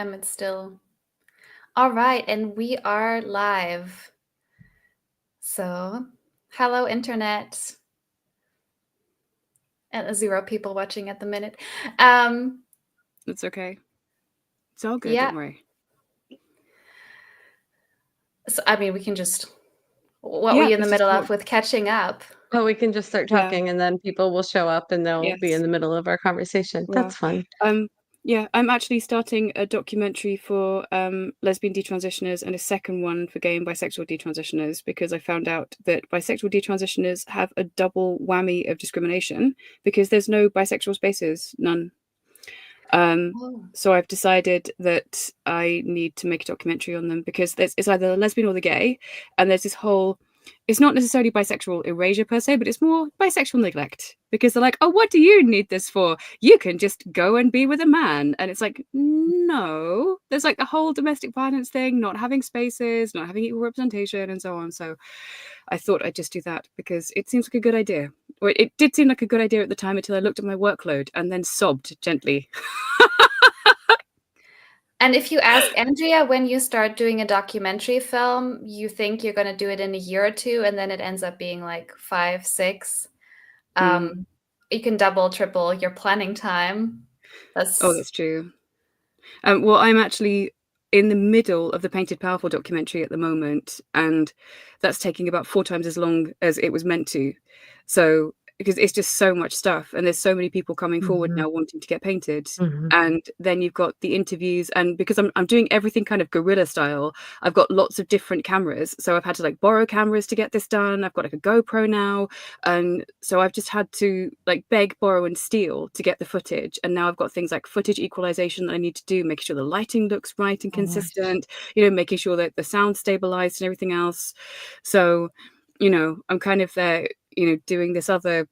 It's still all right, and we are live. So, hello, internet. And 0 people watching at the minute. It's okay. It's all good. Yeah. Don't worry. So, I mean, we can just. What were you in the middle of with catching up? Oh, we can just start talking, and then people will show up, and they'll be in the middle of our conversation. Yeah. That's fun. Yeah, I'm actually starting a documentary for lesbian detransitioners and a second one for gay and bisexual detransitioners, because I found out that bisexual detransitioners have a double whammy of discrimination because there's no bisexual spaces, none. So I've decided that I need to make a documentary on them because it's either the lesbian or the gay, and there's this whole, it's not necessarily bisexual erasure per se, but it's more bisexual neglect, because they're like, oh, what do you need this for? You can just go and be with a man. And it's like, no, there's like the whole domestic violence thing, not having spaces, not having equal representation, and so on. So I thought I'd just do that because it seems like a good idea. Or it did seem like a good idea at the time until I looked at my workload and then sobbed gently. And if you ask Andrea when you start doing a documentary film, you think you're going to do it in a year or two, and then it ends up being like 5, 6. You can double, triple your planning time. Oh, that's true. Well, I'm actually in the middle of the Painted Powerful documentary at the moment, and that's taking about 4 times as long as it was meant to. So, because it's just so much stuff, and there's so many people coming forward now wanting to get painted, and then you've got the interviews, and because I'm doing everything kind of guerrilla style, I've got lots of different cameras, so I've had to like borrow cameras to get this done. I've got like a GoPro now, and so I've just had to like beg, borrow, and steal to get the footage, and now I've got things like footage equalization that I need to do, making sure the lighting looks right and consistent, you know, making sure that the sound's stabilized and everything else. So, you know, I'm kind of there, you know, doing this other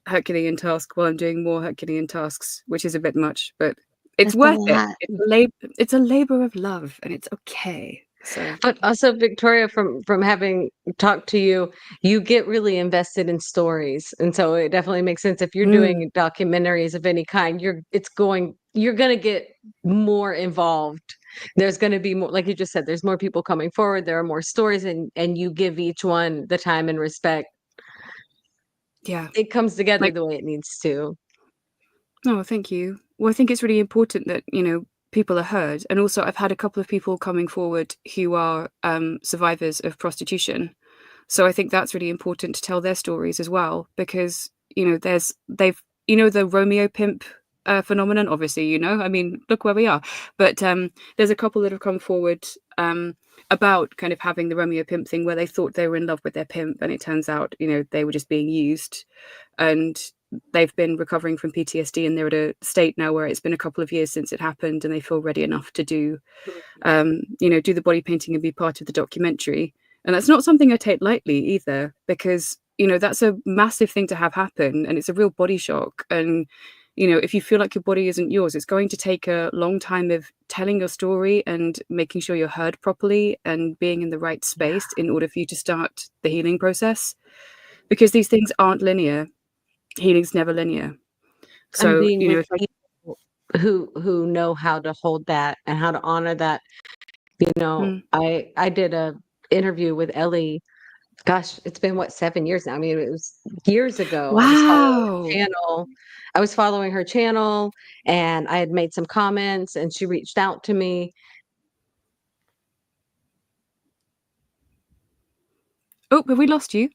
Herculean task while I'm doing more Herculean tasks, which is a bit much, but it's worth it. It's a labor of love, and it's okay. So, but also, Victoria, from having talked to you, you get really invested in stories, and so it definitely makes sense if you're doing documentaries of any kind. You're gonna get more involved. There's going to be more, like you just said, there's more people coming forward. There are more stories, and you give each one the time and respect. Yeah, it comes together the way it needs to. Oh, thank you. Well, I think it's really important that, you know, people are heard. And also I've had a couple of people coming forward who are survivors of prostitution. So I think that's really important to tell their stories as well, because, you know, the Romeo pimp phenomenon, obviously, you know, I mean, look where we are. But there's a couple that have come forward about kind of having the Romeo pimp thing where they thought they were in love with their pimp, and it turns out, you know, they were just being used. And they've been recovering from PTSD, and they're at a state now where it's been a couple of years since it happened, and they feel ready enough to do, you know, do the body painting and be part of the documentary. And that's not something I take lightly either, because, you know, that's a massive thing to have happen, and it's a real body shock. And, you know, if you feel like your body isn't yours, it's going to take a long time of telling your story and making sure you're heard properly and being in the right space in order for you to start the healing process, because these things aren't linear. Healing's never linear. So, you know, who know how to hold that and how to honor that. You know, I did a interview with Ellie. Gosh, it's been what, 7 years now. I mean, it was years ago. Wow. I was following her channel, and I had made some comments, and she reached out to me. Oh, have we lost you?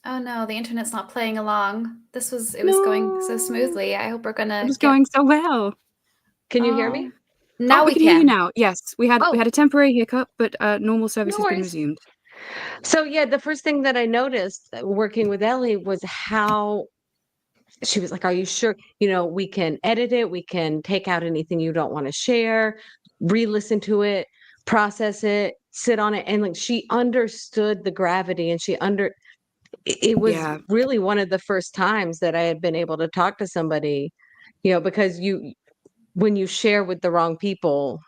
Oh no, the internet's not playing along. It was going so smoothly. I hope we're gonna. It was going so well. Can you hear me? Now we can hear you now. Yes, we had a temporary hiccup, but normal service has been resumed. So yeah, the first thing that I noticed working with Ellie was how she was like, "Are you sure? You know, we can edit it. We can take out anything you don't want to share, re-listen to it, process it, sit on it." And like, she understood the gravity, and it was really one of the first times that I had been able to talk to somebody, you know, because when you share with the wrong people,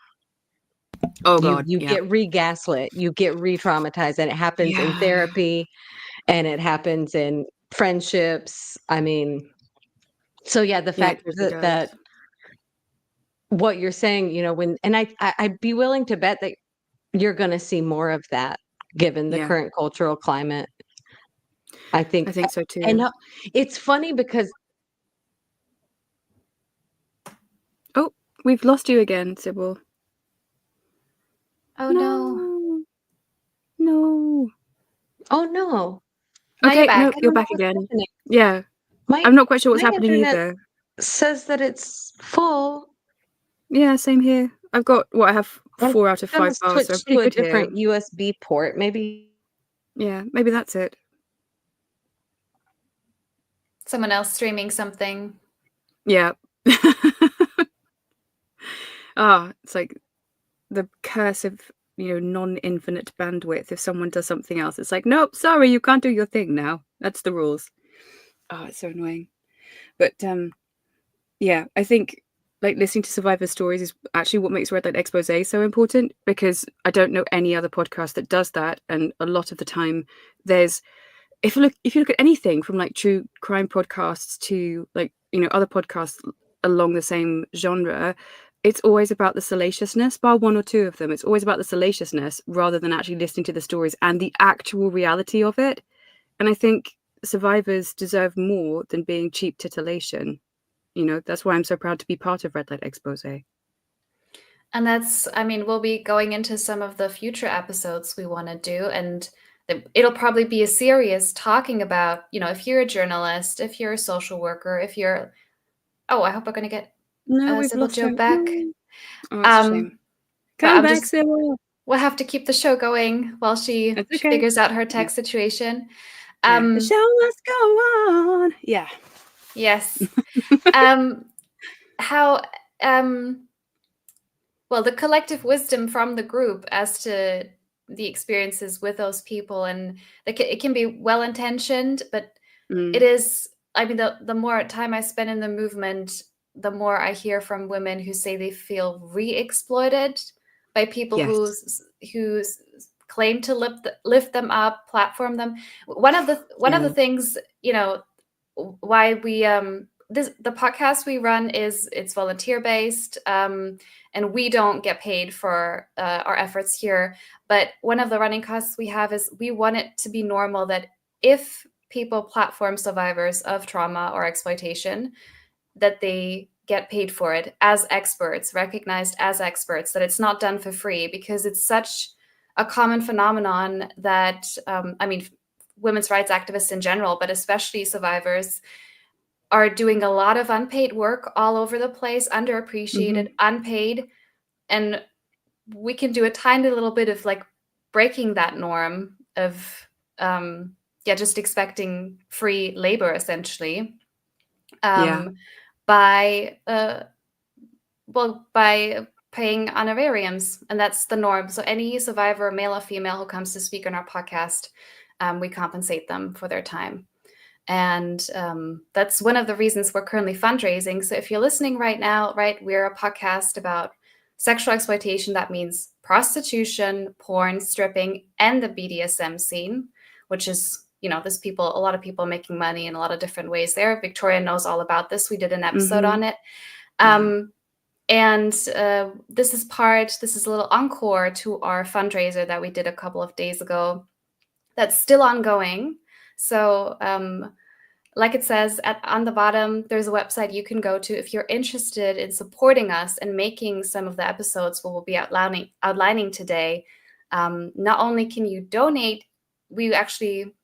you get re-gaslit, you get re-traumatized, and it happens in therapy, and it happens in friendships. I mean, so yeah, the fact that what you're saying, and I'd be willing to bet that you're gonna see more of that given the Yeah, current cultural climate. I I think, think so and too. it's funny because Oh, we've lost you again, Sybil. Oh no. No, no. oh no, Now you're Okay, back. no, I you're don't know back what's again. happening. Yeah, My I'm not quite sure what's my happening internet either. says that it's full. Yeah, same here. I've got I have I'm 4 out of gonna 5 bars, so I'm switch pretty to a good here. different USB port, maybe. Yeah, maybe that's it. Someone else streaming something. Yeah. It's like the curse of, non-infinite bandwidth. If someone does something else, it's like, nope, sorry, you can't do your thing now. That's the rules. Oh, it's so annoying. But yeah, I think like listening to survivor stories is actually what makes Red Light Expose so important, because I don't know any other podcast that does that. And a lot of the time there's if you look at anything from like true crime podcasts to like, other podcasts along the same genre, it's always about the salaciousness, bar one or two of them. It's always about the salaciousness rather than actually listening to the stories and the actual reality of it. And I think survivors deserve more than being cheap titillation. That's why I'm so proud to be part of Red Light Expose. And we'll be going into some of the future episodes we want to do, and it'll probably be a series talking about, if you're a journalist, if you're a social worker, if you're, I hope we're going to get No, we've Sybil lost Joe her. back. No. Oh, that's a shame. But Come back, Sybil. we'll have to keep the show going while she It's okay. figures out her Yeah. tech situation. The show must go on. Yeah. Yes. How well, the collective wisdom from the group as to the experiences with those people, and it can be well intentioned, but it is. The more time I spend in the movement, the more I hear from women who say they feel re-exploited by people Yes. who claim to lift them up, platform them. One of the things, why we the podcast we run it's volunteer based, and we don't get paid for our efforts here. But one of the running costs we have is we want it to be normal that if people platform survivors of trauma or exploitation, that they get paid for it as experts, recognized as experts, that it's not done for free, because it's such a common phenomenon that, women's rights activists in general, but especially survivors, are doing a lot of unpaid work all over the place, underappreciated, unpaid. And we can do a tiny little bit of like breaking that norm of, just expecting free labor essentially, by paying honorariums, and that's the norm. So any survivor, male or female, who comes to speak on our podcast, we compensate them for their time. And that's one of the reasons we're currently fundraising. So if you're listening right now, right, we're a podcast about sexual exploitation. That means prostitution, porn, stripping, and the BDSM scene, which is, there's a lot of people making money in a lot of different ways there. Victoria knows all about this. We did an episode on it. And this is a little encore to our fundraiser that we did a couple of days ago. That's still ongoing. So like it says on the bottom, there's a website you can go to if you're interested in supporting us and making some of the episodes we'll be outlining today. Not only can you donate, we actually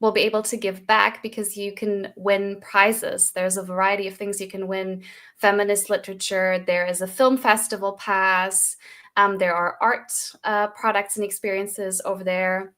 will be able to give back, because you can win prizes. There's a variety of things you can win: feminist literature, there is a film festival pass, there are art products and experiences over there,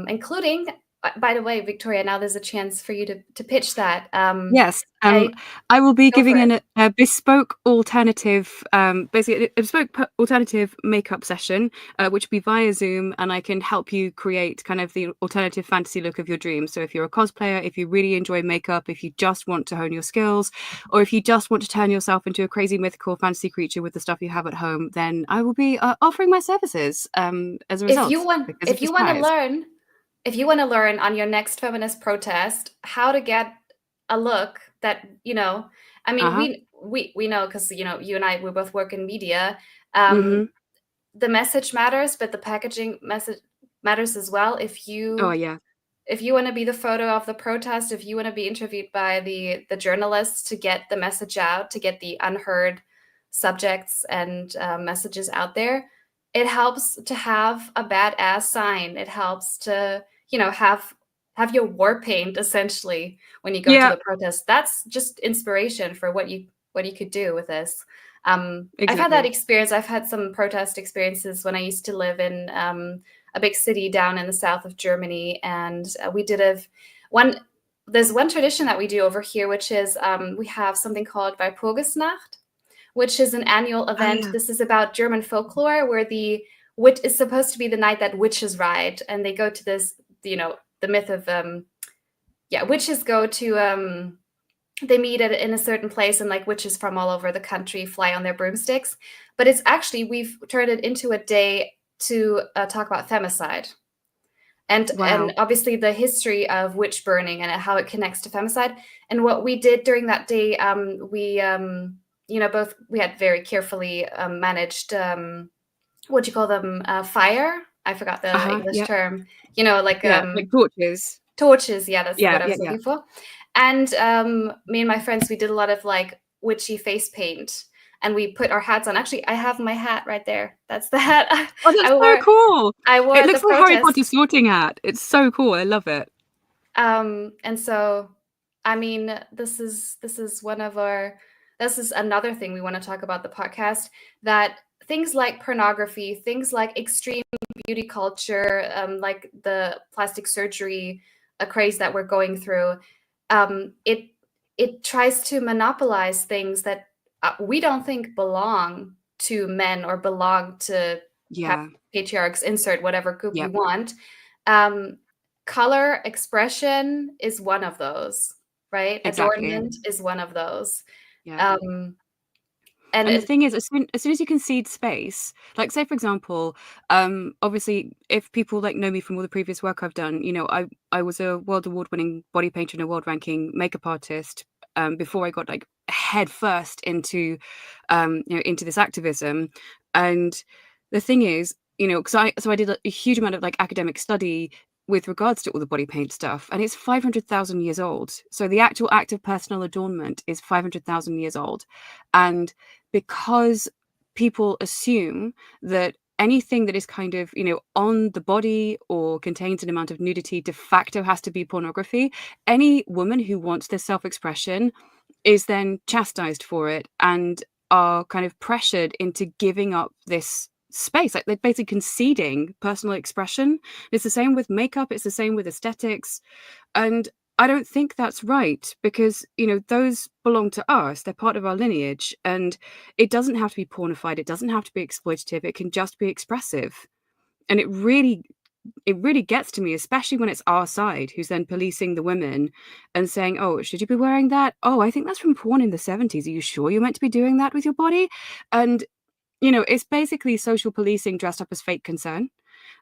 including, by the way, Victoria, now there's a chance for you to pitch that. Yes. I will be Go for giving it. a bespoke alternative, basically a bespoke alternative makeup session, which will be via Zoom, and I can help you create kind of the alternative fantasy look of your dreams. So if you're a cosplayer, if you really enjoy makeup, if you just want to hone your skills, or if you just want to turn yourself into a crazy mythical fantasy creature with the stuff you have at home, then I will be offering my services as a result. If you want to learn on your next feminist protest how to get a look that, we know, because you and I, we both work in media. Mm-hmm. The message matters, but the packaging message matters as well. If Oh you yeah. want to be the photo of the protest, if you want to be interviewed by the journalists to get the message out, to get the unheard subjects and messages out there, it helps to have a badass sign. It helps to have your war paint, essentially, when you go to Yeah, the protest. That's just inspiration for what you could do with this. I've had that exactly. experience. I've had some protest experiences when I used to live in a big city down in the south of Germany, and we did there's one tradition that we do over here, which is we have something called Walpurgisnacht, which is an annual Oh event. yeah. This is about German folklore, where the witch is supposed to be the night that witches ride, and they go to this, the myth of witches go to they meet in a certain place, and like witches from all over the country fly on their broomsticks. But it's actually, we've turned it into a day to talk about femicide, and Wow. obviously the history of witch burning and how it connects to femicide. And what we did during that day, both, we had very carefully managed, what do you call them, fire, I forgot the Uh-huh. English Yeah. term, like Yeah. Like torches. torches. Yeah, that's the Yeah. word I Yeah. was Yeah. looking for. And me and my friends, we did a lot of like witchy face paint, and we put our hats on. Actually, I have my hat right there. That's the hat Oh, that's I so wore. cool. I wore It at the looks like Harry protest. Potter's sorting hat. It's so cool. I love it. And so, I mean, this is one of our, this is another thing we want to talk about the podcast, that things like pornography, things like extreme beauty culture, like the plastic surgery, a craze that we're going through, it tries to monopolize things that we don't think belong to men or belong to Yeah. patriarchs, insert whatever group you Yep. want. Um, Color expression is one of those, right? Exactly. Adornment is one of those. Yeah. Um, and And the thing is, as soon as you concede space, like say for example, obviously if people like know me from all the previous work I've done, I was a world award winning body painter and a world ranking makeup artist before I got like head first into into this activism. And the thing is, because I did a huge amount of like academic study with regards to all the body paint stuff, and it's 500,000 years old. So the actual act of personal adornment is 500,000 years old. And because people assume that anything that is kind of, on the body or contains an amount of nudity de facto has to be pornography, any woman who wants this self-expression is then chastised for it and are kind of pressured into giving up this space. Like they're basically conceding personal expression. It's the same with makeup, it's the same with aesthetics. And I don't think that's right because, those belong to us. They're part of our lineage. And it doesn't have to be pornified. It doesn't have to be exploitative. It can just be expressive. And it really gets to me, especially when it's our side who's then policing the women and saying, oh, should you be wearing that? Oh, I think that's from porn in the 70s. Are you sure you're meant to be doing that with your body? And, it's basically social policing dressed up as fake concern.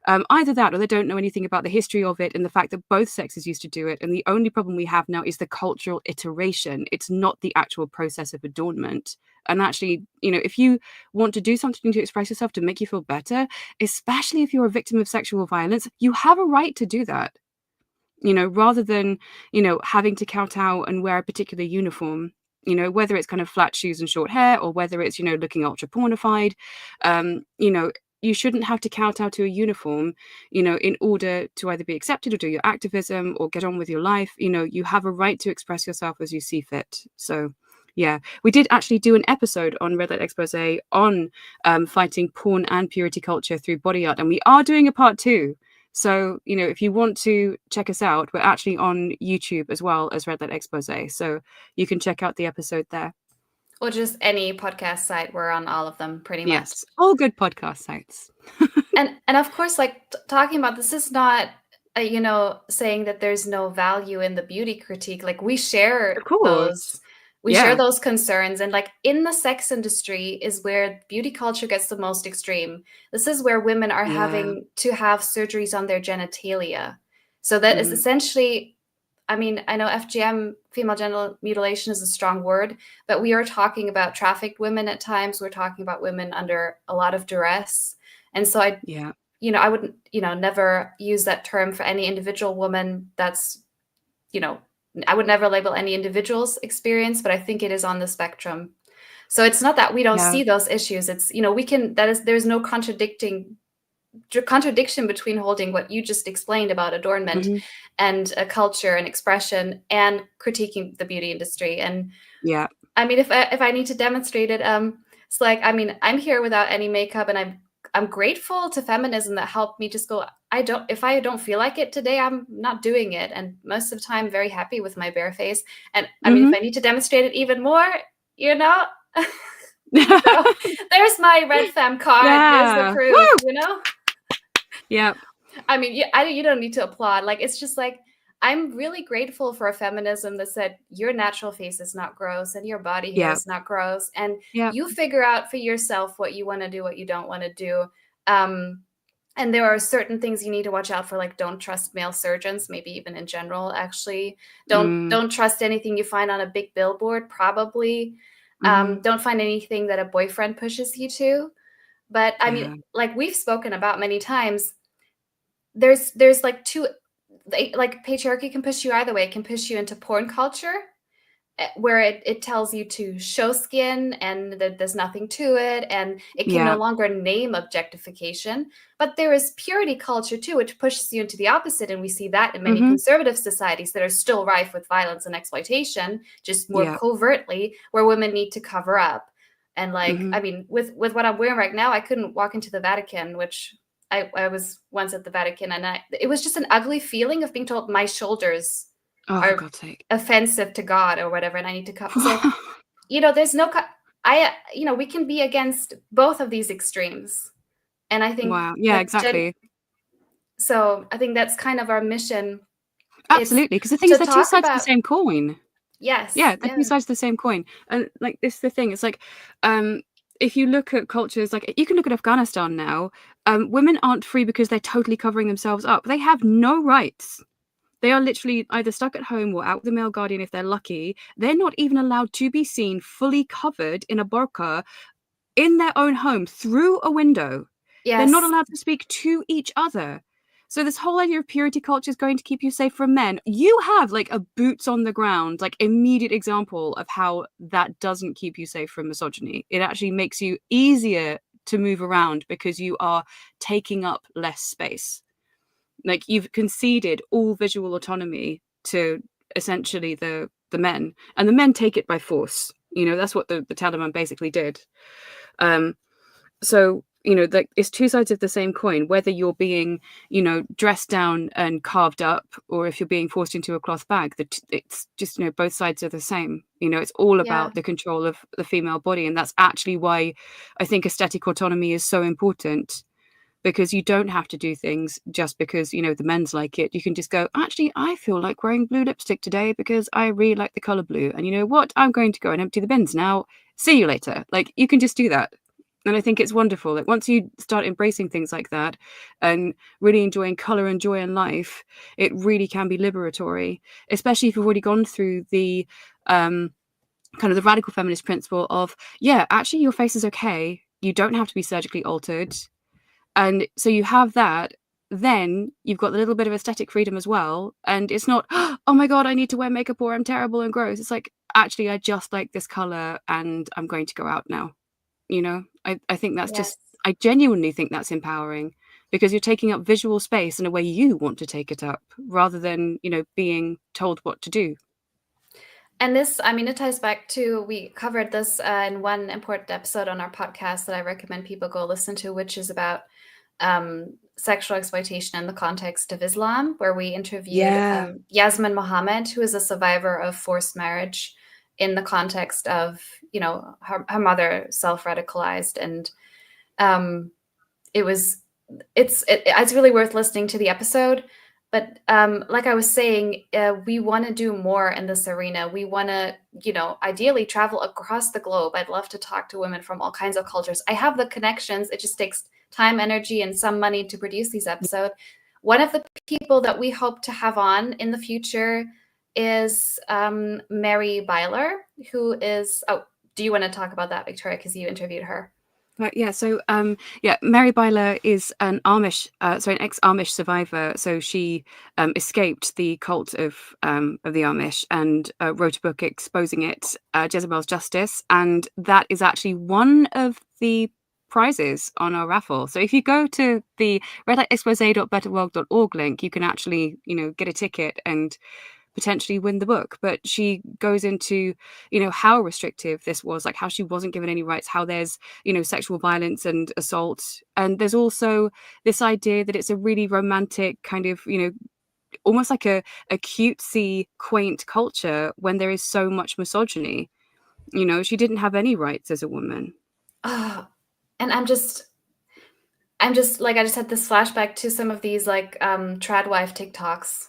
Either that or they don't know anything about the history of it and the fact that both sexes used to do it. And the only problem we have now is the cultural iteration. It's not the actual process of adornment. And actually, if you want to do something to express yourself to make you feel better, especially if you're a victim of sexual violence, you have a right to do that, rather than, having to kowtow and wear a particular uniform. Whether it's kind of flat shoes and short hair or whether it's, looking ultra pornified, you shouldn't have to kowtow to a uniform, in order to either be accepted or do your activism or get on with your life. You have a right to express yourself as you see fit. So, yeah, we did actually do an episode on Red Light Expose on fighting porn and purity culture through body art, and we are doing a part 2. So, if you want to check us out, we're actually on YouTube as well as Red Light Expose. So you can check out the episode there. or just any podcast site, we're on all of them pretty much. Yes, all good podcast sites. And of course, like talking about this is not saying that there's no value in the beauty critique. Like we share Of course. those, we Yeah. share those concerns, and like in the sex industry is where beauty culture gets the most extreme. This is where women are Yeah. having to have surgeries on their genitalia. So that is Mhm. essentially I mean, I know FGM, female genital mutilation, is a strong word, but we are talking about trafficked women at times. We're talking about women under a lot of duress. And so I wouldn't, never use that term for any individual woman. That's, I would never label any individual's experience, but I think it is on the spectrum. So it's not that we don't see those issues. It's, there's no contradiction between holding what you just explained about adornment and a culture and expression and critiquing the beauty industry. And I mean, if I need to demonstrate it, it's like, I mean, I'm here without any makeup, and I'm grateful to feminism that helped me just go, if I don't feel like it today, I'm not doing it. And most of the time, very happy with my bare face. And I mean, if I need to demonstrate it even more, there's my red femme card. There's the proof, Yeah. I mean, you don't need to applaud. Like, it's just like, I'm really grateful for a feminism that said your natural face is not gross and your body hair is not gross. And you figure out for yourself what you want to do, what you don't want to do. And there are certain things you need to watch out for, like don't trust male surgeons, maybe even in general, actually. Don't trust anything you find on a big billboard, probably. Don't find anything that a boyfriend pushes you to. But I mean, like we've spoken about many times, there's like two, like patriarchy can push you either way. It can push you into porn culture, where it tells you to show skin and that there's nothing to it, and it can no longer name objectification. But there is purity culture too, which pushes you into the opposite, and we see that in many conservative societies that are still rife with violence and exploitation, just more covertly, where women need to cover up. And like, I mean, with what I'm wearing right now, I couldn't walk into the Vatican, which I was once at the Vatican, and it was just an ugly feeling of being told my shoulders are offensive to God or whatever, and I need to cut. So, there's no we can be against both of these extremes, and I think exactly. So I think that's kind of our mission. Absolutely, because the thing is, they're two sides of the same coin. Yes. Yeah, they're two sides of the same coin, and like this is the thing. It's like, if you look at cultures, like you can look at Afghanistan now. Women aren't free because they're totally covering themselves up. They have no rights. They are literally either stuck at home or out with a male guardian if they're lucky. They're not even allowed to be seen fully covered in a burqa in their own home through a window. Yes. They're not allowed to speak to each other. So this whole idea of purity culture is going to keep you safe from men. You have like a boots on the ground, like immediate example of how that doesn't keep you safe from misogyny. It actually makes you easier to move around because you are taking up less space. Like you've conceded all visual autonomy to essentially the men, and the men take it by force. That's what the Taliban basically did. So it's two sides of the same coin, whether you're being dressed down and carved up, or if you're being forced into a cloth bag. It's just both sides are the same. It's all about the control of the female body, and that's actually why I think aesthetic autonomy is so important. Because you don't have to do things just because, the men's like it. You can just go, actually, I feel like wearing blue lipstick today because I really like the color blue. And you know what? I'm going to go and empty the bins now. See you later. Like, you can just do that. And I think it's wonderful. Like, once you start embracing things like that and really enjoying color and joy in life, it really can be liberatory, especially if you've already gone through the kind of the radical feminist principle of, actually, your face is okay. You don't have to be surgically altered. And so you have that, then you've got a little bit of aesthetic freedom as well. And it's not, oh my God, I need to wear makeup or I'm terrible and gross. It's like, actually, I just like this color and I'm going to go out now. I think that's just, I genuinely think that's empowering because you're taking up visual space in a way you want to take it up rather than, being told what to do. And this, I mean, it ties back to, we covered this in one important episode on our podcast that I recommend people go listen to, which is about sexual exploitation in the context of Islam, where we interviewed Yasmin Mohammed, who is a survivor of forced marriage in the context of, her mother self-radicalized. And it's really worth listening to the episode. But like I was saying, we want to do more in this arena. We want to, ideally travel across the globe. I'd love to talk to women from all kinds of cultures. I have the connections. It just takes time, energy, and some money to produce these episodes. One of the people that we hope to have on in the future is Mary Byler, who is, do you want to talk about that, Victoria, because you interviewed her? Yeah, so Mary Byler is an ex-Amish survivor. So she escaped the cult of the Amish and wrote a book exposing it, Jezebel's Justice, and that is actually one of the prizes on our raffle. So if you go to the redlightexpose.betterworld.org link, you can actually get a ticket and potentially win the book. But she goes into how restrictive this was, like how she wasn't given any rights, how there's sexual violence and assault, and there's also this idea that it's a really romantic kind of almost like a cutesy quaint culture when there is so much misogyny. She didn't have any rights as a woman. And I'm just like, I just had this flashback to some of these like trad wife TikToks,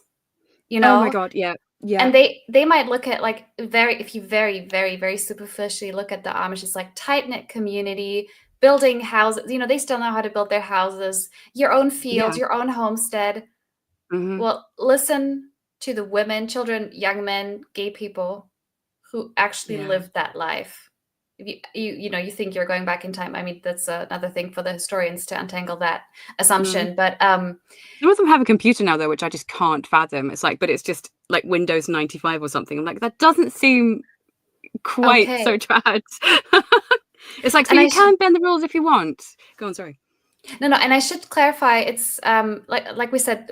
Oh my god, yeah. And they might look at like if you very, very, very superficially look at the Amish, it's like tight-knit community, building houses, they still know how to build their houses, your own field, your own homestead. Mm-hmm. Well, listen to the women, children, young men, gay people who actually lived that life. If you think you're going back in time. I mean, that's another thing for the historians to untangle that assumption. But some of them have a computer now, though, which I just can't fathom. It's like, but it's just like Windows 95 or something. I'm like, that doesn't seem quite so trad. It's like, so you can bend the rules if you want. Go on, sorry. No, and I should clarify, it's like we said,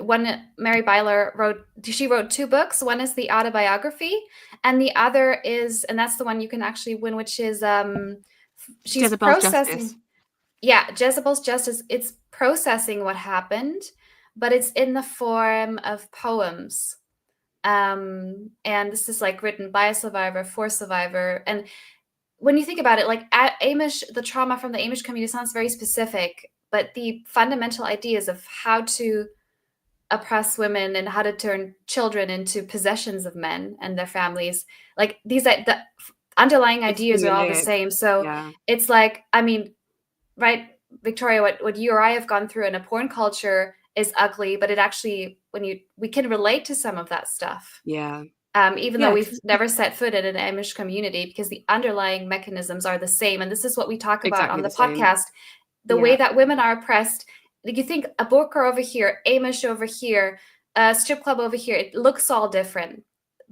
Mary Byler wrote 2 books. One is the autobiography, and the other is, and that's the one you can actually win, which is she's Jezebel's processing. Justice. Yeah, Jezebel's Justice. It's processing what happened, but it's in the form of poems. And this is like written by a survivor, for a survivor. And when you think about it, like Amish, the trauma from the Amish community sounds very specific, but the fundamental ideas of how to oppress women and how to turn children into possessions of men and their families, like the underlying ideas are all the same. So it's like, I mean, right, Victoria, what you or I have gone through in a porn culture is ugly, but it actually, we can relate to some of that stuff. Even though we've never set foot in an Amish community, because the underlying mechanisms are the same. And this is what we talk about on the podcast. The way that women are oppressed. Like, you think a Burqa over here, Amish over here, a strip club over here, it looks all different,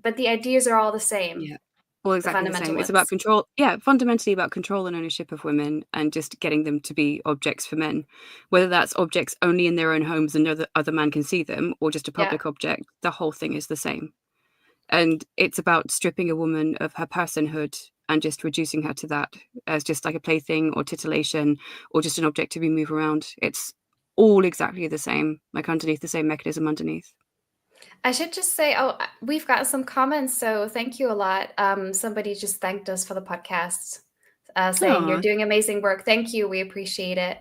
but the ideas are all the same. Yeah. Well, exactly the same. It's about control. Yeah, fundamentally about control and ownership of women and just getting them to be objects for men, whether that's objects only in their own homes and no other man can see them, or just a public object. The whole thing is the same. And it's about stripping a woman of her personhood and just reducing her to that as just like a plaything or titillation or just an object to be moved around. It's all exactly the same, like underneath the same mechanism underneath. I should just say, we've got some comments, so thank you a lot. Somebody just thanked us for the podcast, saying you're doing amazing work. Thank you. We appreciate it.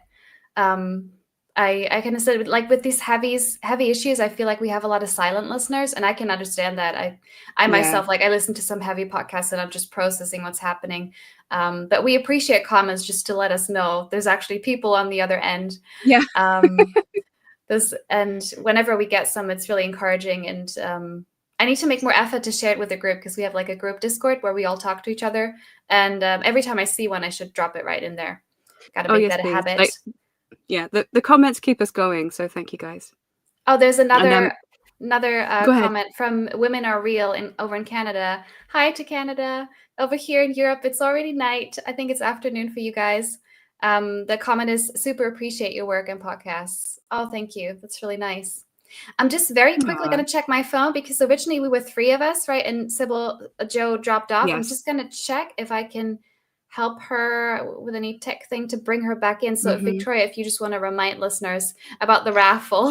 I kind of said, like, with these heavy issues, I feel like we have a lot of silent listeners, and I can understand that. I myself, like, I listen to some heavy podcasts and I'm just processing what's happening. But we appreciate comments just to let us know there's actually people on the other end. Yeah. And whenever we get some, it's really encouraging. And I need to make more effort to share it with the group, because we have like a group Discord where we all talk to each other. And every time I see one, I should drop it right in there. Got to make that a habit. The comments keep us going, so thank you guys. Oh, there's another comment from Women Are Real over in Canada. Hi to Canada. Over here in Europe, it's already night. I think it's afternoon for you guys. The comment is, super appreciate your work and podcasts. Oh, thank you. That's really nice. I'm just very quickly going to check my phone, because originally we were 3 of us, right? And Joe dropped off. Yes. I'm just going to check if I can help her with any tech thing to bring her back in. So Victoria, if you just want to remind listeners about the raffle.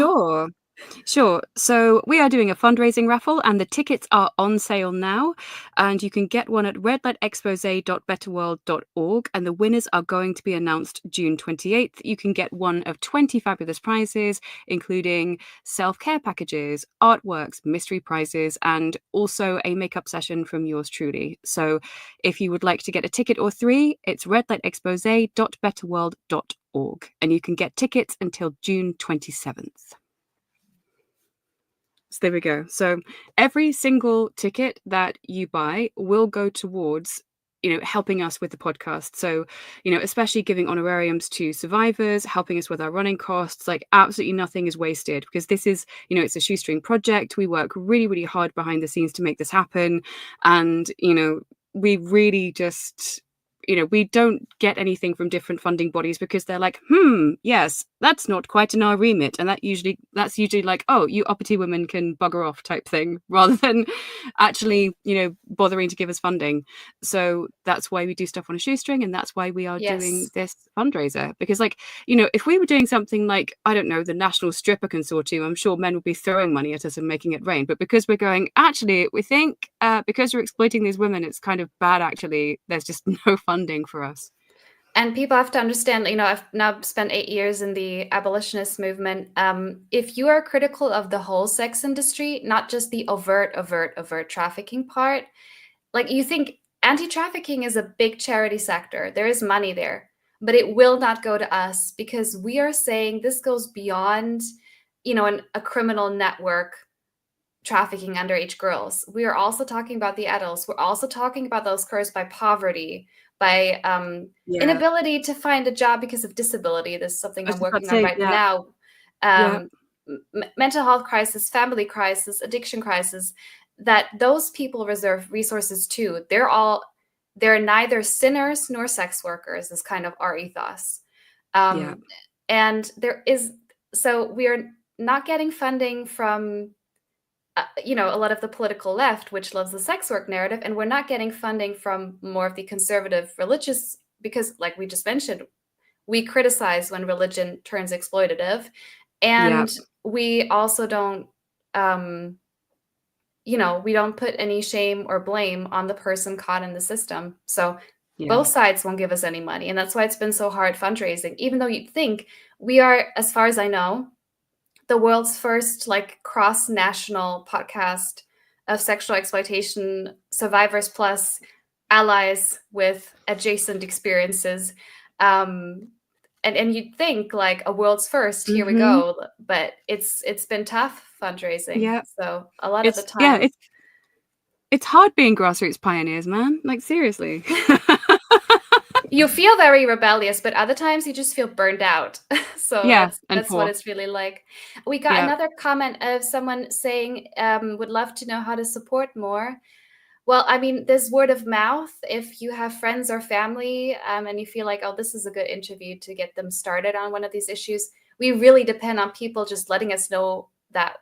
Sure. So we are doing a fundraising raffle, and the tickets are on sale now, and you can get one at redlightexpose.betterworld.org, and the winners are going to be announced June 28th. You can get one of 20 fabulous prizes, including self-care packages, artworks, mystery prizes, and also a makeup session from yours truly. So if you would like to get a ticket or 3, it's redlightexpose.betterworld.org, and you can get tickets until June 27th. So there we go. So every single ticket that you buy will go towards, helping us with the podcast. So, especially giving honorariums to survivors, helping us with our running costs, like absolutely nothing is wasted, because this is, it's a shoestring project. We work really, really hard behind the scenes to make this happen. And, we really just, we don't get anything from different funding bodies because they're like, yes, that's not quite in our remit. And that's usually like, oh, you uppity women can bugger off type thing, rather than actually, bothering to give us funding. So that's why we do stuff on a shoestring, and that's why we are doing this fundraiser. Because if we were doing something like, I don't know, the National Stripper Consortium, I'm sure men would be throwing money at us and making it rain. But because we're going, actually, we think because we're exploiting these women, it's kind of bad, actually, there's just no funding for us. And people have to understand, I've now spent 8 years in the abolitionist movement. If you are critical of the whole sex industry, not just the overt trafficking part, like, you think anti-trafficking is a big charity sector. There is money there, but it will not go to us, because we are saying this goes beyond, a criminal network trafficking underage girls. We are also talking about the adults. We're also talking about those cursed by poverty, by inability to find a job because of disability. This is something I'm working on right now. Mental health crisis, family crisis, addiction crisis, that those people reserve resources to. They're neither sinners nor sex workers, is kind of our ethos. And so we are not getting funding from a lot of the political left, which loves the sex work narrative, and we're not getting funding from more of the conservative religious, because, like we just mentioned, we criticize when religion turns exploitative, and we also don't, we don't put any shame or blame on the person caught in the system. So both sides won't give us any money, and that's why it's been so hard fundraising. Even though you'd think we are, as far as I know, the world's first cross-national podcast of sexual exploitation survivors plus allies with adjacent experiences. And you'd think a world's first, here we go, but it's been tough fundraising. So a lot of the time, it's hard being grassroots pioneers, man. Like, seriously. You feel very rebellious, but other times you just feel burned out. So that's what it's really like. We got another comment of someone saying, would love to know how to support more. Well, I mean, there's word of mouth. If you have friends or family and you feel like, oh, this is a good interview to get them started on one of these issues, we really depend on people just letting us know that,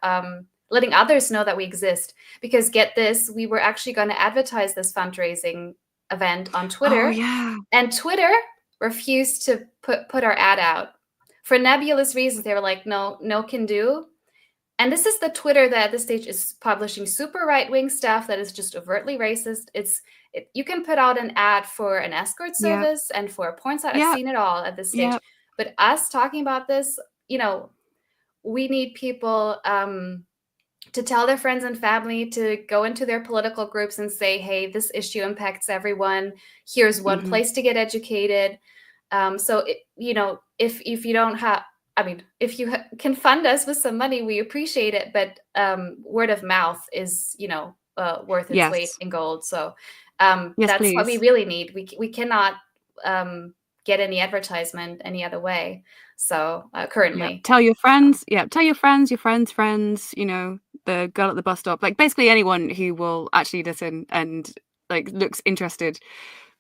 letting others know that we exist. Because get this, we were actually going to advertise this fundraising event on Twitter. Oh, yeah. And Twitter refused to put our ad out for nebulous reasons. They were like, no can do. And this is the Twitter that at this stage is publishing super right-wing stuff that is just overtly racist. You can put out an ad for an escort service and for a porn site. I've seen it all at this stage. But us talking about this, we need people to tell their friends and family, to go into their political groups and say, hey, this issue impacts everyone. Here's one place to get educated. So, if you don't have, I mean, if you can fund us with some money, we appreciate it. But word of mouth is, worth its weight in gold. So that's what we really need. We cannot get any advertisement any other way. So currently, tell your friends. Tell your friends, friends. The girl at the bus stop. Like, basically anyone who will actually listen and looks interested,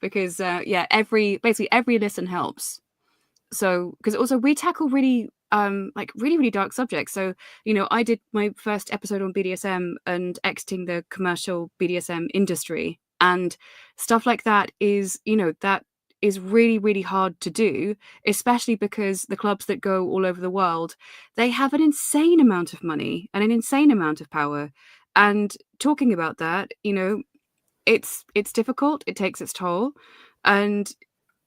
because every listen helps. So, because also we tackle really really dark subjects. So, I did my first episode on BDSM and exiting the commercial BDSM industry, and stuff like that is, that is really, really hard to do, especially because the clubs that go all over the world, they have an insane amount of money and an insane amount of power. And talking about that, it's difficult. It takes its toll. And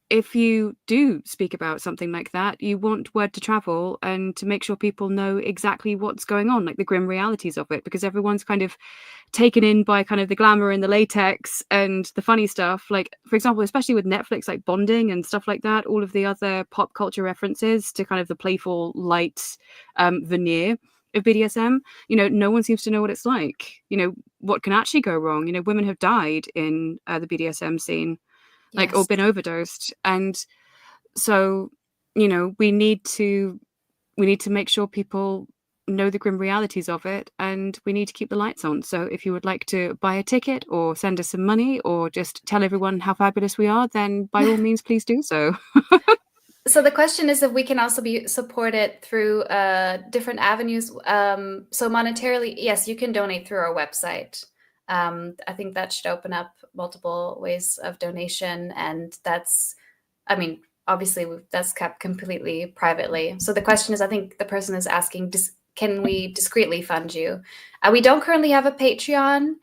if you do speak about something like that, you want word to travel and to make sure people know exactly what's going on, like the grim realities of it, because everyone's kind of taken in by kind of the glamour and the latex and the funny stuff. Like, for example, especially with Netflix, like bonding and stuff like that, all of the other pop culture references to kind of the playful, light veneer of BDSM, no one seems to know what it's like. What can actually go wrong. Women have died in the BDSM scene, or Yes. been overdosed. And so, we need to make sure people know the grim realities of it, and we need to keep the lights on. So if you would like to buy a ticket or send us some money or just tell everyone how fabulous we are, then by all means, please do so. So the question is if we can also be supported through different avenues. So monetarily, yes, you can donate through our website. I think that should open up multiple ways of donation, and that's, obviously that's kept completely privately. So the question is, I think the person is asking, can we discreetly fund you? We don't currently have a Patreon.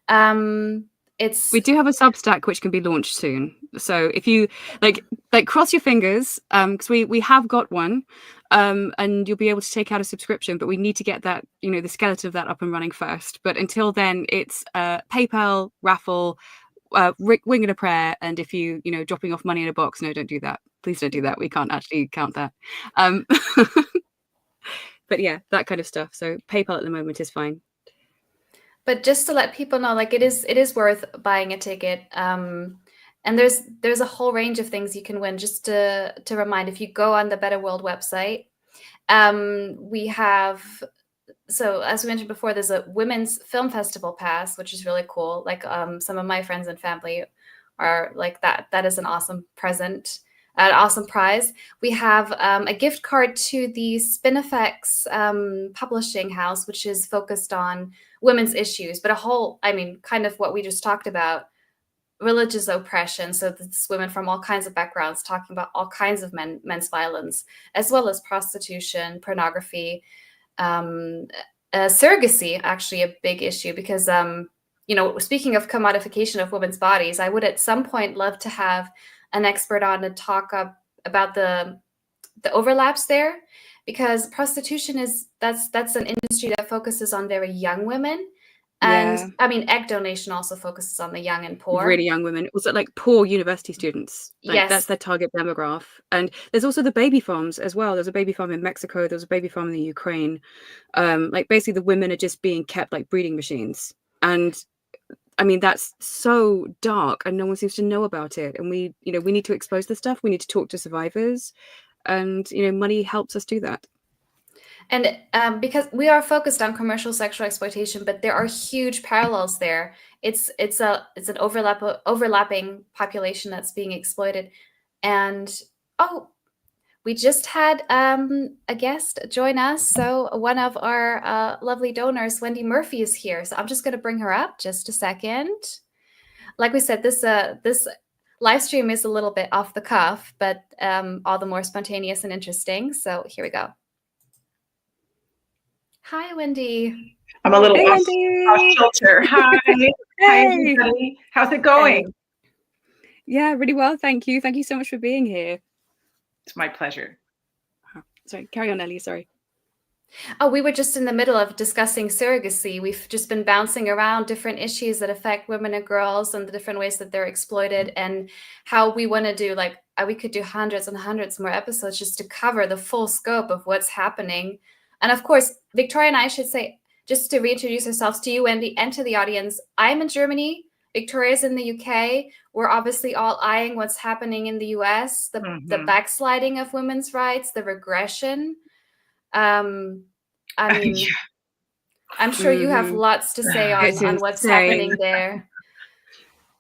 We do have a Substack which can be launched soon. So if you like cross your fingers, because we have got one, and you'll be able to take out a subscription, but we need to get that, the skeleton of that up and running first. But until then, it's PayPal, Raffle, Wing and a Prayer, and if you dropping off money in a box, no, don't do that. Please don't do that. We can't actually count that. But yeah, that kind of stuff. So PayPal at the moment is fine. But just to let people know, it is worth buying a ticket. And there's a whole range of things you can win. Just to remind, if you go on the Better World website, we have, so as we mentioned before, there's a women's film festival pass, which is really cool. Some of my friends and family are like that. That is an awesome present, an awesome prize. We have a gift card to the Spinifex publishing house, which is focused on women's issues, but kind of what we just talked about, religious oppression. So it's women from all kinds of backgrounds talking about all kinds of men's violence, as well as prostitution, pornography, surrogacy, actually a big issue, because speaking of commodification of women's bodies, I would at some point love to have an expert on to talk about the overlaps there, because prostitution that's an industry that focuses on very young women. And egg donation also focuses on the young and poor. Really young women. Also poor university students. Yes. That's their target demographic. And there's also the baby farms as well. There's a baby farm in Mexico. There's a baby farm in the Ukraine. Basically the women are just being kept like breeding machines. And that's so dark and no one seems to know about it. And we need to expose the stuff. We need to talk to survivors, and money helps us do that. And because we are focused on commercial sexual exploitation, but there are huge parallels there. It's an overlapping population that's being exploited. And we just had a guest join us. So one of our lovely donors, Wendy Murphy, is here. So I'm just going to bring her up just a second. Like we said, this live stream is a little bit off the cuff, but all the more spontaneous and interesting. So here we go. Hi, Wendy. I'm a little off kilter. Hi. Hey. Hi, everybody. How's it going? Hey. Yeah, really well. Thank you. Thank you so much for being here. It's my pleasure. Sorry, carry on, Ellie. Sorry. Oh, we were just in the middle of discussing surrogacy. We've just been bouncing around different issues that affect women and girls and the different ways that they're exploited, and how we want to do, we could do hundreds and hundreds more episodes just to cover the full scope of what's happening. And of course, Victoria and I should say, just to reintroduce ourselves to you, Wendy, and to the audience, I'm in Germany. Victoria's in the UK. We're obviously all eyeing what's happening in the US, the backsliding of women's rights, the regression. I'm sure you have lots to say on what's happening there.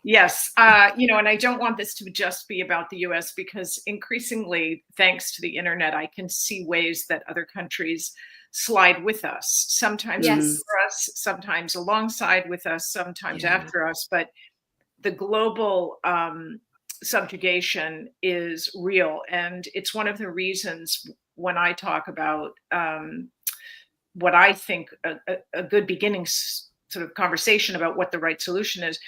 Yes. And I don't want this to just be about the US, because increasingly, thanks to the internet, I can see ways that other countries slide with us, sometimes for us, sometimes alongside with us, sometimes after us. But the global subjugation is real. And it's one of the reasons when I talk about what I think a good beginning sort of conversation about what the right solution is,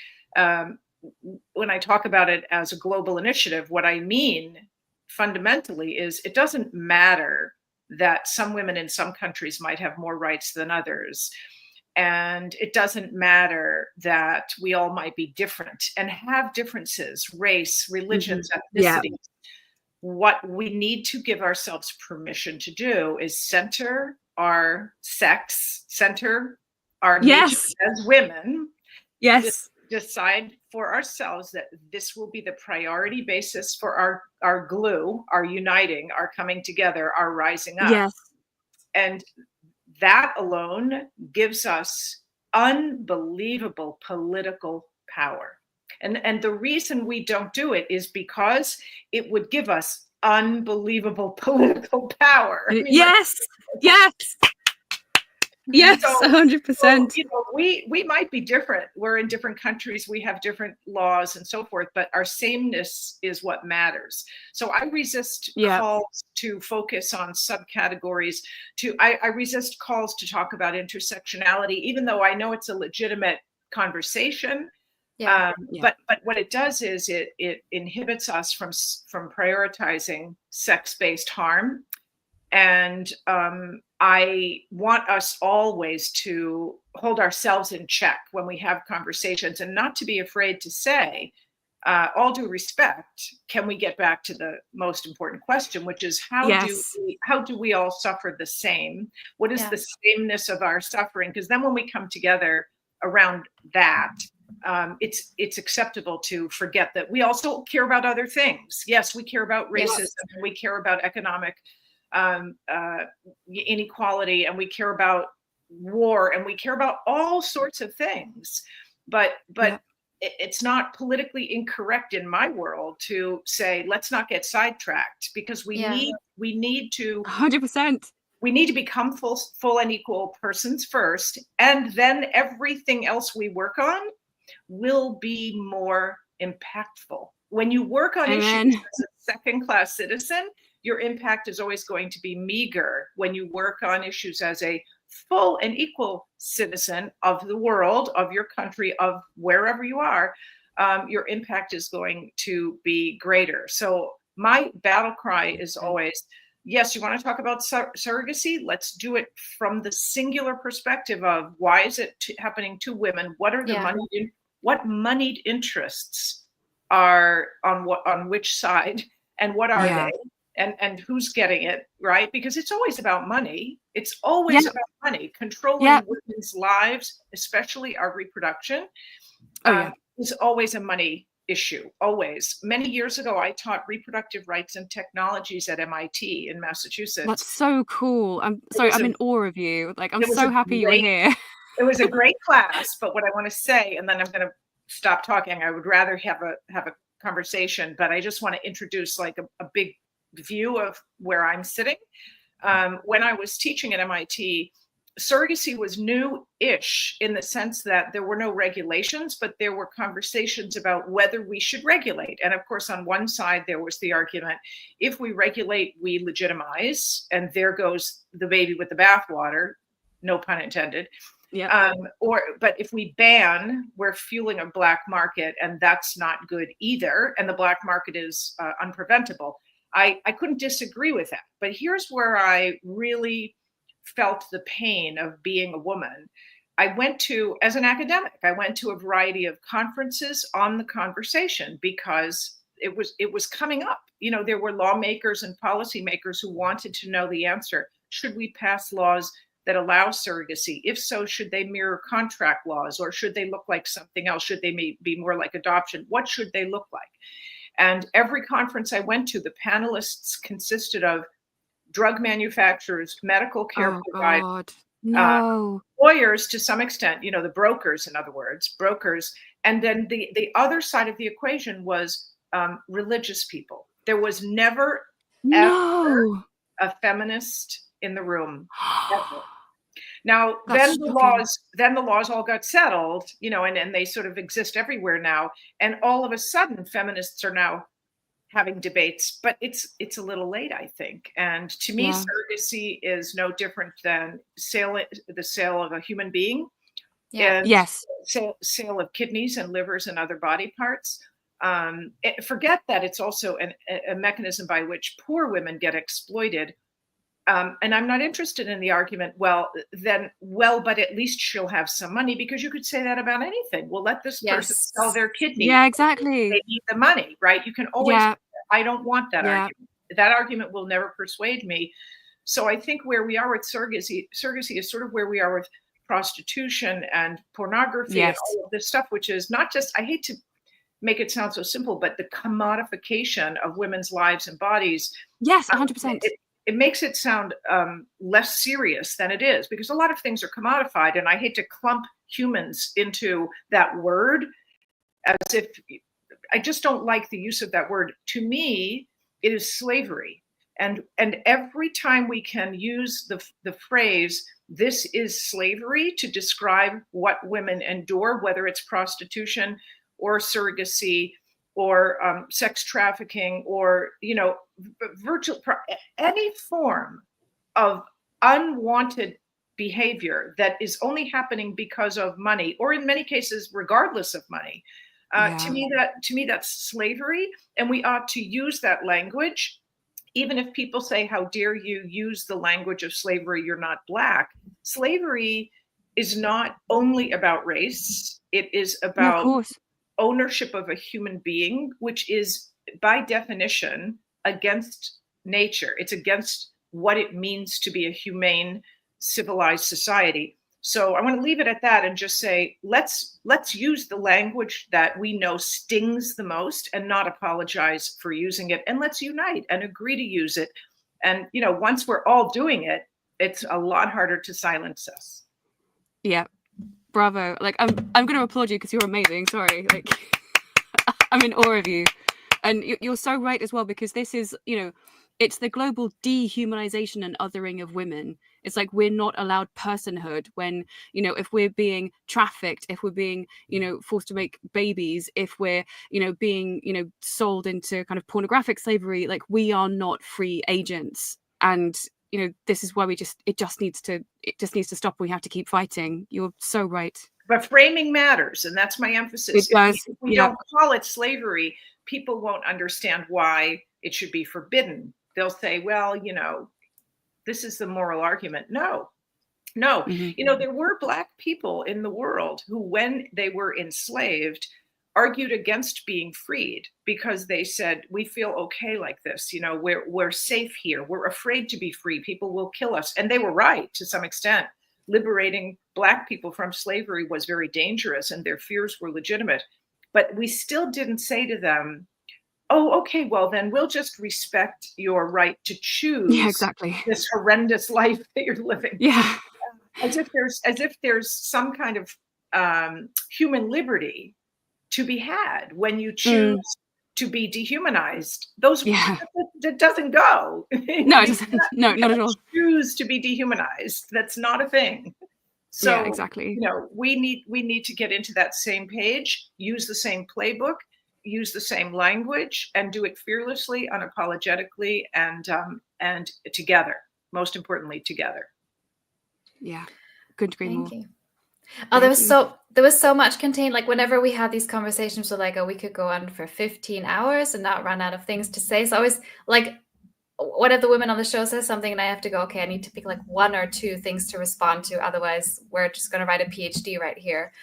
when I talk about it as a global initiative, what I mean fundamentally is it doesn't matter that some women in some countries might have more rights than others. And it doesn't matter that we all might be different and have differences, race, religions, ethnicities. Yeah. What we need to give ourselves permission to do is center our sex, center our Yes. nature as women, Yes. decide for ourselves that this will be the priority basis for our glue, our uniting, our coming together, our rising up. Yes. And that alone gives us unbelievable political power. And the reason we don't do it is because it would give us unbelievable political power. I mean, yes. Yes. Yes, so, 100%. So, you know, we might be different. We're in different countries. We have different laws and so forth, but our sameness is what matters. So I resist calls to focus on subcategories. I resist calls to talk about intersectionality, even though I know it's a legitimate conversation. But what it does is it inhibits us from prioritizing sex-based harm. And I want us always to hold ourselves in check when we have conversations, and not to be afraid to say, all due respect, can we get back to the most important question, which is how do we all suffer the same? What is the sameness of our suffering? Because then when we come together around that, it's acceptable to forget that we also care about other things. Yes, we care about racism, and we care about economic inequality, and we care about war, and we care about all sorts of things, but it's not politically incorrect in my world to say, let's not get sidetracked, because we need to 100%. We need to become full and equal persons first, and then everything else we work on will be more impactful. When you work on issues as a second-class citizen, your impact is always going to be meager. When you work on issues as a full and equal citizen of the world, of your country, of wherever you are, your impact is going to be greater. So my battle cry is always, yes, you want to talk about surrogacy? Let's do it from the singular perspective of why is it happening to women? What are the what moneyed interests are on which side, and what are they? And who's getting it, right? Because it's always about money. It's always about money. Controlling women's lives, especially our reproduction, is always a money issue, always. Many years ago, I taught reproductive rights and technologies at MIT in Massachusetts. That's so cool. I'm in awe of you. Like, I'm so happy you're here. It was a great class, but what I want to say, and then I'm going to stop talking, I would rather have a conversation, but I just want to introduce like a big view of where I'm sitting. When I was teaching at MIT, surrogacy was new-ish in the sense that there were no regulations, but there were conversations about whether we should regulate. And of course, on one side, there was the argument, if we regulate, we legitimize, and there goes the baby with the bathwater, no pun intended. But if we ban, we're fueling a black market, and that's not good either. And the black market is unpreventable. I couldn't disagree with that. But here's where I really felt the pain of being a woman. As an academic, I went to a variety of conferences on the conversation because it was coming up. You know, there were lawmakers and policymakers who wanted to know the answer. Should we pass laws that allow surrogacy? If so, should they mirror contract laws, or should they look like something else? Should they be more like adoption? What should they look like? And every conference I went to, the panelists consisted of drug manufacturers, medical care providers, lawyers to some extent, you know, the brokers, in other words, brokers. And then the other side of the equation was religious people. There was never ever a feminist in the room, ever. Now, then the laws all got settled, you know, and they sort of exist everywhere now. And all of a sudden, feminists are now having debates, but it's a little late, I think. And to me, surrogacy is no different than the sale of a human being. Sale of kidneys and livers and other body parts. Forget that it's also a mechanism by which poor women get exploited. And I'm not interested in the argument, but at least she'll have some money, because you could say that about anything. Well, let this person sell their kidney. Yeah, exactly. They need the money, right? You can always, I don't want that argument. That argument will never persuade me. So I think where we are with surrogacy is sort of where we are with prostitution and pornography and all of this stuff, which is not just, I hate to make it sound so simple, but the commodification of women's lives and bodies. Yes, 100%. It makes it sound less serious than it is, because a lot of things are commodified, and I hate to clump humans into that word, as if, I just don't like the use of that word. To me, it is slavery. And every time we can use the phrase, this is slavery, to describe what women endure, whether it's prostitution or surrogacy or sex trafficking, or, you know, any form of unwanted behavior that is only happening because of money, or in many cases regardless of money, to me that's slavery. And we ought to use that language, even if people say, how dare you use the language of slavery, you're not Black. Slavery is not only about race, it is about ownership of a human being, which is by definition against nature. It's against what it means to be a humane, civilized society. So I want to leave it at that and just say, let's use the language that we know stings the most and not apologize for using it. And let's unite and agree to use it. And, you know, once we're all doing it, it's a lot harder to silence us. Yeah. Bravo. Like, I'm going to applaud you because you're amazing. Sorry. Like, I'm in awe of you. And you're so right as well, because this is, you know, it's the global dehumanization and othering of women. It's like, we're not allowed personhood when, you know, if we're being trafficked, if we're being, you know, forced to make babies, if we're, you know, being, you know, sold into kind of pornographic slavery, like, we are not free agents. And, you know, this is why it just needs to stop. We have to keep fighting. You're so right. But framing matters, and that's my emphasis. It does. If we don't call it slavery, people won't understand why it should be forbidden. They'll say, well, you know, this is the moral argument. No. Mm-hmm. You know, there were Black people in the world who, when they were enslaved, argued against being freed, because they said, we feel okay like this. You know, we're safe here. We're afraid to be free. People will kill us. And they were right to some extent. Liberating Black people from slavery was very dangerous, and their fears were legitimate. But we still didn't say to them, oh, okay, well, then we'll just respect your right to choose this horrendous life that you're living. Yeah. As if there's some kind of human liberty to be had when you choose to be dehumanized. That doesn't go. No, it doesn't. No, not at all. Choose to be dehumanized. That's not a thing. So, yeah, exactly. You know, we need to get into that same page, use the same playbook, use the same language, and do it fearlessly, unapologetically, and together. Most importantly, together. Yeah, couldn't agree more. Thank you. Oh, there was so much contained. Like, whenever we had these conversations, we're like, oh, we could go on for 15 hours and not run out of things to say. So I was like, one of the women on the show says something and I have to go, okay, I need to pick like one or two things to respond to. Otherwise, we're just going to write a PhD right here.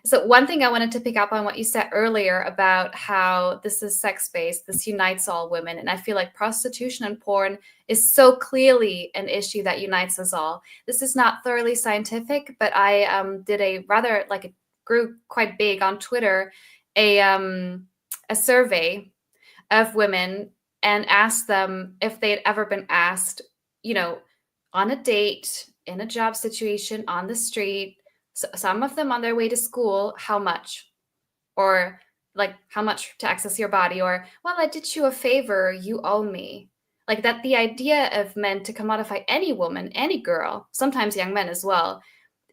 So one thing I wanted to pick up on what you said earlier about how this is sex-based, this unites all women. And I feel like prostitution and porn is so clearly an issue that unites us all. This is not thoroughly scientific, but I did a rather, like, it grew quite big on Twitter, a survey of women and asked them if they had ever been asked, you know, on a date, in a job situation, on the street, so some of them on their way to school, how much? Or like, how much to access your body? Or, well, I did you a favor, you owe me. Like, that the idea of men to commodify any woman, any girl, sometimes young men as well,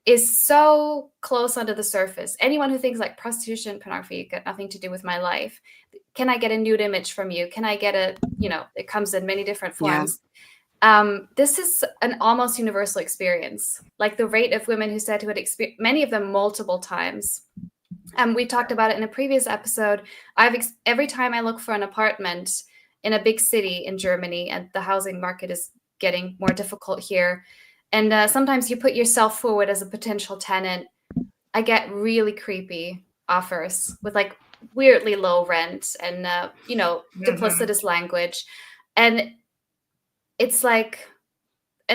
is so close under the surface. Anyone who thinks like prostitution, pornography got nothing to do with my life. Can I get a nude image from you? Can I get a, you know, it comes in many different forms. Yeah. This is an almost universal experience. Like, the rate of women who said who had experienced, many of them multiple times. We talked about it in a previous episode. Every time I look for an apartment in a big city in Germany, and the housing market is getting more difficult here, and sometimes you put yourself forward as a potential tenant, I get really creepy offers with like weirdly low rent and, you know, duplicitous language. And it's like,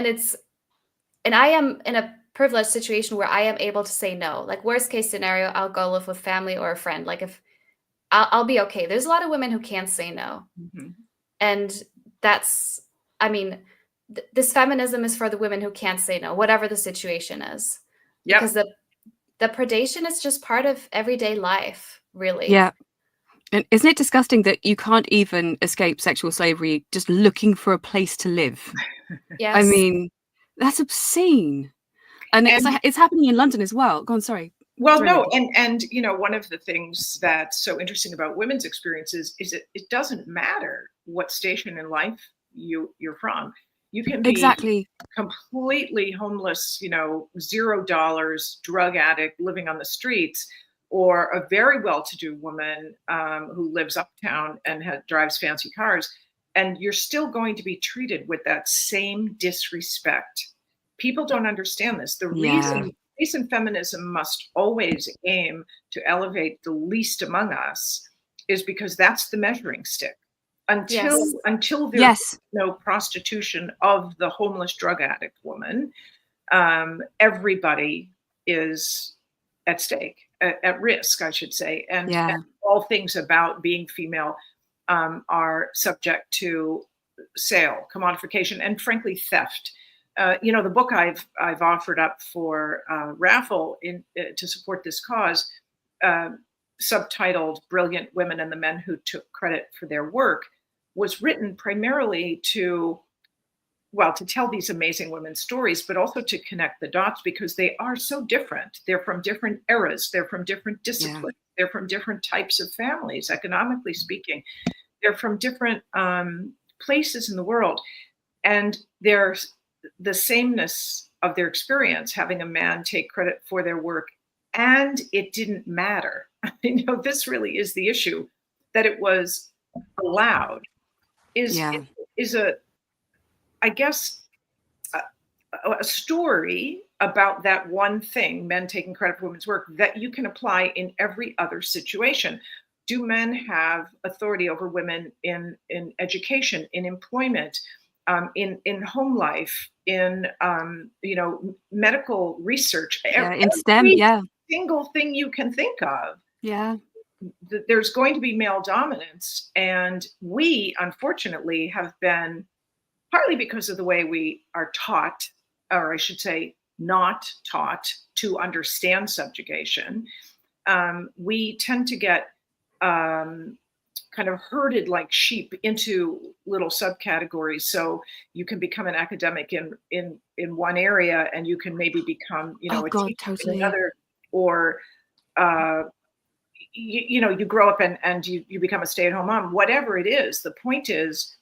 I am in a privileged situation where I am able to say no. Like, worst case scenario, I'll go live with family or a friend. Like, if I'll be okay. There's a lot of women who can't say no. Mhm. And that's, I mean, this feminism is for the women who can't say no, whatever the situation is. Yep. Because the predation is just part of everyday life, really. Yeah. And isn't it disgusting that you can't even escape sexual slavery just looking for a place to live? Yes. I mean, that's obscene. And it's happening in London as well. Go on, sorry. Well, Sorry, no, Wendy. and you know, one of the things that's so interesting about women's experiences is it doesn't matter what station in life you're from. You can be Exactly. completely homeless, you know, $0, drug addict, living on the streets, or a very well-to-do woman who lives uptown and drives fancy cars, and you're still going to be treated with that same disrespect. People don't understand this. The reason feminism must always aim to elevate the least among us is because that's the measuring stick. Until there's no prostitution of the homeless drug addict woman, everybody is at stake, at risk, I should say, and all things about being female are subject to sale, commodification, and frankly, theft. You know, the book I've offered up for Raffle to support this cause, subtitled "Brilliant Women and the Men Who Took Credit for Their Work," was written primarily to tell these amazing women's stories, but also to connect the dots because they are so different. They're from different eras. They're from different disciplines. They're from different types of families, economically speaking. They're from different places in the world. And there's the sameness of their experience, having a man take credit for their work, and it didn't matter. You know, this really is the issue, that it was allowed is I guess, a story about that one thing, men taking credit for women's work, that you can apply in every other situation. Do men have authority over women in education, in employment, in home life, in you know, medical research, in STEM, every single thing you can think of? There's going to be male dominance, and we unfortunately have been, partly because of the way we are taught, or I should say not taught, to understand subjugation, we tend to get kind of herded like sheep into little subcategories. So you can become an academic in one area, and you can maybe become, you know, a teacher in another, or you know, you grow up and you become a stay-at-home mom. Whatever it is, the point is,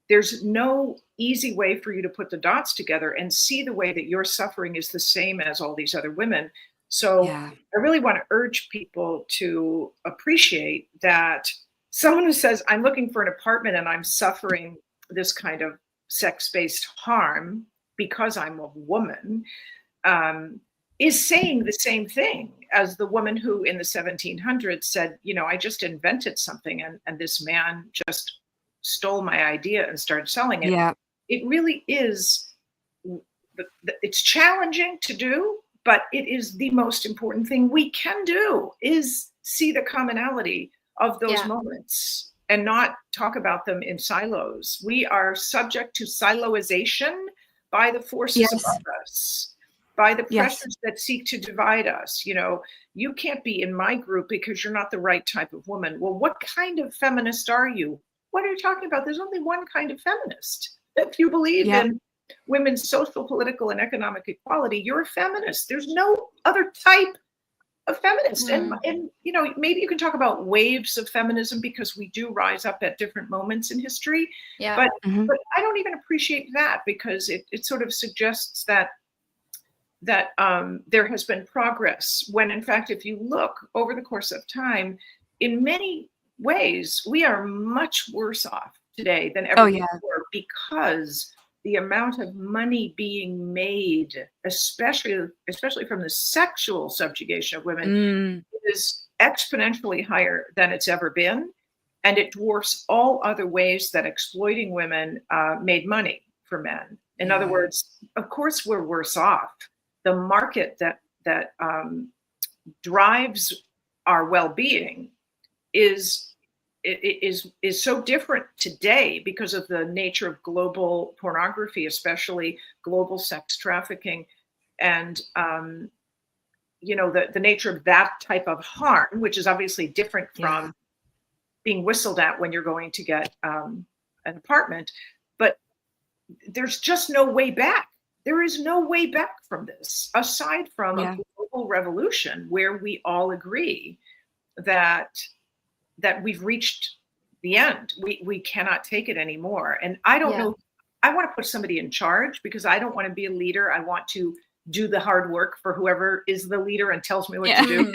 there's no easy way for you to put the dots together and see the way that your suffering is the same as all these other women. So I really want to urge people to appreciate that someone who says, I'm looking for an apartment and I'm suffering this kind of sex-based harm because I'm a woman, is saying the same thing as the woman who in the 1700s said, you know, I just invented something and this man just stole my idea and started selling it. It really is, it's challenging to do, but it is the most important thing we can do, is see the commonality of those moments and not talk about them in silos. We are subject to siloization by the forces above us, by the pressures that seek to divide us. You know, you can't be in my group because you're not the right type of woman. Well, what kind of feminist are you? What are you talking about? There's only one kind of feminist. If you believe in women's social, political, and economic equality, you're a feminist. There's no other type of feminist. And you know, maybe you can talk about waves of feminism because we do rise up at different moments in history. But I don't even appreciate that, because it sort of suggests that there has been progress, when in fact, if you look over the course of time, in many ways, we are much worse off today than ever before, because the amount of money being made, especially from the sexual subjugation of women, is exponentially higher than it's ever been. And it dwarfs all other ways that exploiting women made money. for men. In other words, of course, we're worse off. The market that drives our well-being is so different today because of the nature of global pornography, especially global sex trafficking, and the nature of that type of harm, which is obviously different from being whistled at when you're going to get an apartment. But there's just no way back. There is no way back from this, aside from a global revolution where we all agree that we've reached the end. We cannot take it anymore. And I don't know. I want to put somebody in charge because I don't want to be a leader. I want to do the hard work for whoever is the leader and tells me what to do.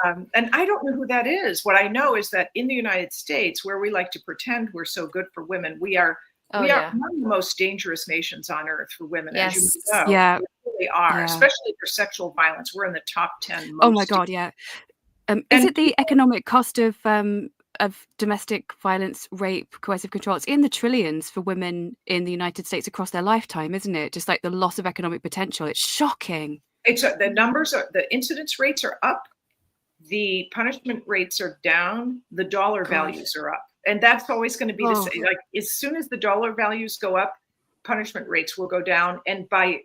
And I don't know who that is. What I know is that in the United States, where we like to pretend we're so good for women, we are one of the most dangerous nations on earth for women, as you know. Yeah. We really are, especially for sexual violence. We're in the top 10 most. Oh my God, yeah. Is it the economic cost of domestic violence, rape, coercive control? It's in the trillions for women in the United States across their lifetime, isn't it? Just like the loss of economic potential. It's shocking. The numbers are, the incidence rates are up. The punishment rates are down. The dollar values are up. And that's always going to be the same. Like, as soon as the dollar values go up, punishment rates will go down. And by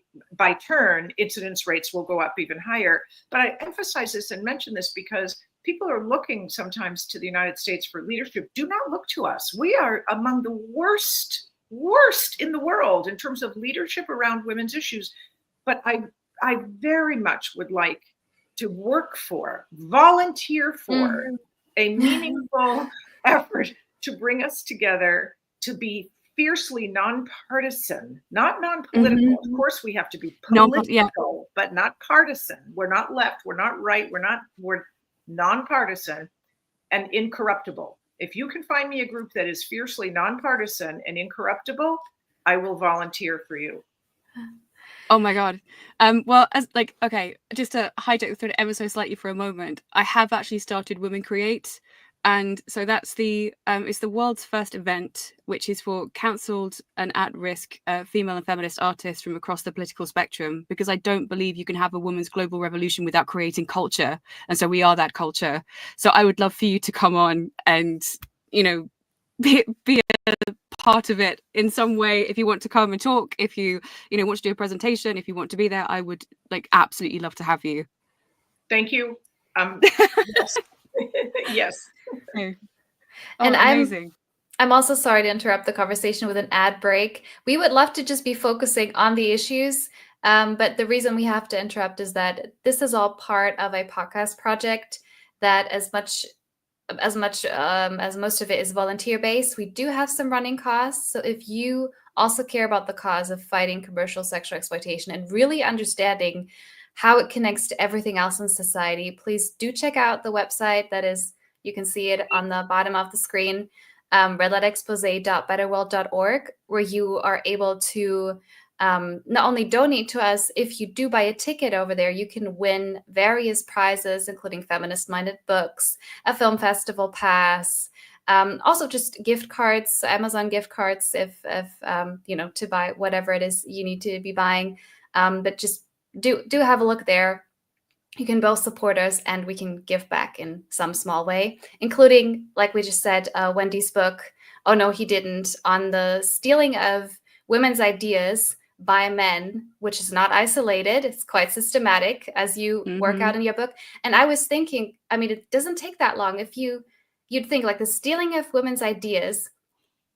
turn, incidence rates will go up even higher. But I emphasize this and mention this because people are looking sometimes to the United States for leadership. Do not look to us. We are among the worst in the world in terms of leadership around women's issues. But I very much would like to work for, volunteer for a meaningful effort to bring us together, to be fiercely nonpartisan, not non-political. Of course, we have to be political, but not partisan. We're not left. We're not right. We're nonpartisan and incorruptible. If you can find me a group that is fiercely nonpartisan and incorruptible, I will volunteer for you. Oh my God. Well, just to hijack the thread ever so slightly for a moment, I have actually started Women Create. And so that's it's the world's first event, which is for counseled and at-risk female and feminist artists from across the political spectrum, because I don't believe you can have a women's global revolution without creating culture. And so we are that culture. So I would love for you to come on and, be a part of it in some way. If you want to come and talk, if you want to do a presentation, if you want to be there, I would absolutely love to have you. Thank you. Yes. Yes. And amazing. I'm also sorry to interrupt the conversation with an ad break. We would love to just be focusing on the issues, but the reason we have to interrupt is that this is all part of a podcast project that as most of it is volunteer based, we do have some running costs. So if you also care about the cause of fighting commercial sexual exploitation and really understanding how it connects to everything else in society, please do check out the website. That is, you can see it on the bottom of the screen, redlightexpose.betterworld.org, where you are able to not only donate to us. If you do buy a ticket over there, you can win various prizes, including feminist-minded books, a film festival pass, also just gift cards, Amazon gift cards, if to buy whatever it is you need to be buying. But just do have a look there. You can both support us and we can give back in some small way, including, like we just said, Wendy's book, Oh No, He Didn't, on the stealing of women's ideas by men, which is not isolated. It's quite systematic, as you work out in your book. And I was thinking, it doesn't take that long. If you'd think the stealing of women's ideas,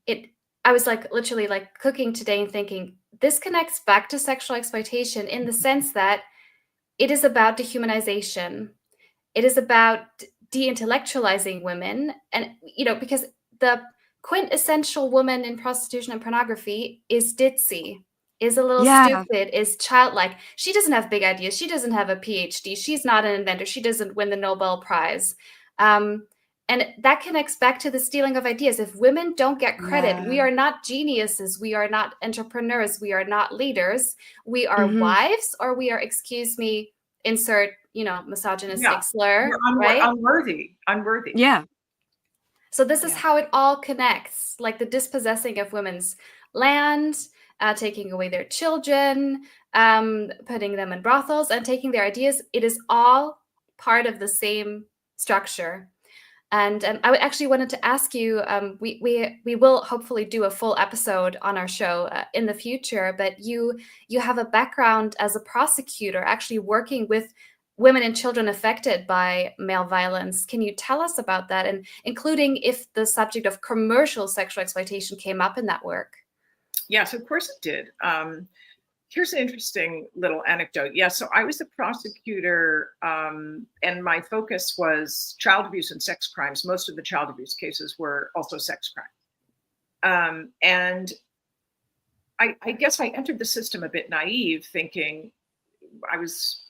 I was literally cooking today and thinking, this connects back to sexual exploitation in the sense that it is about dehumanization. It is about de-intellectualizing women. And, because the quintessential woman in prostitution and pornography is ditzy, is a little stupid, is childlike. She doesn't have big ideas. She doesn't have a PhD. She's not an inventor. She doesn't win the Nobel Prize. And that connects back to the stealing of ideas. If women don't get credit, we are not geniuses. We are not entrepreneurs. We are not leaders. We are wives, or we are, insert, misogynistic slur, right? Unworthy. Yeah. So this is how it all connects, the dispossessing of women's land, taking away their children, putting them in brothels, and taking their ideas. It is all part of the same structure. And I actually wanted to ask you, we will hopefully do a full episode on our show in the future, but you have a background as a prosecutor, actually working with women and children affected by male violence. Can you tell us about that, and including if the subject of commercial sexual exploitation came up in that work? Yes, of course it did. Here's an interesting little anecdote. Yeah, so I was a prosecutor, and my focus was child abuse and sex crimes. Most of the child abuse cases were also sex crimes. And I guess I entered the system a bit naive, thinking I was,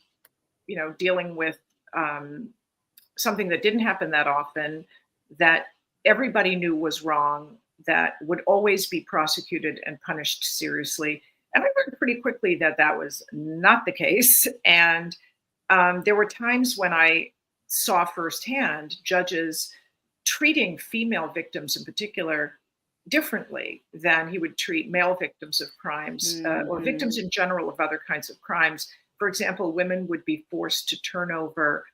dealing with something that didn't happen that often, that everybody knew was wrong, that would always be prosecuted and punished seriously. And I learned pretty quickly that that was not the case. And there were times when I saw firsthand judges treating female victims in particular differently than he would treat male victims of crimes, or victims in general of other kinds of crimes. For example, women would be forced to turn over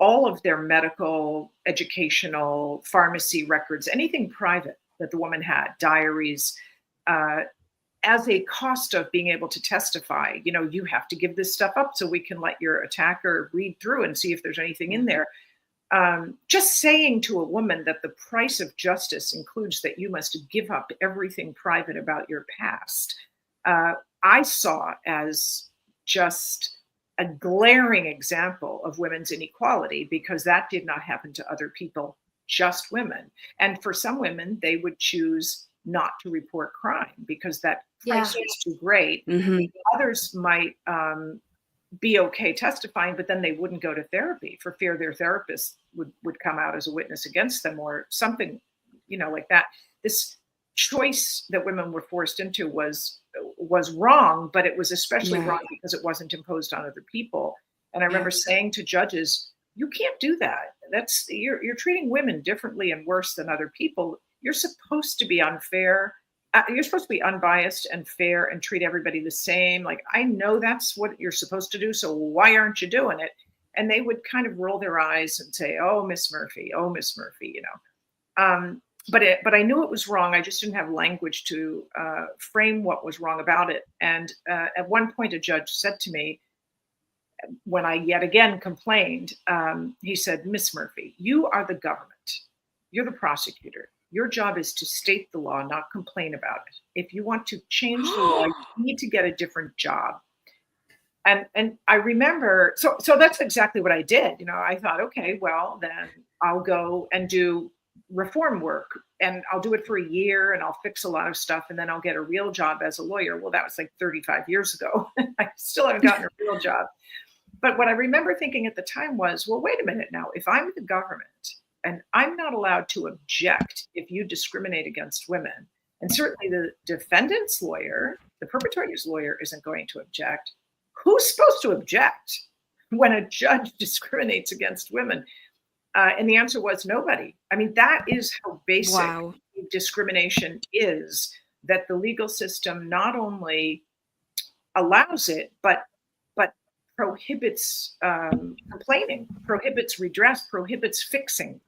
all of their medical, educational, pharmacy records, anything private that the woman had, diaries, as a cost of being able to testify. You have to give this stuff up so we can let your attacker read through and see if there's anything in there. Just saying to a woman that the price of justice includes that you must give up everything private about your past, I saw as just a glaring example of women's inequality, because that did not happen to other people, just women. And for some women, they would choose not to report crime because that price was too great. Others might be okay testifying, but then they wouldn't go to therapy for fear their therapist would come out as a witness against them or something, like that. This choice that women were forced into was wrong, but it was especially wrong because it wasn't imposed on other people. And I remember saying to judges, you can't do that. You're treating women differently and worse than other people. You're supposed to be unfair. You're supposed to be unbiased and fair and treat everybody the same. Like, I know that's what you're supposed to do, so why aren't you doing it? And they would kind of roll their eyes and say, oh, Miss Murphy, But I knew it was wrong. I just didn't have language to frame what was wrong about it. And at one point, a judge said to me, when I yet again complained, he said, Miss Murphy, you are the government. You're the prosecutor. Your job is to state the law, not complain about it. If you want to change the law, you need to get a different job. And I remember, so that's exactly what I did. I thought, okay, well, then I'll go and do reform work, and I'll do it for a year, and I'll fix a lot of stuff, and then I'll get a real job as a lawyer. Well, that was like 35 years ago. I still haven't gotten a real job. But what I remember thinking at the time was, well, wait a minute now. If I'm the government and I'm not allowed to object if you discriminate against women, and certainly the defendant's lawyer, the perpetrator's lawyer, isn't going to object, who's supposed to object when a judge discriminates against women? And the answer was nobody. I mean, that is how basic discrimination is, that the legal system not only allows it, but prohibits complaining, prohibits redress, prohibits fixing.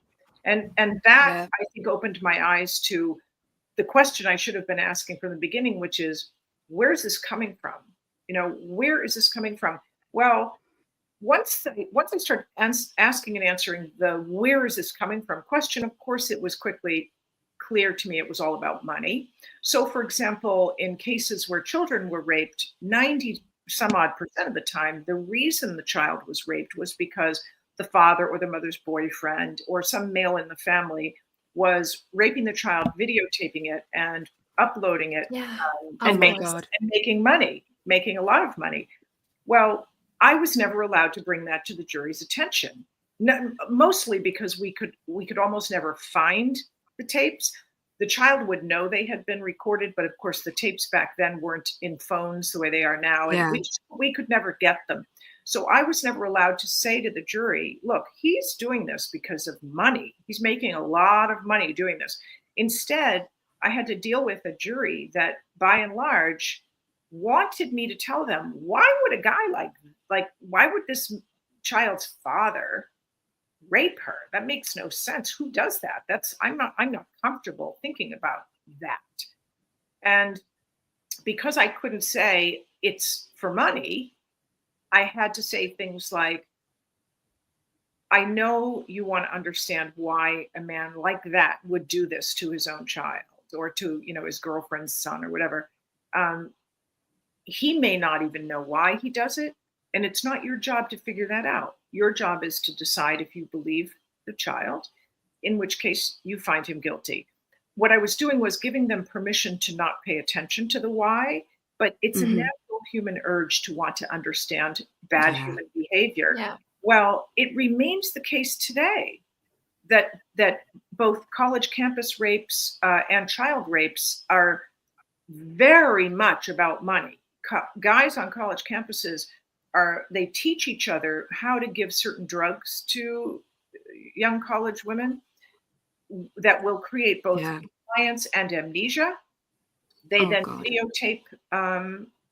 And that, I think, opened my eyes to the question I should have been asking from the beginning, which is, where is this coming from? Where is this coming from? Well, once I started asking and answering the where is this coming from question, of course, it was quickly clear to me it was all about money. So, for example, in cases where children were raped, 90 some odd % of the time, the reason the child was raped was because the father or the mother's boyfriend or some male in the family was raping the child, videotaping it and uploading it, and making money, making a lot of money. Well, I was never allowed to bring that to the jury's attention, mostly because we could almost never find the tapes. The child would know they had been recorded, but of course the tapes back then weren't in phones the way they are now, and we could never get them. So I was never allowed to say to the jury, look, he's doing this because of money. He's making a lot of money doing this. Instead, I had to deal with a jury that, by and large, wanted me to tell them, why would a guy why would this child's father rape her? That makes no sense. Who does that? I'm not comfortable thinking about that. And because I couldn't say it's for money, I had to say things like, I know you want to understand why a man like that would do this to his own child or to, his girlfriend's son or whatever. He may not even know why he does it. And it's not your job to figure that out. Your job is to decide if you believe the child, in which case you find him guilty. What I was doing was giving them permission to not pay attention to the why, but it's a natural human urge to want to understand bad human behavior. Yeah. Well, it remains the case today that both college campus rapes and child rapes are very much about money. Guys on college campuses they teach each other how to give certain drugs to young college women that will create both compliance and amnesia. They then videotape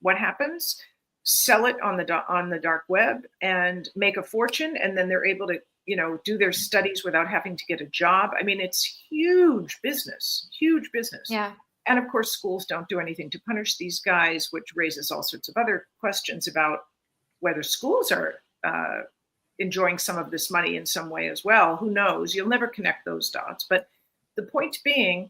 what happens, sell it on the dark web, and make a fortune. And then they're able to, do their studies without having to get a job. I mean, it's huge business. Yeah. And of course, schools don't do anything to punish these guys, which raises all sorts of other questions about whether schools are enjoying some of this money in some way as well. Who knows? You'll never connect those dots. But the point being,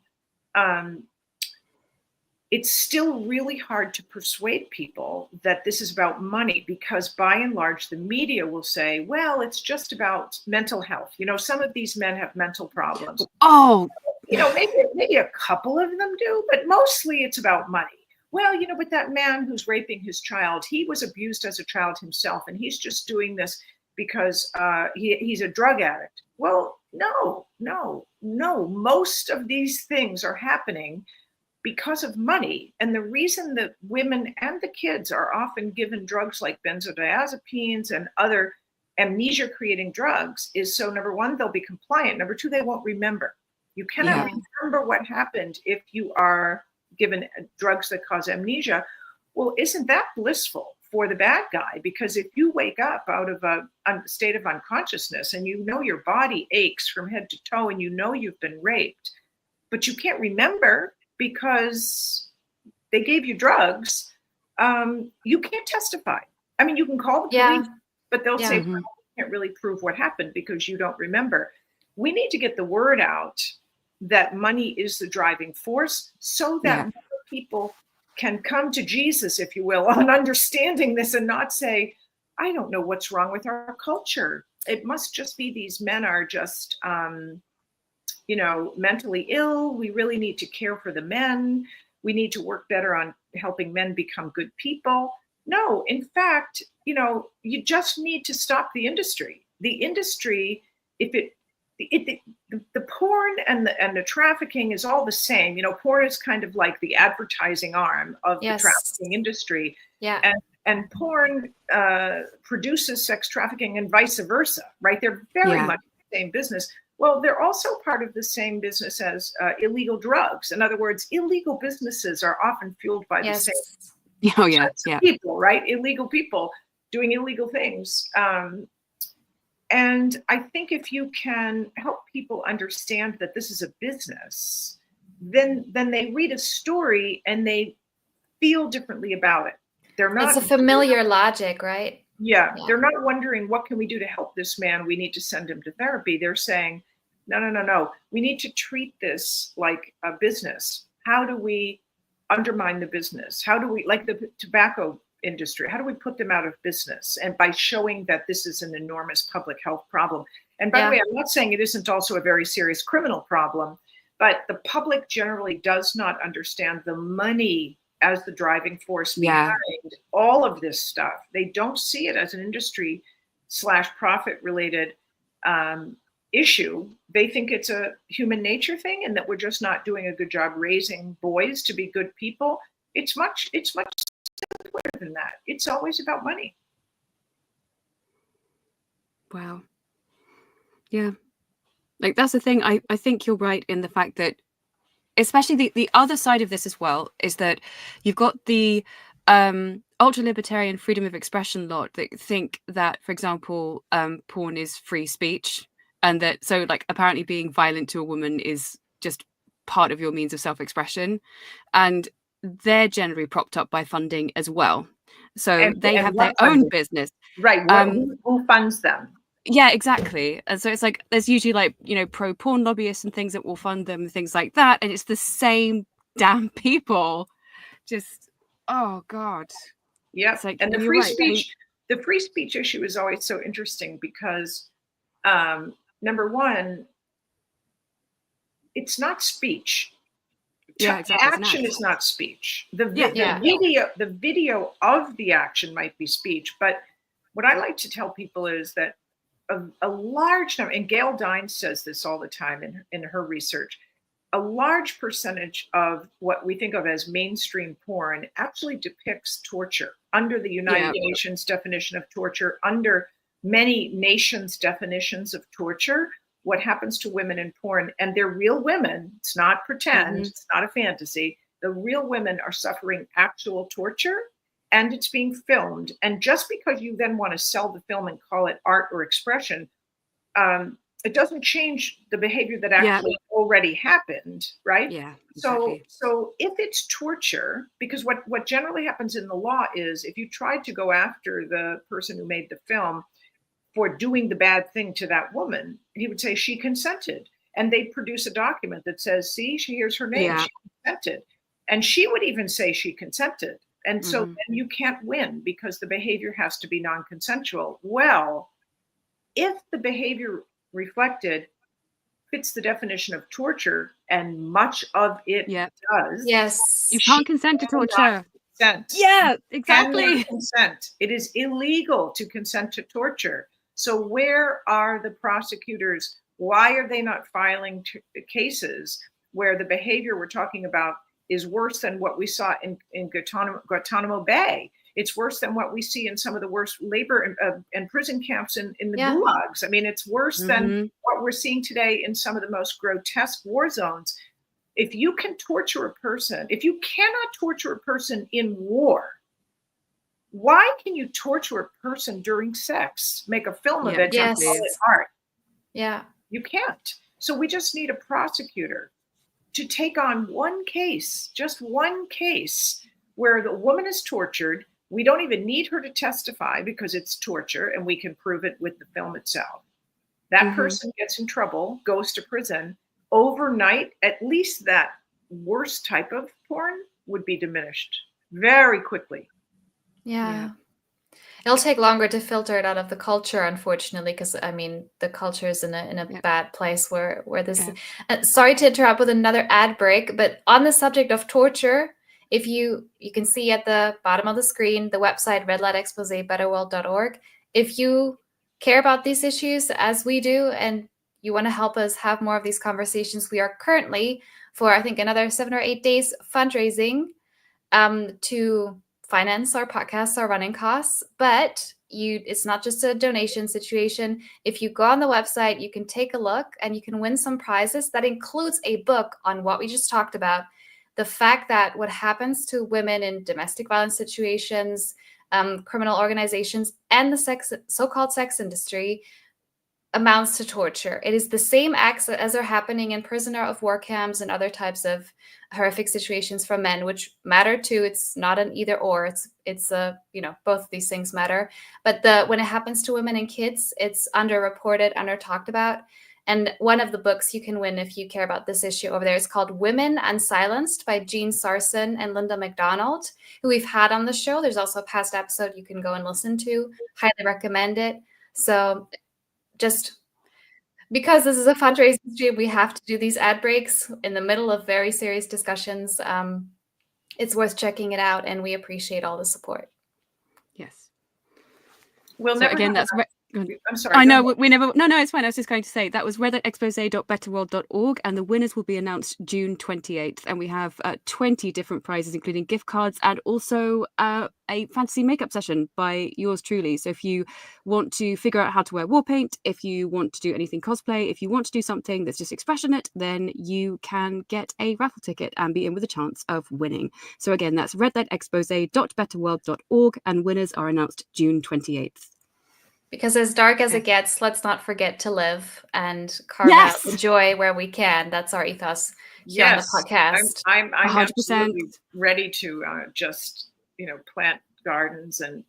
it's still really hard to persuade people that this is about money, because by and large, the media will say, well, it's just about mental health. Some of these men have mental problems. Oh, maybe a couple of them do, but mostly it's about money. Well, but that man who's raping his child, he was abused as a child himself, and he's just doing this because he's a drug addict. Well, no. Most of these things are happening because of money. And the reason that women and the kids are often given drugs like benzodiazepines and other amnesia-creating drugs is so, number one, they'll be compliant. Number two, they won't remember. You cannot remember what happened if you are given drugs that cause amnesia. Well, isn't that blissful for the bad guy? Because if you wake up out of a state of unconsciousness and your body aches from head to toe and you've been raped, but you can't remember because they gave you drugs, you can't testify. I mean, you can call the police, but they'll say, well, you can't really prove what happened because you don't remember. We need to get the word out that money is the driving force so that more people can come to Jesus, if you will, on understanding this and not say, I don't know what's wrong with our culture. It must just be these men are just, mentally ill. We really need to care for the men. We need to work better on helping men become good people. No, in fact, you just need to stop the industry. The industry, the porn and the trafficking is all the same. Porn is kind of like the advertising arm of the trafficking industry. Yeah. And porn produces sex trafficking and vice versa, right? They're very much the same business. Well, they're also part of the same business as illegal drugs. In other words, illegal businesses are often fueled by the same people, right? Illegal people doing illegal things. And I think if you can help people understand that this is a business, then they read a story and they feel differently about it. It's a familiar logic, right? Yeah, they're not wondering, what can we do to help this man? We need to send him to therapy. They're saying, no. We need to treat this like a business. How do we undermine the business? How do we, like the tobacco industry, how do we put them out of business? And by showing that this is an enormous public health problem. And by the way, I'm not saying it isn't also a very serious criminal problem, but the public generally does not understand the money as the driving force behind all of this stuff. They don't see it as an industry / profit related issue. They think it's a human nature thing and that we're just not doing a good job raising boys to be good people. It's much simpler than that. It's always about money. Wow. Yeah. Like, that's the thing. I think you're right in the fact that, especially the other side of this as well, is that you've got the ultra-libertarian freedom of expression lot that think that, for example, porn is free speech, and that so like apparently being violent to a woman is just part of your means of self-expression, and they're generally propped up by funding as well. So they have their own business. Right. Who funds them? Yeah, exactly. And so it's like there's usually like, pro porn lobbyists and things that will fund them and things like that. And it's the same damn people. Just, oh God. Yeah. It's like, And the you're free right. the free speech issue is always so interesting because number one, it's not speech. Yeah, exactly. Action is not speech. The video of the action might be speech, but what I like to tell people is that a large number, and Gail Dines says this all the time in her research, a large percentage of what we think of as mainstream porn actually depicts torture under the United Nations definition of torture, under many nations' definitions of torture. What happens to women in porn, and they're real women. It's not pretend. It's not a fantasy. The real women are suffering actual torture, and it's being filmed. And just because you then want to sell the film and call it art or expression, it doesn't change the behavior that actually already happened, right? Yeah, exactly. So if it's torture, because what generally happens in the law is if you tried to go after the person who made the film for doing the bad thing to that woman, he would say she consented. And they'd produce a document that says, see, here's her name, she consented. And she would even say she consented. And so then you can't win because the behavior has to be non-consensual. Well, if the behavior reflected fits the definition of torture, and much of it does. Yes. You can't consent to torture. Yeah, exactly. Consent. It is illegal to consent to torture. So where are the prosecutors? Why are they not filing cases where the behavior we're talking about is worse than what we saw in Guantanamo Bay? It's worse than what we see in some of the worst labor and prison camps in the gulags. I mean, it's worse than what we're seeing today in some of the most grotesque war zones. If you can torture a person, if you cannot torture a person in war, why can you torture a person during sex? Make a film of it and call it art. Yeah. You can't. So we just need a prosecutor to take on one case, just one case, where the woman is tortured. We don't even need her to testify because it's torture and we can prove it with the film itself. That person gets in trouble, goes to prison. Overnight, at least that worst type of porn would be diminished very quickly. Yeah. It'll take longer to filter it out of the culture, unfortunately, because I mean the culture is in a bad place where this. Sorry to interrupt with another ad break, but on the subject of torture, if you can see at the bottom of the screen the website redlightexposebetterworld.org. If you care about these issues as we do, and you want to help us have more of these conversations, we are currently, for I think another 7 or 8 days, fundraising to finance our podcasts, our running costs. But it's not just a donation situation. If you go on the website, you can take a look and you can win some prizes. That includes a book on what we just talked about. The fact that what happens to women in domestic violence situations, criminal organizations, and the so-called sex industry amounts to torture. It is the same acts as are happening in prisoner of war camps and other types of horrific situations for men, which matter too. It's not an either or. It's both of these things matter. But when it happens to women and kids, it's underreported, under talked about. And one of the books you can win if you care about this issue over there is called Women Unsilenced by Jean Sarson and Linda McDonald, who we've had on the show. There's also a past episode you can go and listen to. Highly recommend it. So just because this is a fundraising stream, we have to do these ad breaks in the middle of very serious discussions. It's worth checking it out, and we appreciate all the support. Yes. We'll So never again, have that's I'm sorry. I go know ahead. we never. No, it's fine. I was just going to say that was red@expose.betterworld.org, and the winners will be announced June 28th. And we have 20 different prizes, including gift cards and also a fantasy makeup session by yours truly. So if you want to figure out how to wear war paint, if you want to do anything cosplay, if you want to do something that's just expressionate, then you can get a raffle ticket and be in with a chance of winning. So again, that's red.expose.betterworld.org, and winners are announced June 28th. Because as dark as it gets, let's not forget to live and carve out the joy where we can. That's our ethos here on the podcast. I'm 100%. absolutely ready to just plant gardens and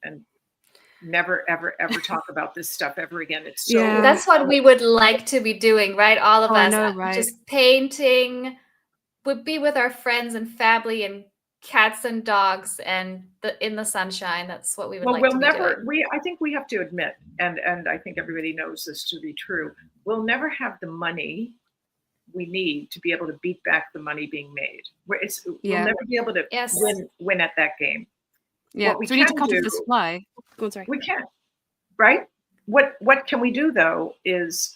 never ever talk about this stuff ever again. It's so that's what we would like to be doing, right? All of us, I know, right? Just painting, would be with our friends and family and cats and dogs and in the sunshine. That's what we would like to be doing. I think we have to admit, and I think everybody knows this to be true, we'll never have the money we need to be able to beat back the money being made. We'll never be able to win at that game. Yeah, so we need to cut off the supply. Go on, sorry. We can, right? What can we do though is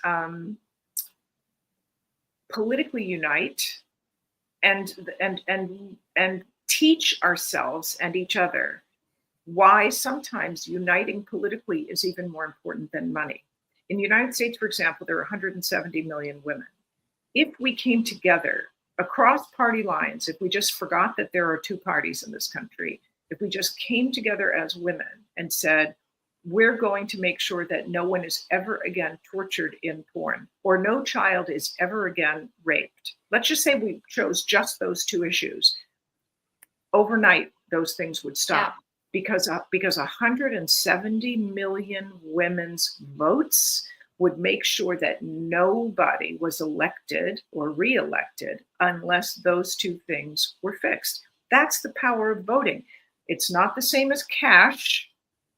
politically unite and teach ourselves and each other why sometimes uniting politically is even more important than money. In the United States, for example, there are 170 million women. If we came together across party lines, if we just forgot that there are two parties in this country, if we just came together as women and said, we're going to make sure that no one is ever again tortured in porn, or no child is ever again raped. Let's just say we chose just those two issues. Overnight, those things would stop because 170 million women's votes would make sure that nobody was elected or reelected unless those two things were fixed. That's the power of voting. It's not the same as cash,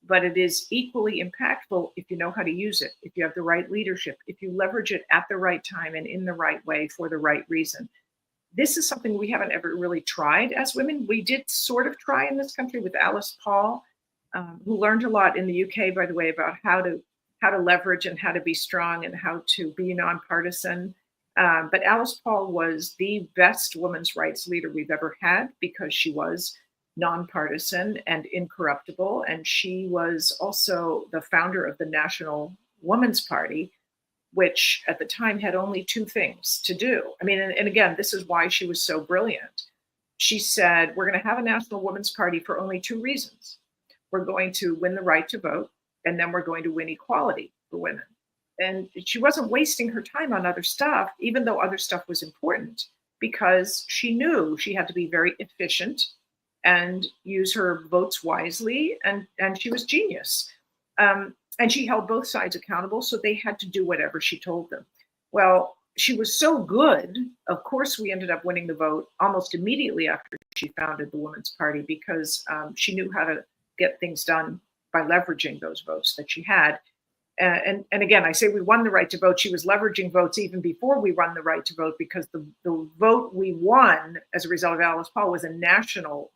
but it is equally impactful if you know how to use it, if you have the right leadership, if you leverage it at the right time and in the right way for the right reason. This is something we haven't ever really tried as women. We did sort of try in this country with Alice Paul, who learned a lot in the UK, by the way, about how to leverage and how to be strong and how to be nonpartisan. But Alice Paul was the best women's rights leader we've ever had because she was nonpartisan and incorruptible. And she was also the founder of the National Women's Party, which at the time had only two things to do. I mean, and again, this is why she was so brilliant. She said, we're going to have a National Women's Party for only two reasons. We're going to win the right to vote, and then we're going to win equality for women. And she wasn't wasting her time on other stuff, even though other stuff was important, because she knew she had to be very efficient and use her votes wisely, and she was genius. And she held both sides accountable, so they had to do whatever she told them. Well, she was so good, of course, we ended up winning the vote almost immediately after she founded the Women's Party, because she knew how to get things done by leveraging those votes that she had. And again, I say we won the right to vote. She was leveraging votes even before we won the right to vote, because the vote we won as a result of Alice Paul was a national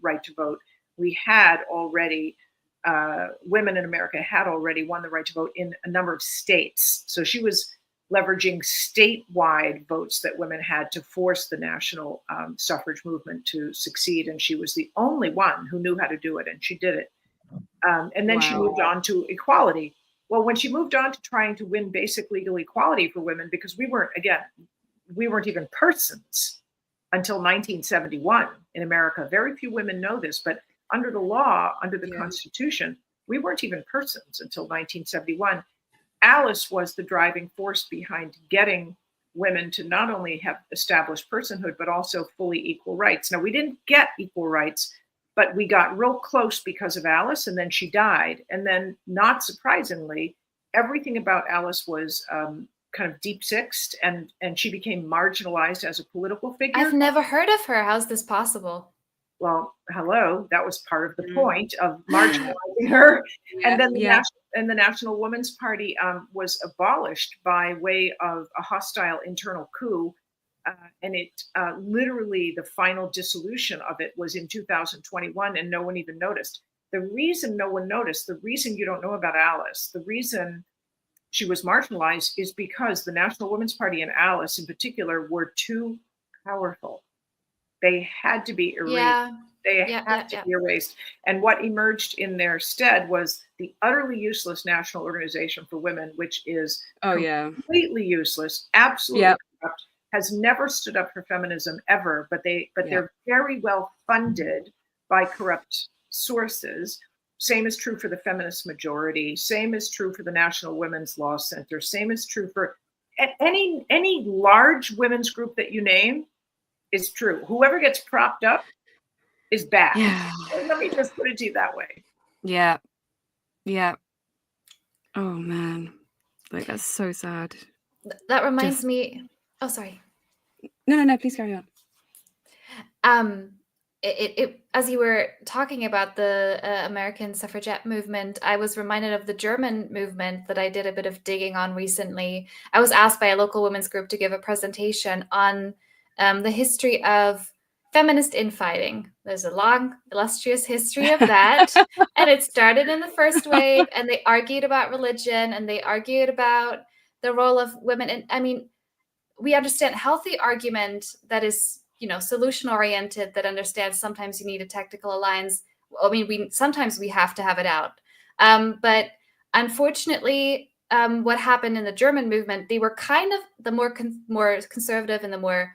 right to vote. We had already, women in America had already won the right to vote in a number of states. So she was leveraging statewide votes that women had to force the national suffrage movement to succeed. And she was the only one who knew how to do it, and she did it. And then she moved on to equality. Well, when she moved on to trying to win basic legal equality for women, because we weren't even persons until 1971 in America. Very few women know this, but under the law, under the Constitution, we weren't even persons until 1971. Alice was the driving force behind getting women to not only have established personhood, but also fully equal rights. Now, we didn't get equal rights, but we got real close because of Alice, and then she died. And then, not surprisingly, everything about Alice was kind of deep-sixed, and she became marginalized as a political figure. I've never heard of her. How's this possible? Well, hello, that was part of the point of marginalizing her. And then the National Women's Party was abolished by way of a hostile internal coup. And it literally, the final dissolution of it was in 2021, and no one even noticed. The reason no one noticed, the reason you don't know about Alice, the reason she was marginalized is because the National Women's Party and Alice in particular were too powerful. They had to be erased. Yeah. They Yeah, had yeah, to yeah. be erased. And what emerged in their stead was the utterly useless National Organization for Women, which is completely useless, absolutely corrupt, has never stood up for feminism ever, but they're very well funded by corrupt sources. Same is true for the Feminist Majority. Same is true for the National Women's Law Center. Same is true for any large women's group that you name. Is true. Whoever gets propped up is bad. Yeah. Let me just put it to you that way. Yeah. Yeah. Oh man. Like, that's so sad. That reminds me. Oh, sorry. No, please carry on. It as you were talking about the American suffragette movement, I was reminded of the German movement that I did a bit of digging on recently. I was asked by a local women's group to give a presentation on the history of feminist infighting. There's a long, illustrious history of that. And it started in the first wave, and they argued about religion, and they argued about the role of women. And I mean, we understand healthy argument that is, solution oriented, that understands sometimes you need a tactical alliance. I mean, sometimes we have to have it out. But unfortunately, what happened in the German movement, they were kind of the more conservative and the more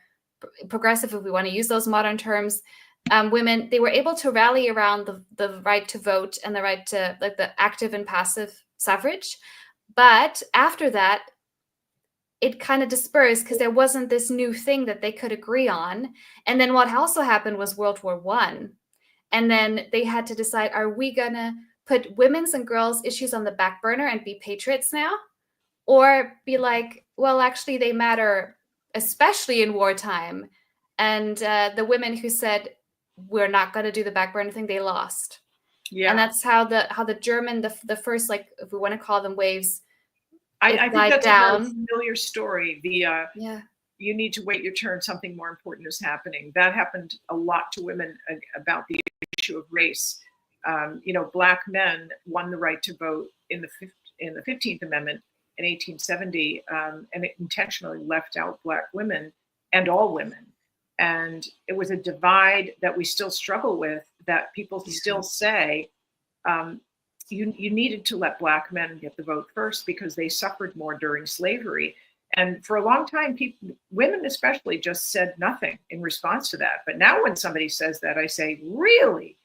progressive, if we want to use those modern terms, women. They were able to rally around the right to vote and the right to, like, the active and passive suffrage. But after that, it kind of dispersed because there wasn't this new thing that they could agree on. And then what also happened was World War I. And then they had to decide, are we going to put women's and girls' issues on the back burner and be patriots now? Or be like, well, actually, they matter, especially in wartime. And the women who said, we're not going to do the back burner thing, they lost. Yeah. And that's how the German, the first, like, if we want to call them waves, I think that's a very familiar story. You need to wait your turn, something more important is happening. That happened a lot to women about the issue of race. Black men won the right to vote in the 15th Amendment in 1870, and it intentionally left out Black women and all women. And it was a divide that we still struggle with, that people still say, you needed to let Black men get the vote first because they suffered more during slavery. And for a long time, women especially, just said nothing in response to that. But now when somebody says that, I say, really?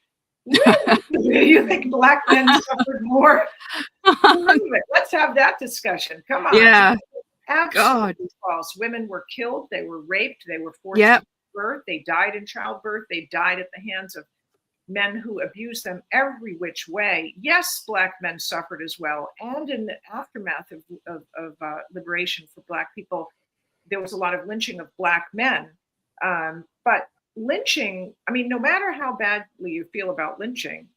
Really? You think Black men suffered more? Let's have that discussion. Come on. Yeah. Absolutely false. Women were killed. They were raped. They were forced to give birth. They died in childbirth. They died at the hands of men who abused them every which way. Yes, Black men suffered as well. And in the aftermath of liberation for Black people, there was a lot of lynching of Black men. But lynching, I mean, no matter how badly you feel about lynching,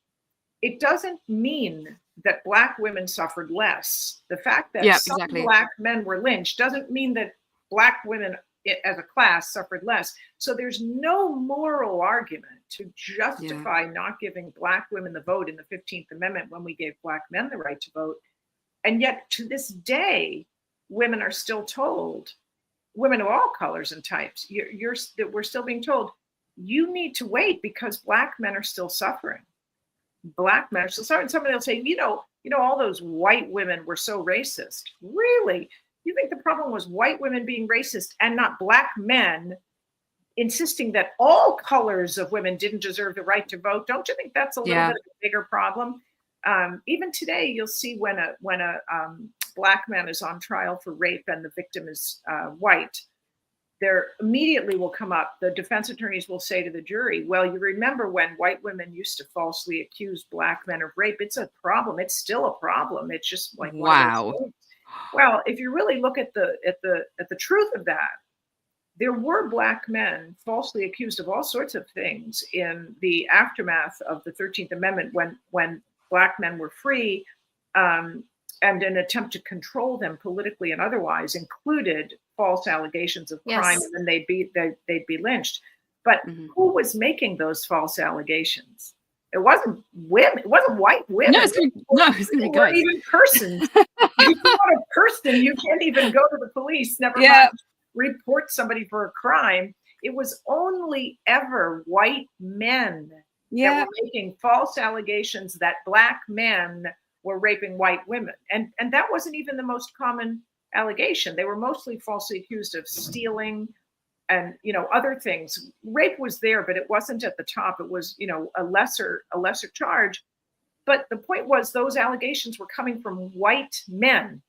it doesn't mean that Black women suffered less. The fact that some Black men were lynched doesn't mean that Black women as a class suffered less. So there's no moral argument to justify not giving Black women the vote in the 15th Amendment when we gave Black men the right to vote. And yet to this day, women are still told, women of all colors and types, we're still being told, you need to wait because Black men are still suffering. Black men are still suffering. Somebody will say, all those white women were so racist. Really? You think the problem was white women being racist and not Black men insisting that all colors of women didn't deserve the right to vote? Don't you think that's a little bit of a bigger problem? Even today, you'll see when a Black man is on trial for rape and the victim is white, there immediately will come up, the defense attorneys will say to the jury, well, you remember when white women used to falsely accuse Black men of rape? It's a problem. It's still a problem. It's just like, wow. Well, if you really look at the truth of that, there were Black men falsely accused of all sorts of things in the aftermath of the 13th Amendment when Black men were free, and an attempt to control them politically and otherwise included false allegations of crime, and then they'd be lynched. But who was making those false allegations? It wasn't women. It wasn't white women. No, it's gonna be Or guys. even persons. If you're not a person, you can't even go to the police. Never Yeah. mind report somebody for a crime. It was only ever white men that were making false allegations that Black men were raping white women. And that wasn't even the most common allegation. They were mostly falsely accused of stealing and, you know, other things. Rape was there, but it wasn't at the top. It was, you know, a lesser charge. But the point was those allegations were coming from white men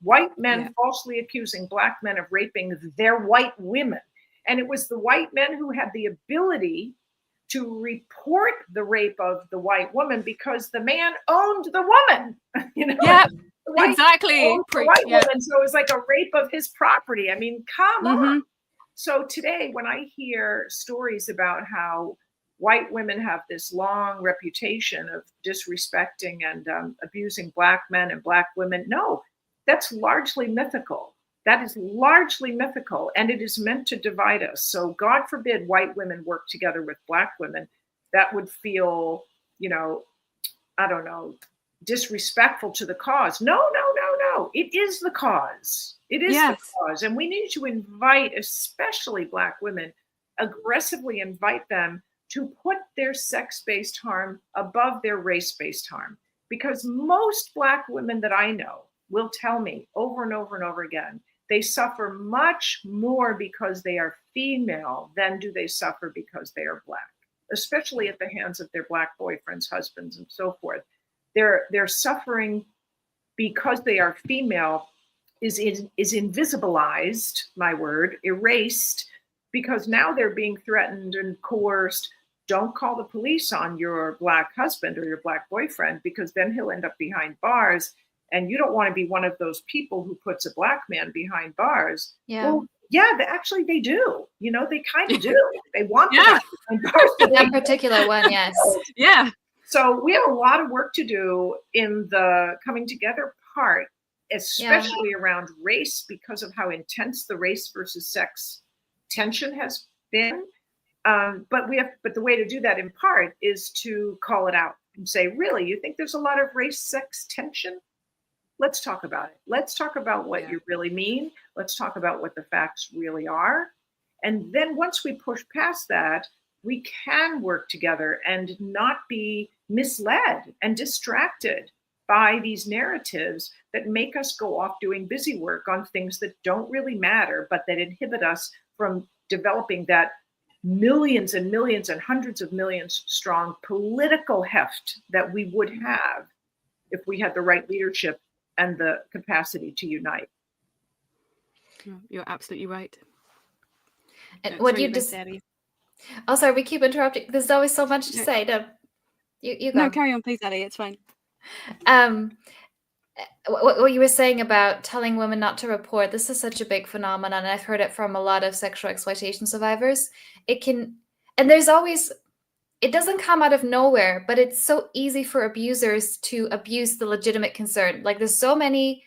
falsely accusing Black men of raping their white women. And it was the white men who had the ability to report the rape of the white woman because the man owned the woman. You know, exactly. Owned the white woman, so it was like a rape of his property. I mean, come on. So today, when I hear stories about how white women have this long reputation of disrespecting and abusing Black men and Black women, no, that's largely mythical. That is largely mythical, and it is meant to divide us. So God forbid white women work together with Black women. That would feel, you know, I don't know, disrespectful to the cause. No. It is the cause. It is the cause. And we need to invite, especially Black women, aggressively invite them to put their sex-based harm above their race-based harm. Because most Black women that I know will tell me over and over and over again, they suffer much more because they are female than do they suffer because they are Black, especially at the hands of their Black boyfriends, husbands, and so forth. Their suffering because they are female is invisibilized, my word, erased, because now they're being threatened and coerced. Don't call the police on your Black husband or your Black boyfriend, because then he'll end up behind bars. And you don't want to be one of those people who puts a Black man behind bars. Yeah. Well, yeah, actually they do. You know, they kind of do. They want the guy behind bars. That particular one, yes. Yeah. So we have a lot of work to do in the coming together part, especially around race, because of how intense the race versus sex tension has been. But the way to do that in part is to call it out and say, really, you think there's a lot of race-sex tension? Let's talk about it. Let's talk about what you really mean. Let's talk about what the facts really are. And then once we push past that, we can work together and not be misled and distracted by these narratives that make us go off doing busy work on things that don't really matter, but that inhibit us from developing that millions and millions and hundreds of millions strong political heft that we would have if we had the right leadership and the capacity to unite. You're absolutely right. And what you just... Oh, sorry, we keep interrupting. There's always so much to say. No, you go. No, carry on, please, Ali. It's fine. What you were saying about telling women not to report, this is such a big phenomenon, and I've heard it from a lot of sexual exploitation survivors. And there's always, it doesn't come out of nowhere, but it's so easy for abusers to abuse the legitimate concern. Like, there's so many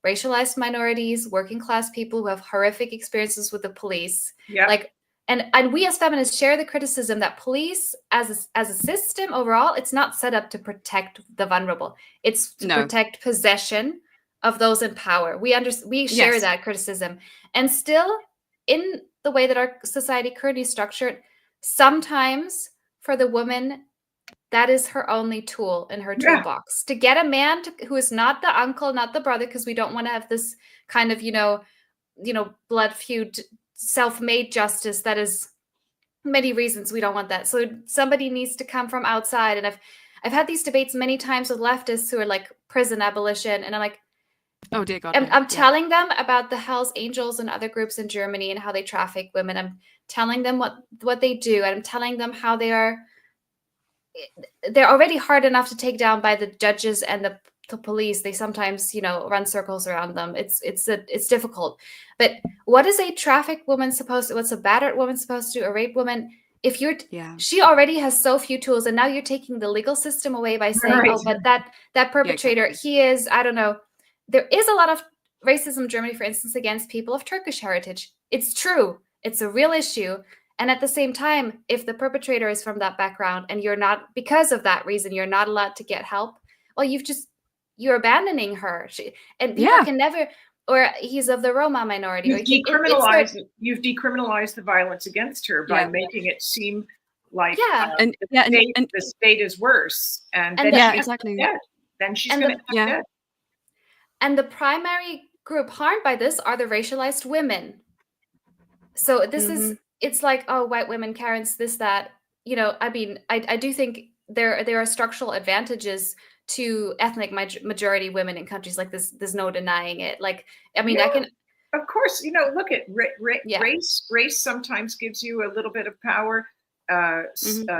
racialized minorities, working class people who have horrific experiences with the police. Yeah. Like, and we as feminists share the criticism that police as a system overall, it's not set up to protect the vulnerable. It's to protect possession of those in power. We share that criticism. And still, in the way that our society currently is structured, sometimes for the woman, that is her only tool in her toolbox. To get a man who is not the uncle, not the brother, because we don't want to have this kind of, blood feud, self-made justice. That is many reasons we don't want that. So somebody needs to come from outside. And I've had these debates many times with leftists who are like prison abolition, and I'm like, oh dear God, I'm telling them about the Hells Angels and other groups in Germany and how they traffic women. I'm telling them what they do, and I'm telling them how they're already hard enough to take down by the judges and the police. They sometimes, run circles around them. It's difficult. But what is a trafficked woman supposed to? What's a battered woman supposed to do? A raped woman? If she already has so few tools, and now you're taking the legal system away by saying, oh, but that perpetrator, he is, I don't know. There is a lot of racism in Germany, for instance, against people of Turkish heritage. It's true. It's a real issue. And at the same time, if the perpetrator is from that background and you're not, because of that reason, you're not allowed to get help, well, you're abandoning her. And people can never, or he's of the Roma minority. You've decriminalized the violence against her by making it seem like the state is worse. And then she's dead. Then she's going to be dead. And the primary group harmed by this are the racialized women. So this is, it's like, oh, white women, Karens, this, that, you know, I mean, I do think there are structural advantages to ethnic majority women in countries like this. There's no denying it. Like, I mean, I can. Of course, you know, look at race. Race sometimes gives you a little bit of power.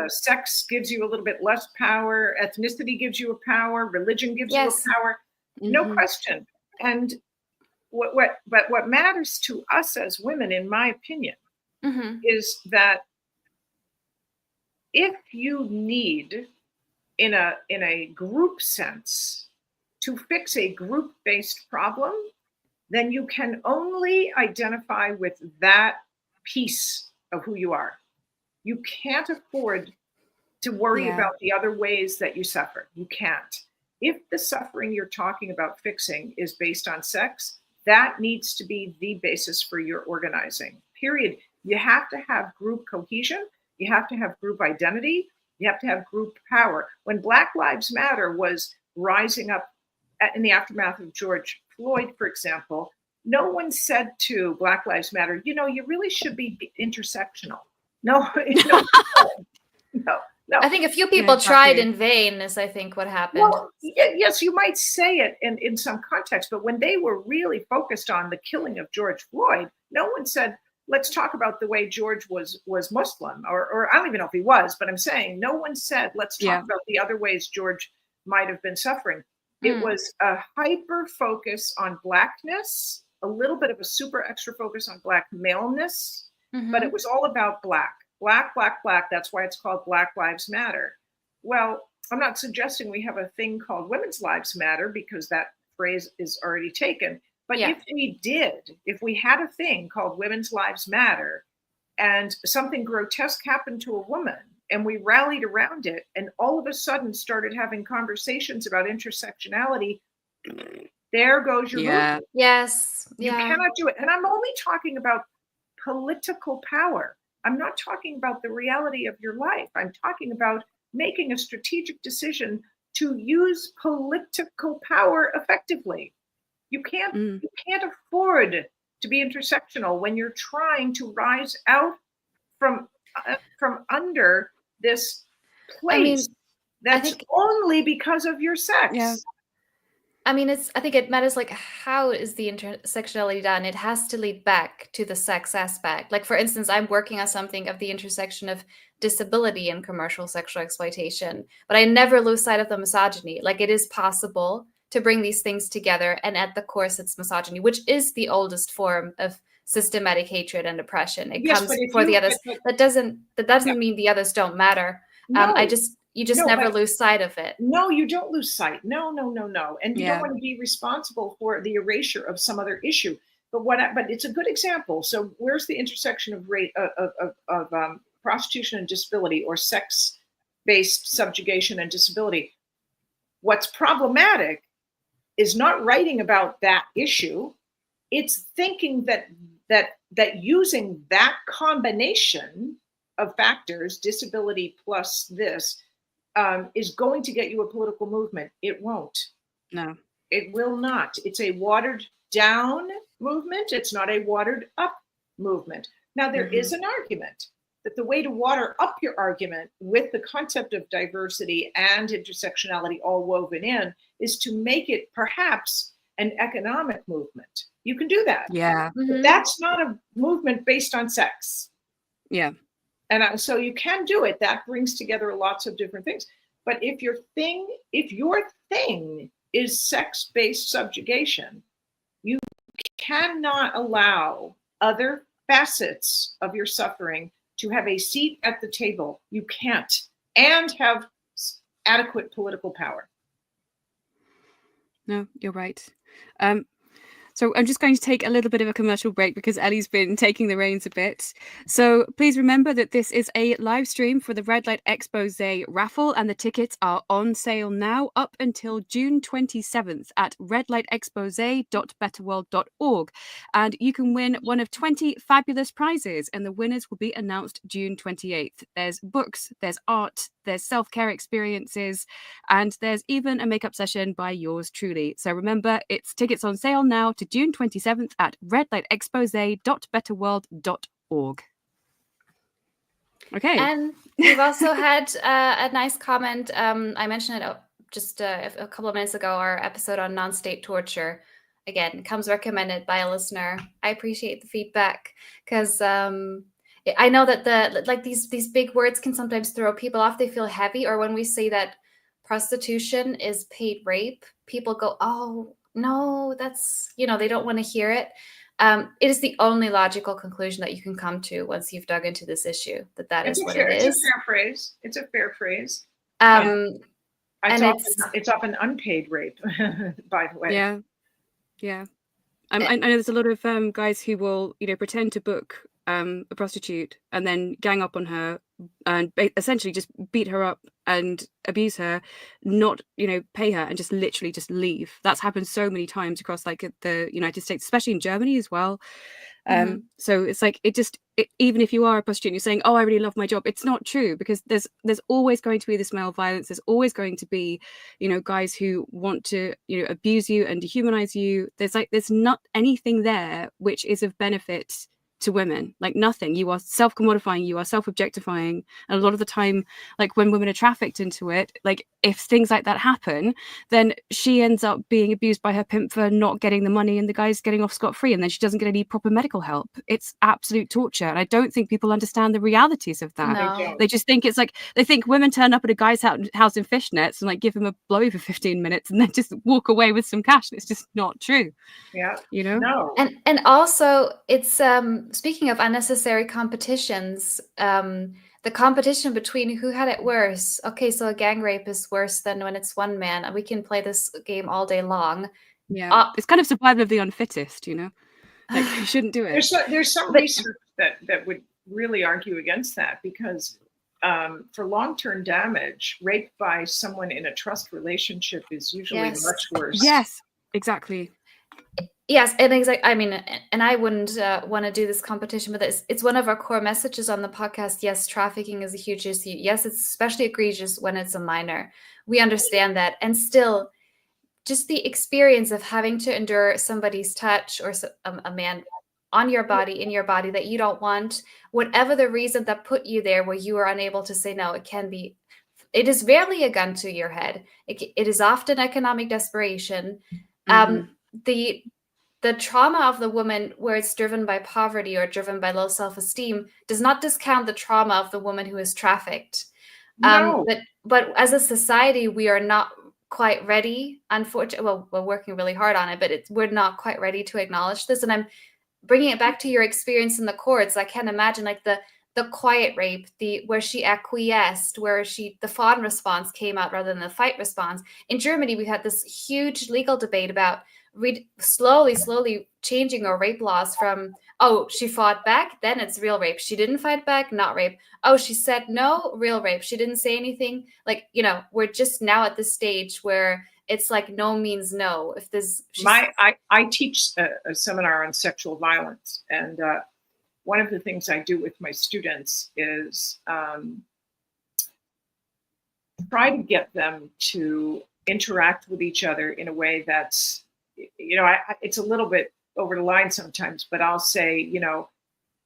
Sex gives you a little bit less power. Ethnicity gives you a power. Religion gives you a power. No question. And what matters to us as women, in my opinion, is that if you need, in a group sense, to fix a group-based problem, then you can only identify with that piece of who you are. You can't afford to worry about the other ways that you suffer. You can't. If the suffering you're talking about fixing is based on sex, that needs to be the basis for your organizing, period. You have to have group cohesion. You have to have group identity. You have to have group power. When Black Lives Matter was rising up in the aftermath of George Floyd, for example, no one said to Black Lives Matter, you know, you really should be intersectional. No. I think a few people tried in vain, is I think what happened. Well, yes, you might say it in some context, but when they were really focused on the killing of George Floyd, no one said, let's talk about the way George was Muslim, or I don't even know if he was, but I'm saying no one said, let's talk about the other ways George might have been suffering. It was a hyper focus on Blackness, a little bit of a super extra focus on Black maleness, but it was all about Black. That's why it's called Black Lives Matter. Well, I'm not suggesting we have a thing called Women's Lives Matter, because that phrase is already taken. But if we had a thing called Women's Lives Matter and something grotesque happened to a woman and we rallied around it and all of a sudden started having conversations about intersectionality, there goes your movement. Yes. You cannot do it. And I'm only talking about political power. I'm not talking about the reality of your life. I'm talking about making a strategic decision to use political power effectively. You can't afford to be intersectional when you're trying to rise out from under this place that's only because of your sex. Yeah. I mean, I think it matters, like, how is the intersectionality done? It has to lead back to the sex aspect. Like, for instance, I'm working on something of the intersection of disability and commercial sexual exploitation, but I never lose sight of the misogyny. Like, it is possible to bring these things together, and at the core it's misogyny, which is the oldest form of systematic hatred and oppression. It comes before the others. That doesn't mean the others don't matter. No. You just never lose sight of it. No, you don't lose sight. No. And you don't want to be responsible for the erasure of some other issue. But it's a good example. So where's the intersection of prostitution and disability, or sex-based subjugation and disability? What's problematic is not writing about that issue. It's thinking that using that combination of factors, disability plus this, is going to get you a political movement. It won't. No. It will not. It's a watered down movement. It's not a watered up movement. Now, there is an argument that the way to water up your argument with the concept of diversity and intersectionality all woven in is to make it perhaps an economic movement. You can do that. Yeah. But that's not a movement based on sex. Yeah. And so you can do it. That brings together lots of different things. But if your thing is sex-based subjugation, you cannot allow other facets of your suffering to have a seat at the table. You can't, and have adequate political power. No, you're right. So I'm just going to take a little bit of a commercial break because Ellie's been taking the reins a bit. So please remember that this is a live stream for the Red Light Expose raffle, and the tickets are on sale now up until June 27th at redlightexpose.betterworld.org. And you can win one of 20 fabulous prizes, and the winners will be announced June 28th. There's books, there's art, there's self-care experiences, and there's even a makeup session by yours truly. So remember, it's tickets on sale now to June 27th at redlightexpose.betterworld.org. Okay. And we've also had a nice comment. I mentioned it just a couple of minutes ago, our episode on non-state torture. Again, comes recommended by a listener. I appreciate the feedback because I know that these big words can sometimes throw people off. They feel heavy, or when we say that prostitution is paid rape, people go, "Oh no, that's," they don't want to hear it. It is the only logical conclusion that you can come to once you've dug into this issue, that is what it is. It's a fair phrase. It's a fair phrase. It's often unpaid rape, by the way. Yeah. Yeah. I know there's a lot of guys who will, pretend to book a prostitute and then gang up on her and essentially just beat her up and abuse her, not, pay her, and just literally just leave. That's happened so many times across the United States, especially in Germany as well. So it's like even if you are a prostitute and you're saying, "Oh, I really love my job," it's not true, because there's always going to be this male violence. There's always going to be, guys who want to, abuse you and dehumanize you. There's not anything there which is of benefit to women. Like, nothing. You are self-commodifying, you are self-objectifying, and a lot of the time, like, when women are trafficked into it, like, if things like that happen, then she ends up being abused by her pimp for not getting the money, and the guy's getting off scot-free, and then she doesn't get any proper medical help. It's absolute torture, and I don't think people understand the realities of that. No. They just think it's like, they think women turn up at a guy's house in fishnets and like give him a blow for 15 minutes and then just walk away with some cash. It's just not true. Yeah. No. And also, it's speaking of unnecessary competitions, the competition between who had it worse. Okay, so a gang rape is worse than when it's one man, and we can play this game all day long. Yeah, it's kind of survival of the unfittest, Like, you shouldn't do it. There's some research that would really argue against that, because for long-term damage, rape by someone in a trust relationship is usually much worse. Yes, exactly. Yes, and exactly. I mean, and I wouldn't want to do this competition, but it's one of our core messages on the podcast. Yes, trafficking is a huge issue. Yes, it's especially egregious when it's a minor. We understand that, and still, just the experience of having to endure somebody's touch, or a man on your body, in your body, that you don't want, whatever the reason that put you there, where you are unable to say no. It is rarely a gun to your head. It is often economic desperation. The trauma of the woman, where it's driven by poverty or driven by low self-esteem, does not discount the trauma of the woman who is trafficked. No. But as a society, we are not quite ready. Unfortunately, well, we're working really hard on it, but we're not quite ready to acknowledge this. And I'm bringing it back to your experience in the courts. I can't imagine, like, the quiet rape, where she acquiesced, where the fawn response came out rather than the fight response. In Germany, we had this huge legal debate about slowly changing our rape laws from, oh, she fought back, then it's real rape. She didn't fight back, not rape. Oh, she said no, real rape. She didn't say anything. Like, we're just now at this stage where it's like no means no. If there's I teach a seminar on sexual violence, and one of the things I do with my students is try to get them to interact with each other in a way that's, it's a little bit over the line sometimes, but I'll say,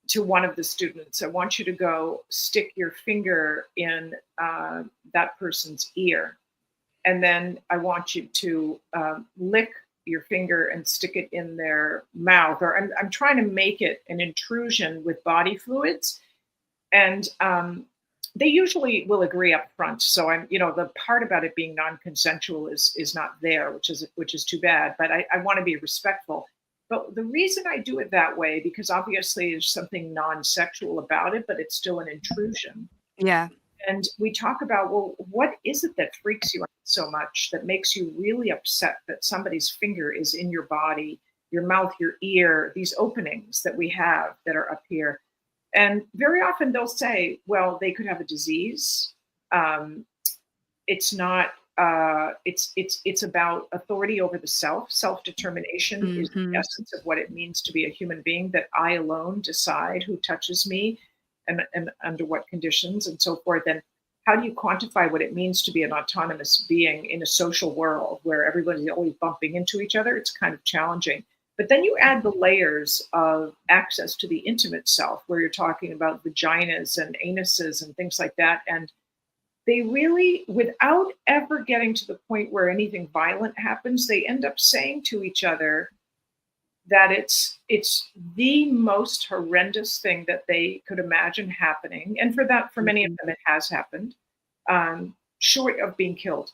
to one of the students, I want you to go stick your finger in that person's ear. And then I want you to lick your finger and stick it in their mouth. Or I'm trying to make it an intrusion with body fluids. And they usually will agree up front. So the part about it being non-consensual is not there, which is too bad. But I want to be respectful. But the reason I do it that way, because obviously there's something non-sexual about it, but it's still an intrusion. Yeah. And we talk about, well, what is it that freaks you out so much, that makes you really upset that somebody's finger is in your body your mouth, your ear, these openings that we have that are up here. And very often they'll say, well, they could have a disease. It's not, it's about authority over the self. Self-determination is the essence of what it means to be a human being, that I alone decide who touches me and under what conditions and so forth. And how do you quantify what it means to be an autonomous being in a social world where everybody's always bumping into each other? It's kind of challenging. But then you add the layers of access to the intimate self, where you're talking about vaginas and anuses and things like that. And they really, without ever getting to the point where anything violent happens, they end up saying to each other that it's the most horrendous thing that they could imagine happening. And for many of them, it has happened, short of being killed.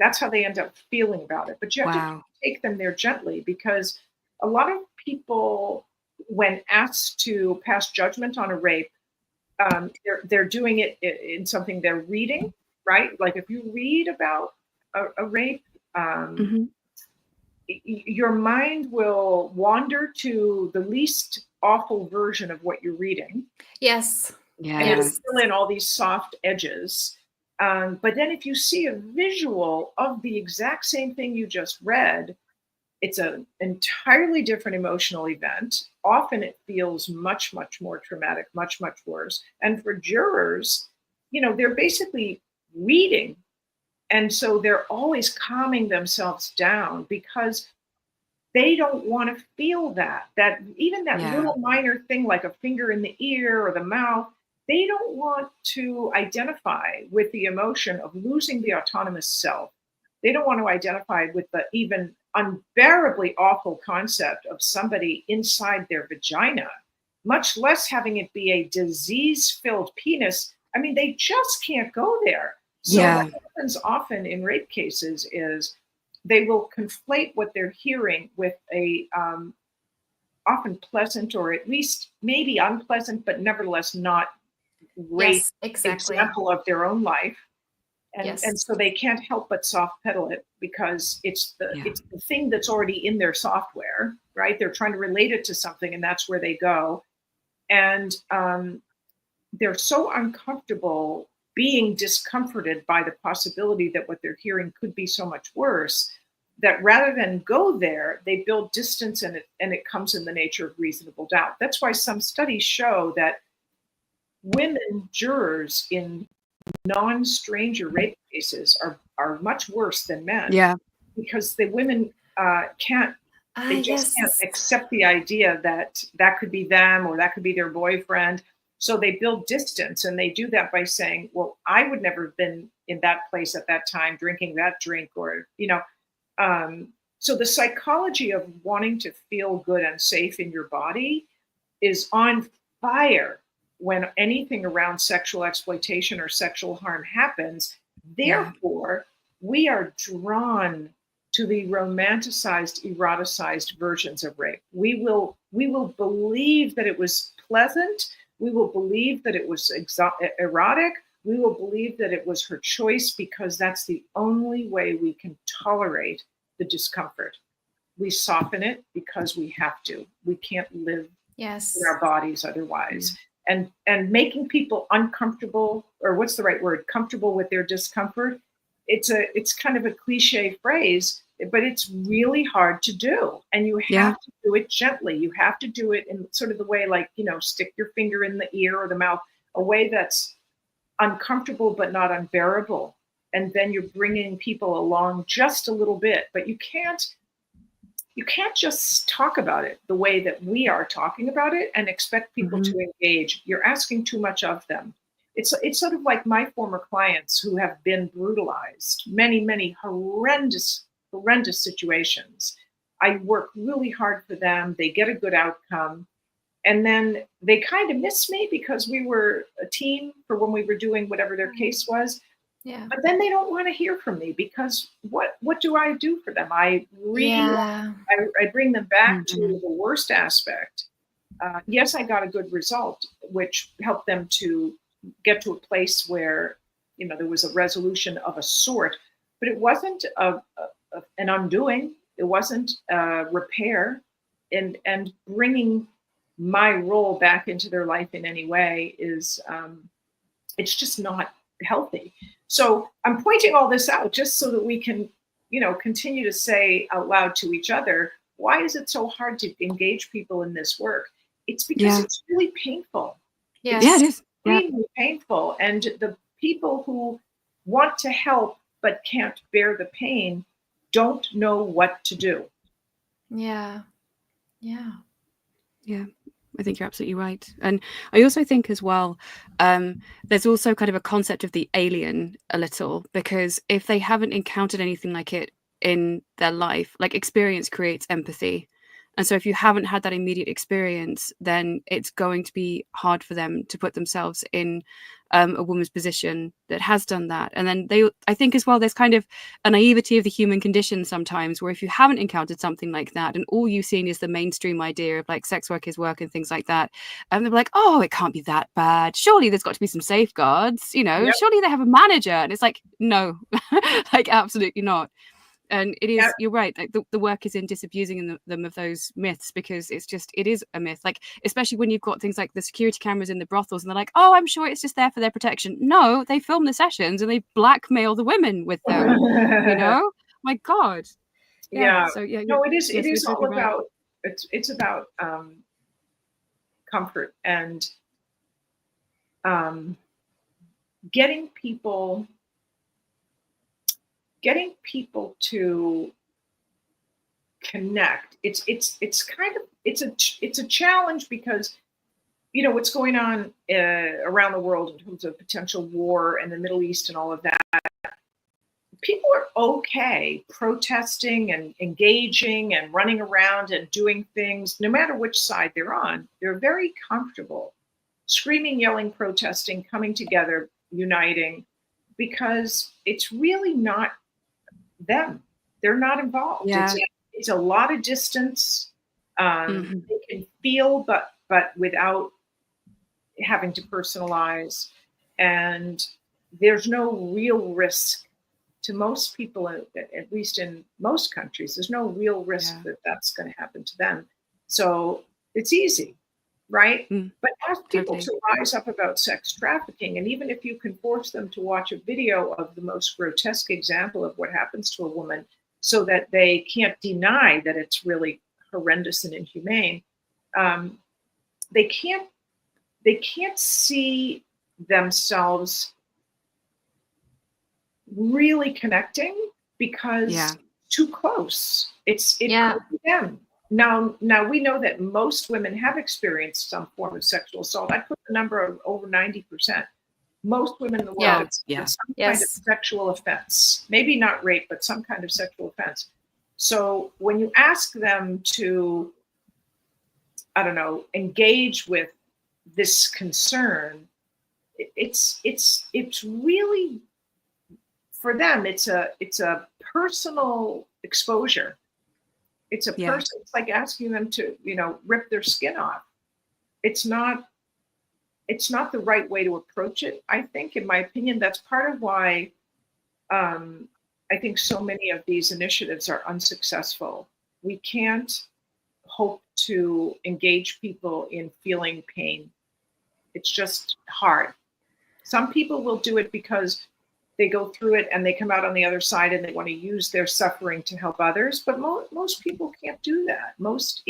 That's how they end up feeling about it. But you have to take them there gently, because a lot of people, when asked to pass judgment on a rape, they're doing it in something they're reading, right? Like if you read about a rape, your mind will wander to the least awful version of what you're reading. Yes. Yeah. And it'll fill in all these soft edges. But then if you see a visual of the exact same thing you just read, it's an entirely different emotional event. Often it feels much, much more traumatic, much, much worse. And for jurors, they're basically reading. And so they're always calming themselves down, because they don't want to feel that even that little minor thing like a finger in the ear or the mouth, they don't want to identify with the emotion of losing the autonomous self. They don't want to identify with the even unbearably awful concept of somebody inside their vagina, much less having it be a disease-filled penis. I mean, they just can't go there. So what happens often in rape cases is they will conflate what they're hearing with a often pleasant, or at least maybe unpleasant, but nevertheless not great example of their own life. And so they can't help but soft pedal it, because it's the thing that's already in their software, right? They're trying to relate it to something, and that's where they go. And they're so uncomfortable being discomforted by the possibility that what they're hearing could be so much worse, that rather than go there, they build distance, and it comes in the nature of reasonable doubt. That's why some studies show that women jurors in non-stranger rape cases are much worse than men. Yeah. Because the women can't accept the idea that could be them, or that could be their boyfriend. So they build distance, and they do that by saying, well, I would never have been in that place at that time drinking that drink, or, so the psychology of wanting to feel good and safe in your body is on fire when anything around sexual exploitation or sexual harm happens. Therefore, we are drawn to the romanticized, eroticized versions of rape. We will believe that it was pleasant. We will believe that it was erotic. We will believe that it was her choice, because that's the only way we can tolerate the discomfort. We soften it because we have to. We can't live in our bodies otherwise. And making people uncomfortable, or what's the right word, comfortable with their discomfort, it's kind of a cliche phrase, but it's really hard to do. And you have to do it gently. You have to do it in sort of the way, like, stick your finger in the ear or the mouth, a way that's uncomfortable but not unbearable. And then you're bringing people along just a little bit, but you can't just talk about it the way that we are talking about it and expect people to engage. You're asking too much of them. It's sort of like my former clients who have been brutalized, many horrendous situations. I work really hard for them. They get a good outcome. And then they kind of miss me because we were a team for when we were doing whatever their case was. Yeah. But then they don't want to hear from me, because what do I do for them? I bring them back to the worst aspect. Yes, I got a good result, which helped them to get to a place where, there was a resolution of a sort, but it wasn't an undoing. It It wasn't repair, and bringing my role back into their life in any way is it's just not healthy. So I'm pointing all this out just so that we can, continue to say out loud to each other, why is it so hard to engage people in this work? It's because it's really painful. Yeah. Yeah, it is. Yeah. Extremely painful. And the people who want to help but can't bear the pain don't know what to do. Yeah. Yeah. Yeah, I think you're absolutely right. And I also think as well, there's also kind of a concept of the alien a little, because if they haven't encountered anything like it in their life, like experience creates empathy. And so if you haven't had that immediate experience, then it's going to be hard for them to put themselves in a woman's position that has done that. And then I think as well, there's kind of a naivety of the human condition sometimes, where if you haven't encountered something like that and all you've seen is the mainstream idea of like sex work is work and things like that, and they're like, oh, it can't be that bad. Surely there's got to be some safeguards, surely they have a manager. And it's like, no, like absolutely not. And it is, you're right, like the work is in disabusing them of those myths, because it is a myth, like especially when you've got things like the security cameras in the brothels and they're like, oh, I'm sure it's just there for their protection. No, they film the sessions and they blackmail the women with them. My God. So no, it is all about it's about comfort and getting people to connect. It's kind of it's a challenge, because what's going on around the world in terms of potential war in the Middle East and all of that. People are okay protesting and engaging and running around and doing things, no matter which side they're on. They're very comfortable screaming, yelling, protesting, coming together, uniting, because it's really not them. They're not involved. It's a lot of distance. They can feel, but without having to personalize. And there's no real risk to most people, at least in most countries. There's no real risk that that's going to happen to them. So it's easy, right? But ask people to rise up about sex trafficking. And even if you can force them to watch a video of the most grotesque example of what happens to a woman, so that they can't deny that it's really horrendous and inhumane, they can't see themselves really connecting, because too close. It could be them. Now we know that most women have experienced some form of sexual assault. I put the number of over 90%. Most women in the world have some kind of sexual offense. Maybe not rape, but some kind of sexual offense. So when you ask them to, I don't know, engage with this concern, it's really, for them, it's a personal exposure. It's a person. It's like asking them to, rip their skin off. It's not the right way to approach it. I think, in my opinion, that's part of why I think so many of these initiatives are unsuccessful. We can't hope to engage people in feeling pain. It's just hard. Some people will do it because they go through it and they come out on the other side and they want to use their suffering to help others. But most people can't do that. Most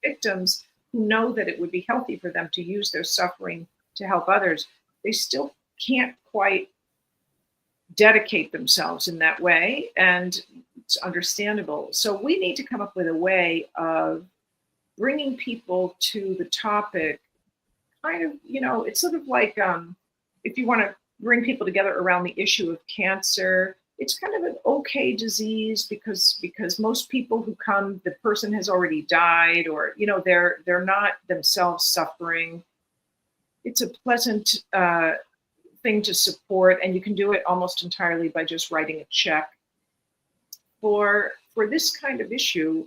victims who know that it would be healthy for them to use their suffering to help others, they still can't quite dedicate themselves in that way. And it's understandable. So we need to come up with a way of bringing people to the topic, kind of, it's sort of like if you want to bring people together around the issue of cancer. It's kind of an okay disease because most people who come, the person has already died, or they're not themselves suffering. It's a pleasant thing to support, and you can do it almost entirely by just writing a check. For this kind of issue,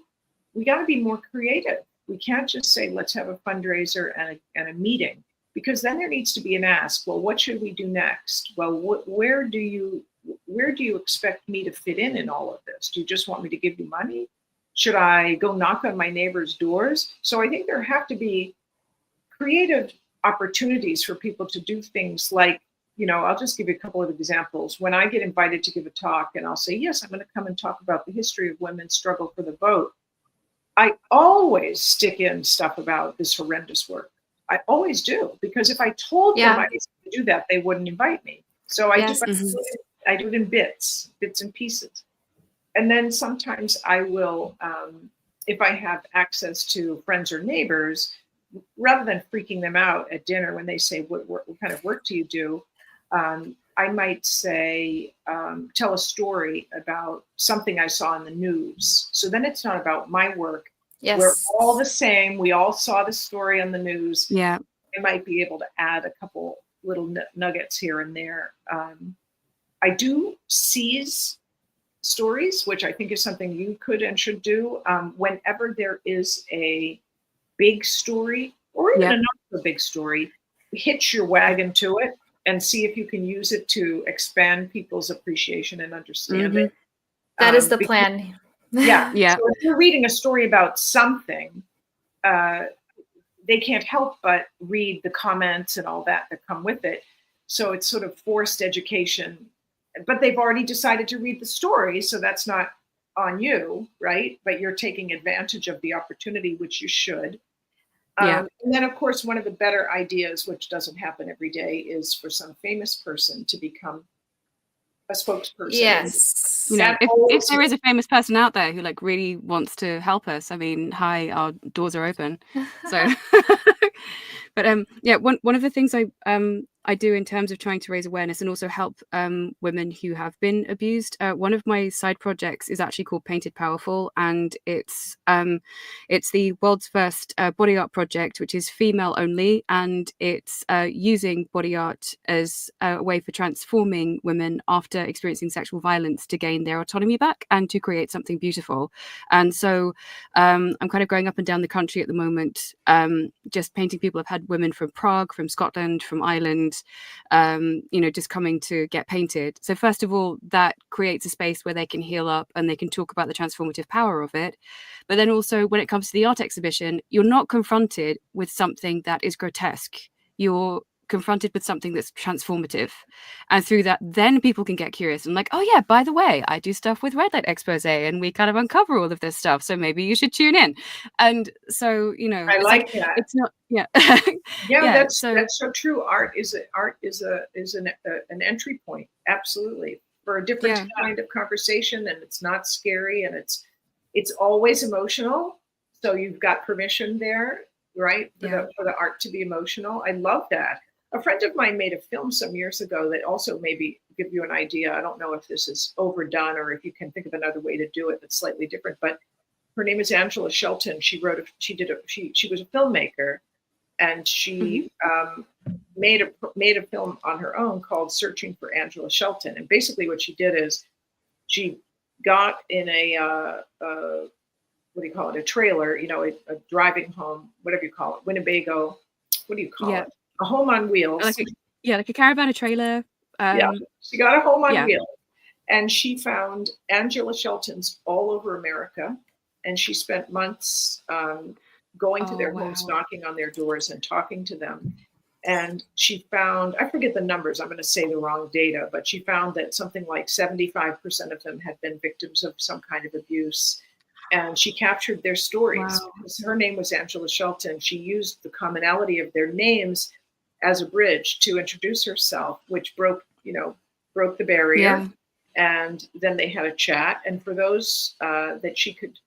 we got to be more creative. We can't just say, let's have a fundraiser and a meeting. Because then there needs to be an ask. Well, what should we do next? Well, where do you expect me to fit in all of this? Do you just want me to give you money? Should I go knock on my neighbor's doors? So I think there have to be creative opportunities for people to do things like, I'll just give you a couple of examples. When I get invited to give a talk and I'll say, yes, I'm going to come and talk about the history of women's struggle for the vote, I always stick in stuff about this horrendous work. I always do, because if I told them I was going to do that, they wouldn't invite me. So I do it in bits and pieces. And then sometimes I will, if I have access to friends or neighbors, rather than freaking them out at dinner when they say, what kind of work do you do? I might say, tell a story about something I saw in the news. So then it's not about my work. Yes. We're all the same. We all saw the story on the news. Yeah. I might be able to add a couple little nuggets here and there. I do seize stories, which I think is something you could and should do. Whenever there is a big story or even a not so big story, hitch your wagon to it and see if you can use it to expand people's appreciation and understanding. That is the plan. Yeah. So if you're reading a story about something, they can't help but read the comments and all that come with it. So it's sort of forced education, but they've already decided to read the story. So that's not on you, right? But you're taking advantage of the opportunity, which you should. And then, of course, one of the better ideas, which doesn't happen every day, is for some famous person to become a spokesperson. Yes. If there is a famous person out there who really wants to help us, I mean, hi, our doors are open. So, but one of the things I do in terms of trying to raise awareness and also help women who have been abused. One of my side projects is actually called Painted Powerful, and it's the world's first body art project, which is female only, and it's using body art as a way for transforming women after experiencing sexual violence to gain their autonomy back and to create something beautiful. And so I'm kind of going up and down the country at the moment, just painting people. I've had women from Prague, from Scotland, from Ireland, just coming to get painted. So first of all, that creates a space where they can heal up and they can talk about the transformative power of it. But then also when it comes to the art exhibition, you're not confronted with something that is grotesque. You're confronted with something that's transformative, and through that then people can get curious and oh yeah, by the way, I do stuff with Red Light Expose, and we kind of uncover all of this stuff, so maybe you should tune in. And so I like that. It's not that's so true. Art is an entry point, absolutely, for a different kind of conversation, and it's not scary, and it's always emotional, so you've got permission there, right, for the art to be emotional. I love that. A friend of mine made a film some years ago that also maybe give you an idea. I don't know if this is overdone or if you can think of another way to do it that's slightly different, but her name is Angela Shelton. She was a filmmaker, and she made a film on her own called Searching for Angela Shelton. And basically what she did is she got in a what do you call it? A trailer, a driving home, whatever you call it, Winnebago. What do you call it? A home on wheels. Like a caravan, a trailer. She got a home on wheels, and she found Angela Sheltons all over America, and she spent months going to their homes, knocking on their doors and talking to them. And she found, I forget the numbers, I'm going to say the wrong data, but she found that something like 75% of them had been victims of some kind of abuse. And she captured their stories. Because her name was Angela Shelton. She used the commonality of their names as a bridge to introduce herself, which broke the barrier. And then they had a chat. And for those that she could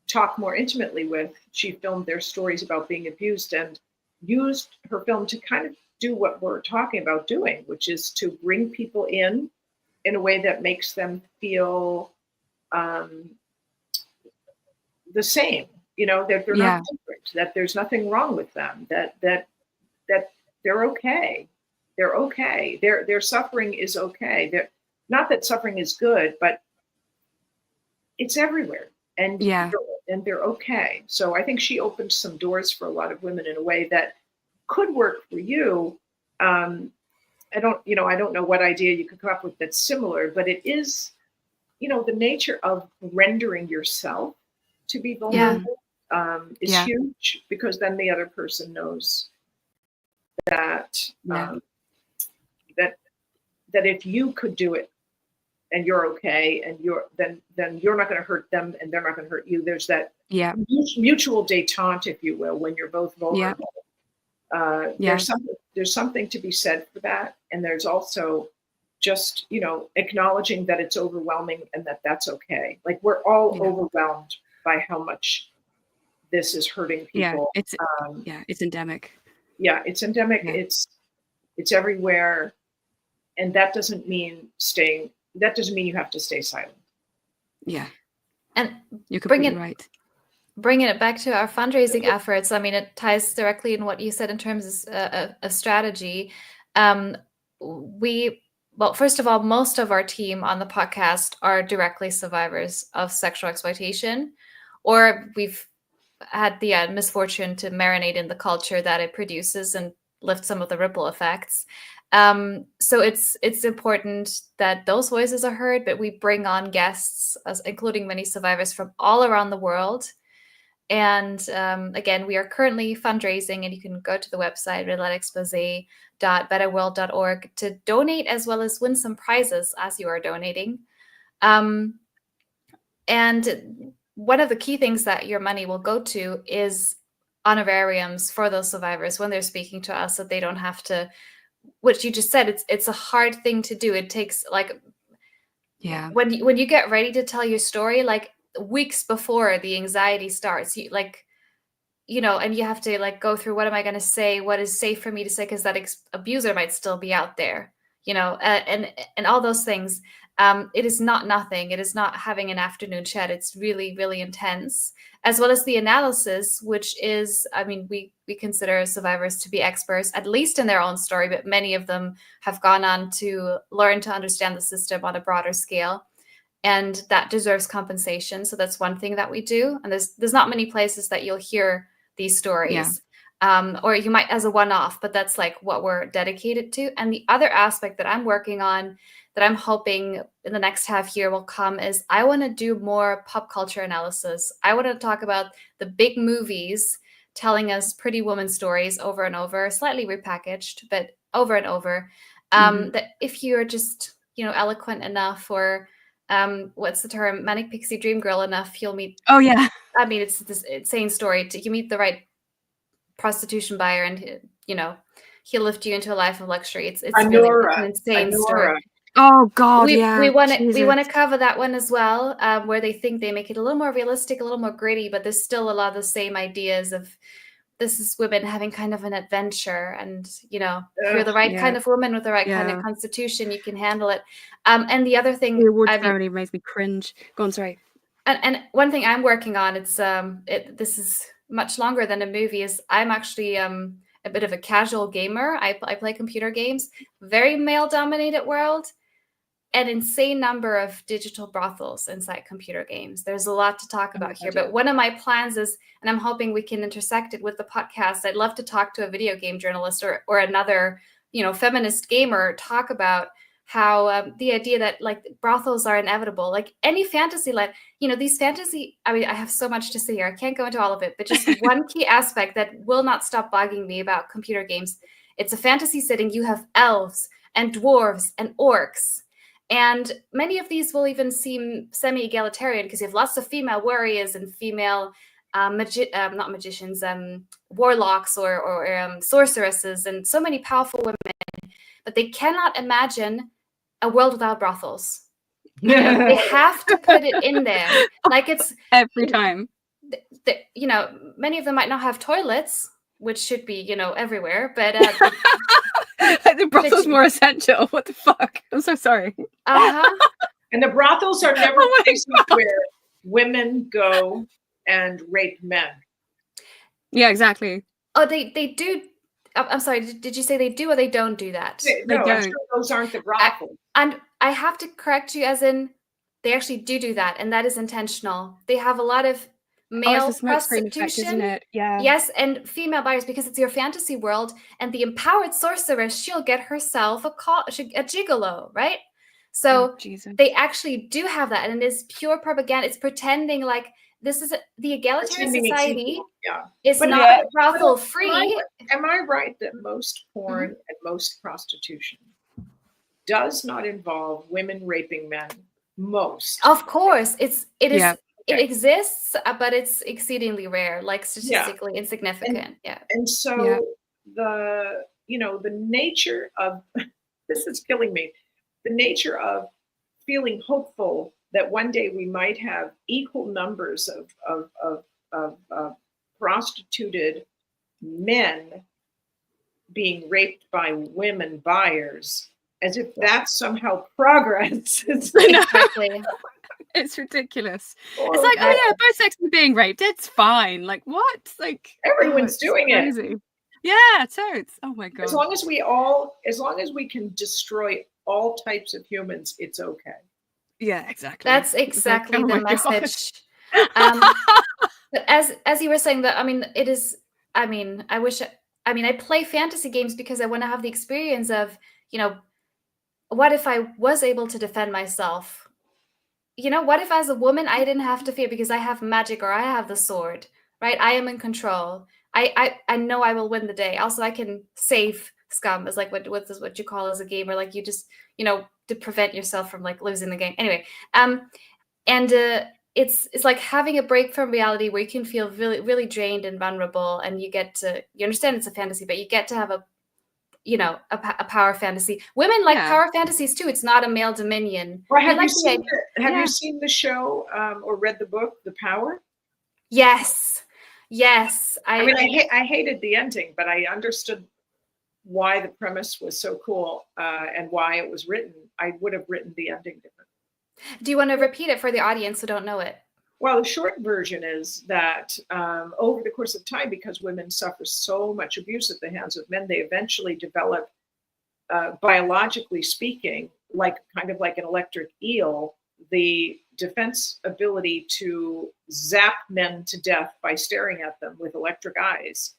talk more intimately with, she filmed their stories about being abused and used her film to kind of do what we're talking about doing, which is to bring people in a way that makes them feel the same, that they're not different, that there's nothing wrong with them, that they're okay. They're okay. Their suffering is okay. Not that suffering is good, but it's everywhere. And they're okay. So I think she opened some doors for a lot of women in a way that could work for you. I don't know what idea you could come up with that's similar, but it is, the nature of rendering yourself to be vulnerable is Yeah. huge, because then the other person knows that that if you could do it and you're okay, and then you're not going to hurt them and they're not going to hurt you. There's that mutual détente, if you will, when you're both vulnerable. There's something to be said for that, and there's also just, you know, acknowledging that it's overwhelming and that that's okay. Like, we're all overwhelmed by how much this is hurting people. It's endemic. Yeah, it's endemic. It's everywhere, and that doesn't mean you have to stay silent. Yeah, and you're completely right. Bringing it back to our fundraising efforts, I mean, it ties directly in what you said in terms of a strategy. Well, first of all, most of our team on the podcast are directly survivors of sexual exploitation, or we've had the misfortune to marinate in the culture that it produces and lift some of the ripple effects. So it's important that those voices are heard, but we bring on guests, including many survivors from all around the world. And again, we are currently fundraising, and you can go to the website redlightexpose.betterworld.org to donate, as well as win some prizes as you are donating. And one of the key things that your money will go to is honorariums for those survivors when they're speaking to us, so they don't have to, which you just said, it's a hard thing to do. It takes, like, when you get ready to tell your story, like, weeks before the anxiety starts, you know, and you have to, like, go through, what am I going to say, what is safe for me to say, because that abuser might still be out there, you know, and all those things. It is not nothing. It is not having an afternoon chat. It's really, really intense, as well as the analysis, which is, I mean, we consider survivors to be experts, at least in their own story, but many of them have gone on to learn to understand the system on a broader scale. And that deserves compensation. So that's one thing that we do. And there's not many places that you'll hear these stories. Or you might as a one-off, but that's like what we're dedicated to. And the other aspect that I'm working on, that I'm hoping in the next half year will come, is I want to do more pop culture analysis. I want to talk about the big movies telling us pretty woman stories over and over, slightly repackaged, but over and over. That if you're just, you know, eloquent enough, or what's the term, manic pixie dream girl enough, you'll meet. Oh yeah. I mean, it's this insane story. You meet the right prostitution buyer, and, you know, he'll lift you into a life of luxury. It's really an insane story. Oh God, we want to to cover that one as well, where they think they make it a little more realistic, a little more gritty, but there's still a lot of the same ideas of, this is women having kind of an adventure, and, you know, if you're the right kind of woman with the right kind of constitution, you can handle it. And the other thing, the award ceremony makes me cringe. Go on, sorry. And one thing I'm working on, this is much longer than a movie, is I'm actually a bit of a casual gamer. I play computer games, very male-dominated world, an insane number of digital brothels inside computer games. There's a lot to talk about here, but one of my plans is, and I'm hoping we can intersect it with the podcast, I'd love to talk to a video game journalist or another, you know, feminist gamer, talk about how the idea that, like, brothels are inevitable, like any fantasy, like, you know, these fantasy, I mean, I have so much to say here, I can't go into all of it, but just one key aspect that will not stop bugging me about computer games: it's a fantasy setting. You have elves and dwarves and orcs, and many of these will even seem semi-egalitarian, because you have lots of female warriors and female not magicians, warlocks or sorceresses, and so many powerful women, but they cannot imagine a world without brothels. They have to put it in there, like, it's every time. You know, many of them might not have toilets, which should be, you know, everywhere, but like, the brothel's more essential. What the fuck? I'm so sorry. And the brothels are never places where women go and rape men. Yeah, exactly. Oh, they do. I'm sorry, did you say they do or they don't do that? No, I'm sure those aren't the brothels. And I have to correct you, as in, they actually do that, and that is intentional. They have a lot of male prostitution, effect, isn't it? Yeah. Yes, and female buyers, because it's your fantasy world, and the empowered sorceress, she'll get herself a gigolo, right? So they actually do have that, and it is pure propaganda. It's pretending like this is the egalitarian Pretending it's society equal. Yeah. is But not yeah. brothel free. Am I right that most porn and most prostitution does not involve women raping men? Most. Of course, it Yeah. exists, but it's exceedingly rare, like statistically insignificant. And so Yeah. the nature of this is killing me. The nature of feeling hopeful that one day we might have equal numbers of prostituted men being raped by women buyers, as if that's somehow progress. It's like, Exactly. It's ridiculous. It's like, oh yeah, both sexes being raped. It's fine. Like what? Like everyone's doing crazy. it. Yeah, totes. Oh my god. As long as we can destroy all types of humans, it's okay. Yeah, exactly. That's exactly Oh the my God. message. But as you were saying that, I mean, it is. I mean, I play fantasy games because I want to have the experience of, what if I was able to defend myself? What if as a woman I didn't have to fear because I have magic or I have the sword, right? I am in control. I know I will win the day. Also, I can save scum as like what you call as a gamer, like you just to prevent yourself from like losing the game. Anyway, and it's like having a break from reality where you can feel really really drained and vulnerable, and you understand it's a fantasy, but you get to have a power fantasy. Women like power fantasies too. It's not a male dominion. Or have you seen the show or read the book, The Power? Yes. I mean, I hated the ending, but I understood why the premise was so cool and why it was written. I would have written the ending different. Do you want to repeat it for the audience who don't know it? Well, the short version is that over the course of time, because women suffer so much abuse at the hands of men, they eventually develop, biologically speaking, kind of like an electric eel, the defense ability to zap men to death by staring at them with electric eyes.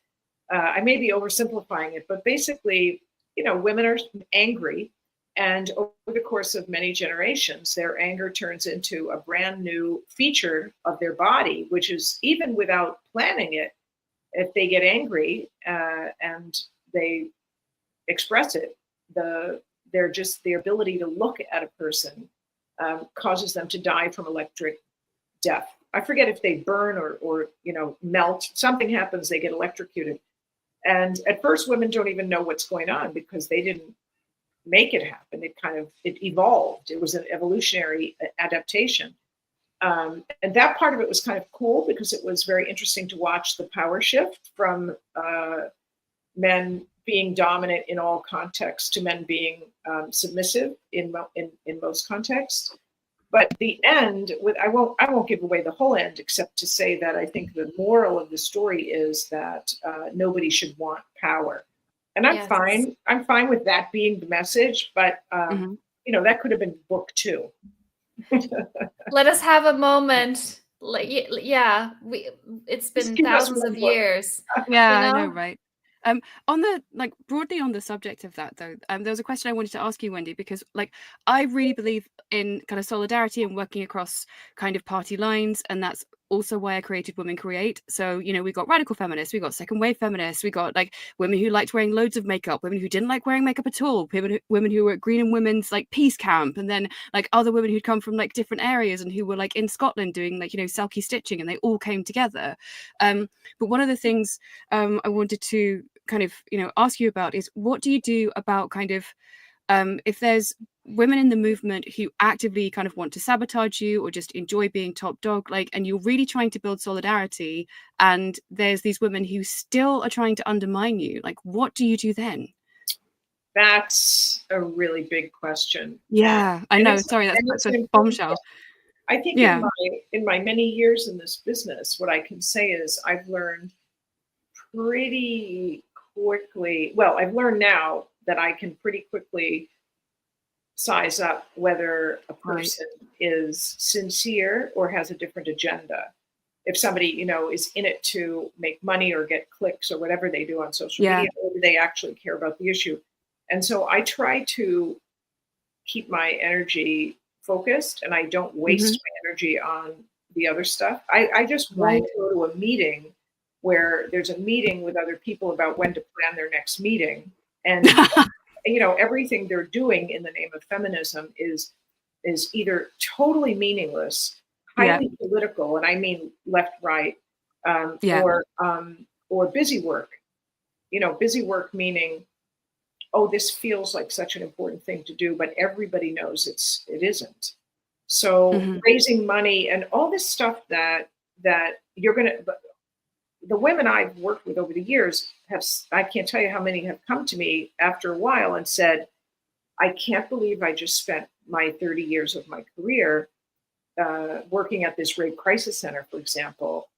I may be oversimplifying it, but basically, women are angry. And over the course of many generations, their anger turns into a brand new feature of their body, which is, even without planning it, if they get angry and they express it, their ability to look at a person causes them to die from electric death. I forget if they burn or melt. Something happens, they get electrocuted. And at first, women don't even know what's going on because they didn't make it happen. It evolved. It was an evolutionary adaptation. And that part of it was kind of cool because it was very interesting to watch the power shift from men being dominant in all contexts to men being submissive in most contexts. But the end, I won't give away the whole end, except to say that I think the moral of the story is that nobody should want power. And I'm fine. I'm fine with that being the message, but that could have been book 2. Let us have a moment. It's been thousands of years. Yeah, I know, right? On the broadly on the subject of that though, there was a question I wanted to ask you, Wendy, because I really believe in kind of solidarity and working across kind of party lines, and that's also why I created Women Create. So we got radical feminists, we got second wave feminists, we got women who liked wearing loads of makeup, women who didn't like wearing makeup at all, women who were at Green and Women's peace camp, and then other women who'd come from different areas and who were in Scotland doing selkie stitching, and they all came together. But one of the things I wanted to kind of ask you about is, what do you do about kind of if there's women in the movement who actively kind of want to sabotage you or just enjoy being top dog, and you're really trying to build solidarity, and there's these women who still are trying to undermine you, what do you do then? That's a really big question. Yeah, I know. Sorry, that's a bombshell. I think in my many years in this business, what I can say is I've learned pretty quickly. Well, I've learned now that I can pretty quickly size up whether a person is sincere or has a different agenda. If somebody, is in it to make money or get clicks or whatever they do on social media, or do they actually care about the issue? And so I try to keep my energy focused, and I don't waste my energy on the other stuff. I just Right. won't go to a meeting where there's a meeting with other people about when to plan their next meeting. And everything they're doing in the name of feminism is either totally meaningless, Yeah. highly political, and I mean left, right, Yeah. or busy work. Busy work meaning, oh, this feels like such an important thing to do, but everybody knows it isn't. So Mhm. raising money and all this stuff that you're gonna, the women I've worked with over the years I can't tell you how many have come to me after a while and said, I can't believe I just spent my 30 years of my career working at this rape crisis center, for example,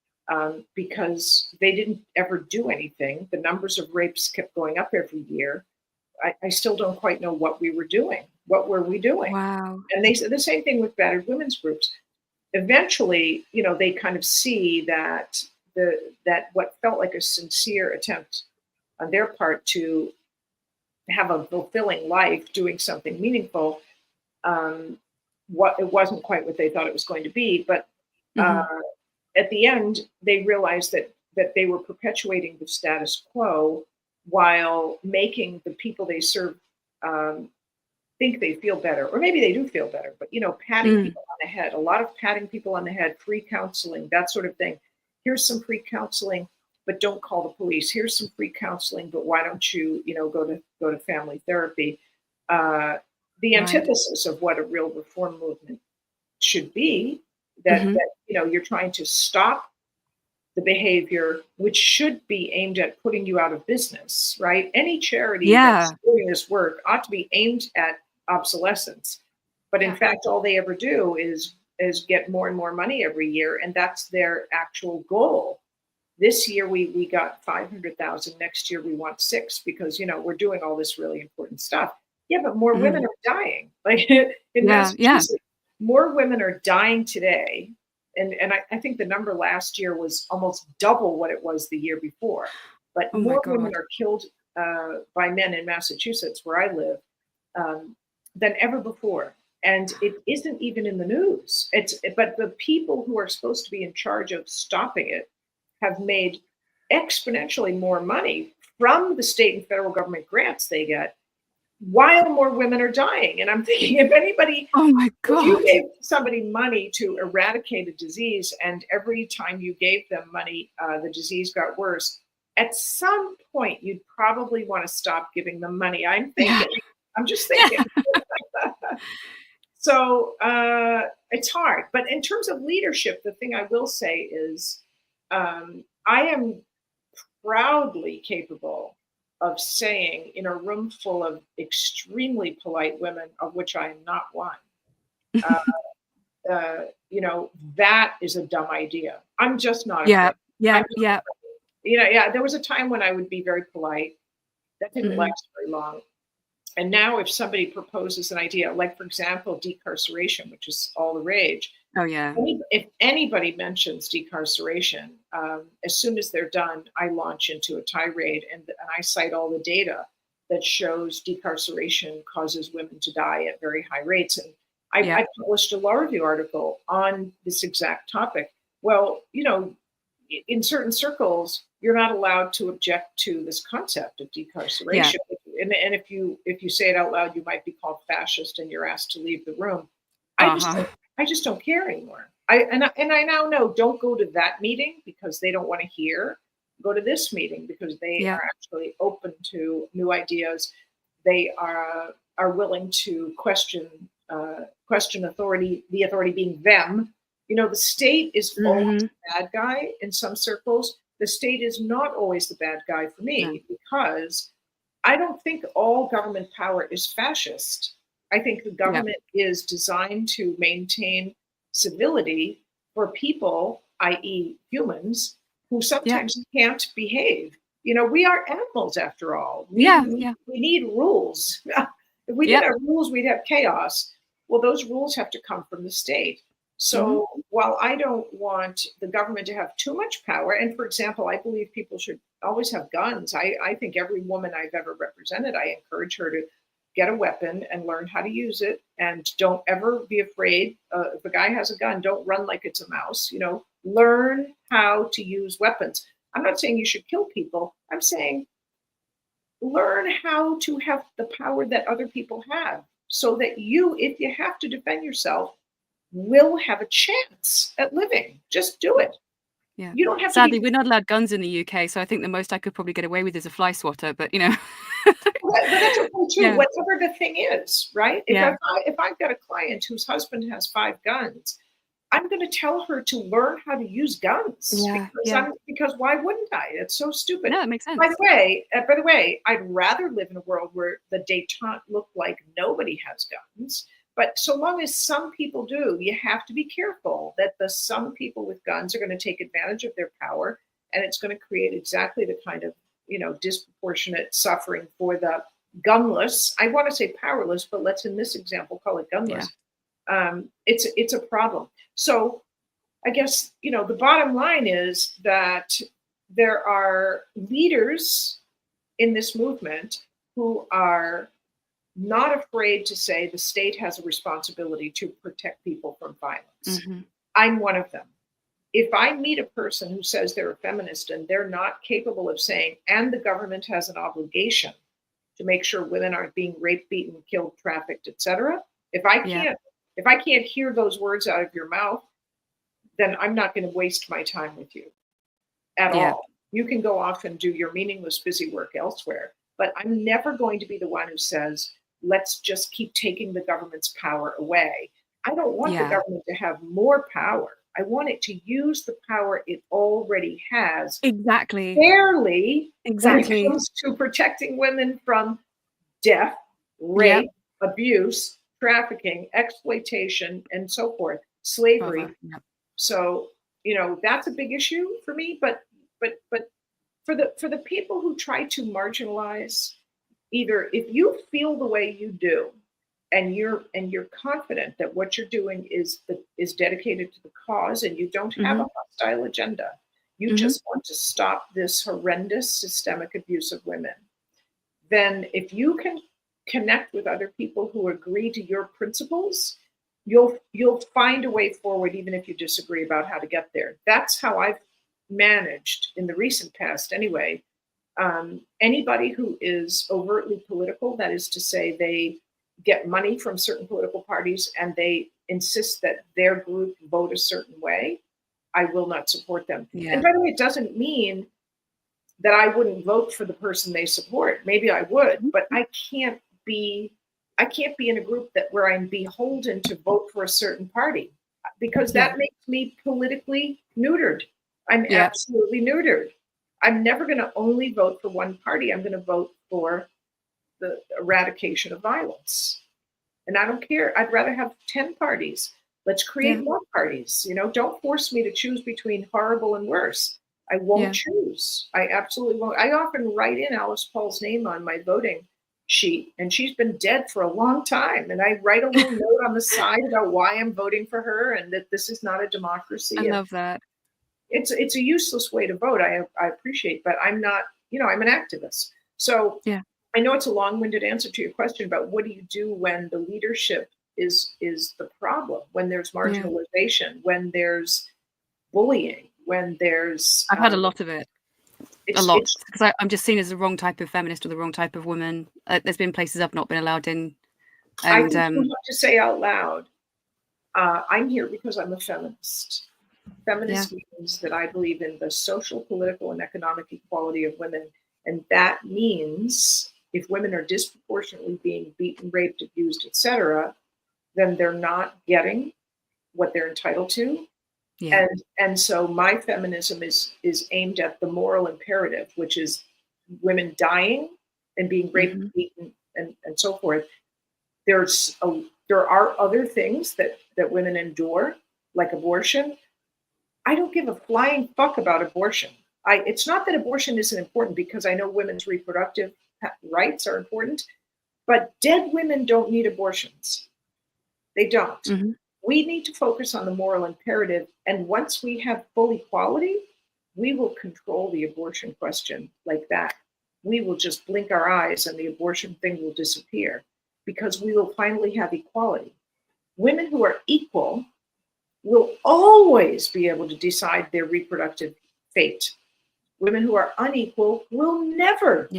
because they didn't ever do anything. The numbers of rapes kept going up every year. I still don't quite know what we were doing. What were we doing? Wow. And they said the same thing with battered women's groups. Eventually, they kind of see that what felt like a sincere attempt on their part to have a fulfilling life, doing something meaningful, it wasn't quite what they thought it was going to be. But Mhm. at the end, they realized that they were perpetuating the status quo while making the people they serve think they feel better, or maybe they do feel better. But patting Mm. people on the head, a lot of patting people on the head, free counseling, that sort of thing. Here's some free counseling, but don't call the police. Here's some free counseling, but why don't you, go to family therapy? The Right. antithesis of what a real reform movement should be. That Mhm. you're trying to stop the behavior, which should be aimed at putting you out of business, right? Any charity that's Yeah. doing this work ought to be aimed at obsolescence. But in Yeah. fact, all they ever do is get more and more money every year, and that's their actual goal. This year we got 500,000. Next year we want 6 because we're doing all this really important stuff. Yeah, but more women Mm. are dying. Like in Yeah. Yeah. Massachusetts, more women are dying today. And I think the number last year was almost double what it was the year before. But Oh my more women God. are killed by men in Massachusetts, where I live, than ever before. And it isn't even in the news. But the people who are supposed to be in charge of stopping it have made exponentially more money from the state and federal government grants they get while more women are dying. And I'm thinking, Oh my if you God. gave somebody money to eradicate a disease, and every time you gave them money, the disease got worse, at some point you'd probably want to stop giving them money. Yeah. I'm just Yeah. thinking. So it's hard. But in terms of leadership, the thing I will say is I am proudly capable of saying in a room full of extremely polite women, of which I am not one, uh, that is a dumb idea. I'm just not Yeah. afraid. I'm Yeah. not Yeah. afraid. Yeah, there was a time when I would be very polite. That didn't Mhm. last very long. And now if somebody proposes an idea, like, for example, decarceration, which is all the rage, Oh yeah. if anybody mentions decarceration, as soon as they're done, I launch into a tirade and I cite all the data that shows decarceration causes women to die at very high rates. And Yeah. I published a law review article on this exact topic. Well, in certain circles, you're not allowed to object to this concept of Yeah. decarceration. And if you say it out loud, you might be called fascist and you're asked to leave the room. I just Uh-huh. I just don't care anymore. I now know, don't go to that meeting because they don't want to hear. Go to this meeting because they Yeah. are actually open to new ideas. They are willing to question authority. The authority being them. The state is always Mhm. the bad guy in some circles. The state is not always the bad guy for No. me, because I don't think all government power is fascist. I think the Yeah. government is designed to maintain civility for people, i.e., humans, who Yeah. sometimes can't behave. We are animals after all. Yeah. Yeah. We need rules. If we didn't Yep. have rules, we'd have chaos. Well, those rules have to come from the state. Mhm. So while I don't want the government to have too much power, and for example, I believe people should always have guns. I think every woman I've ever represented, I encourage her to get a weapon and learn how to use it. And don't ever be afraid. If a guy has a gun, don't run like it's a mouse. Learn how to use weapons. I'm not saying you should kill people. I'm saying learn how to have the power that other people have, so that you, if you have to defend yourself, will have a chance at living. Just do it. Yeah. You don't have Sadly, to we're not allowed guns in the UK, so I think the most I could probably get away with is a fly swatter, but But that's okay too. Yeah. Whatever the thing is, right? Yeah. If I've got a client whose husband has 5 guns, I'm going to tell her to learn how to use guns. Because why wouldn't I? It's so stupid. No, it makes sense. By the way, I'd rather live in a world where the détente look like nobody has guns. But so long as some people do, you have to be careful that the some people with guns are going to take advantage of their power, and it's going to create exactly the kind of disproportionate suffering for the gunless. I want to say powerless, but let's in this example call it gunless. Yeah. It's a problem. So I guess the bottom line is that there are leaders in this movement who are not afraid to say the state has a responsibility to protect people from violence. Mm-hmm. I'm one of them. If I meet a person who says they're a feminist and they're not capable of saying, and the government has an obligation to make sure women aren't being raped, beaten, killed, trafficked, etc. If I can't hear those words out of your mouth, then I'm not going to waste my time with you at all. You can go off and do your meaningless busy work elsewhere, but I'm never going to be the one who says, let's just keep taking the government's power away. I don't want the government to have more power. I want it to use the power it already has. Exactly. Fairly. When it comes to protecting women from death, rape, abuse, trafficking, exploitation, and so forth, slavery. So, that's a big issue for me. But for the people who try to marginalize, either if you feel the way you do, and you're confident that what you're doing is dedicated to the cause, and you don't have a hostile agenda, you just want to stop this horrendous systemic abuse of women, then if you can connect with other people who agree to your principles, you'll find a way forward, even if you disagree about how to get there. That's how I've managed in the recent past anyway. Anybody who is overtly political, that is to say they get money from certain political parties and they insist that their group vote a certain way, I will not support them. And by the way, it doesn't mean that I wouldn't vote for the person they support. Maybe I would, but I can't be in a group where I'm beholden to vote for a certain party, because that makes me politically neutered. I'm absolutely neutered. I'm never going to only vote for one party. I'm going to vote for the eradication of violence. And I don't care. I'd rather have 10 parties. Let's create more parties. Don't force me to choose between horrible and worse. I won't choose. I absolutely won't. I often write in Alice Paul's name on my voting sheet, and she's been dead for a long time. And I write a little note on the side about why I'm voting for her and that this is not a democracy. I love that. It's a useless way to vote. I appreciate, but I'm not, I'm an activist. So I know it's a long-winded answer to your question about what do you do when the leadership is the problem, when there's marginalization, when there's bullying, when there's... I've had a lot of it. A lot. Because I'm just seen as the wrong type of feminist or the wrong type of woman. There's been places I've not been allowed in. And, I think you have to say out loud, I'm here because I'm a feminist. Feminist means that I believe in the social, political, and economic equality of women. And that means if women are disproportionately being beaten, raped, abused, etc., then they're not getting what they're entitled to. And so my feminism is aimed at the moral imperative, which is women dying and being raped, beaten, and so forth. There are other things that women endure, like abortion. I don't give a flying fuck about abortion. It's not that abortion isn't important, because I know women's reproductive rights are important, but dead women don't need abortions. They don't. We need to focus on the moral imperative. And once we have full equality, we will control the abortion question like that. We will just blink our eyes and the abortion thing will disappear. because we will finally have equality. Women who are equal will always be able to decide their reproductive fate. Women who are unequal will never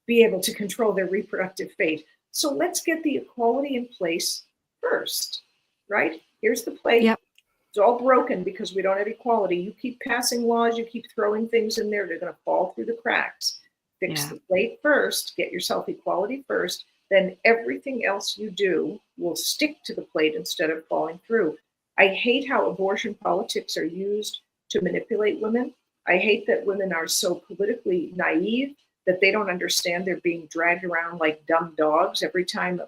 be able to control their reproductive fate. So let's get the equality in place first, right? Here's the plate. Yep. It's all broken because we don't have equality. You keep passing laws, you keep throwing things in there, they're going to fall through the cracks. Fix the plate first, get yourself equality first, then everything else you do will stick to the plate instead of falling through. I hate how abortion politics are used to manipulate women. I hate that women are so politically naive that they don't understand they're being dragged around like dumb dogs every time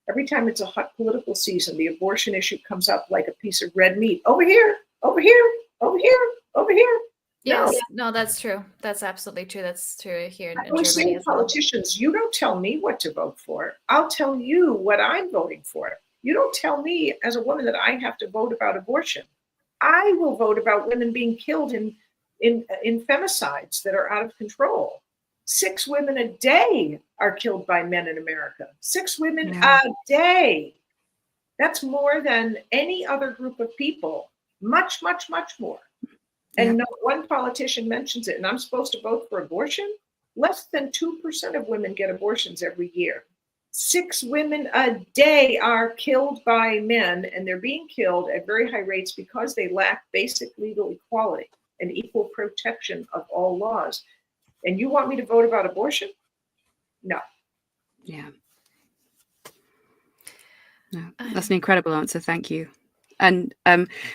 it's a hot political season. The abortion issue comes up like a piece of red meat. Over here, over here, over here, over here. Yes, no, that's true. That's absolutely true. That's true here in Germany saying, as well. politicians, you don't tell me what to vote for. I'll tell you what I'm voting for. You don't tell me as a woman that I have to vote about abortion. I will vote about women being killed in femicides that are out of control. 6 women a day are killed by men in America. 6 women a day. That's more than any other group of people. Much, much, much more. And not one politician mentions it. And I'm supposed to vote for abortion? Less than 2% of women get abortions every year. 6 women a day are killed by men, and they're being killed at very high rates because they lack basic legal equality and equal protection of all laws. And you want me to vote about abortion? No. Yeah. No, that's an incredible answer. Thank you. And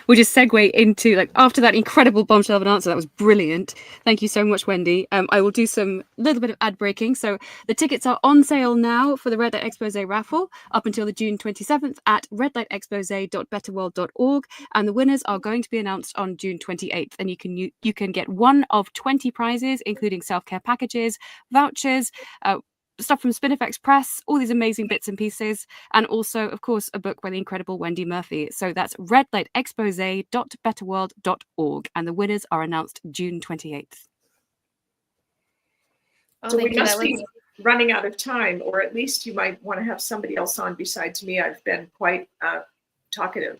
we'll just segue into, like, after that incredible bombshell of an answer, that was brilliant. Thank you so much, Wendy. I will do some little bit of ad breaking. So the tickets are on sale now for the Red Light Expose raffle up until the June 27th at redlightexpose.betterworld.org, and the winners are going to be announced on June 28th. And you can get one of 20 prizes, including self-care packages, vouchers, stuff from Spinifex Press, all these amazing bits and pieces, and also, of course, a book by the incredible Wendy Murphy. So that's redlightexpose.betterworld.org, and the winners are announced June 28th. So we must be running out of time, or at least you might want to have somebody else on besides me. I've been quite talkative.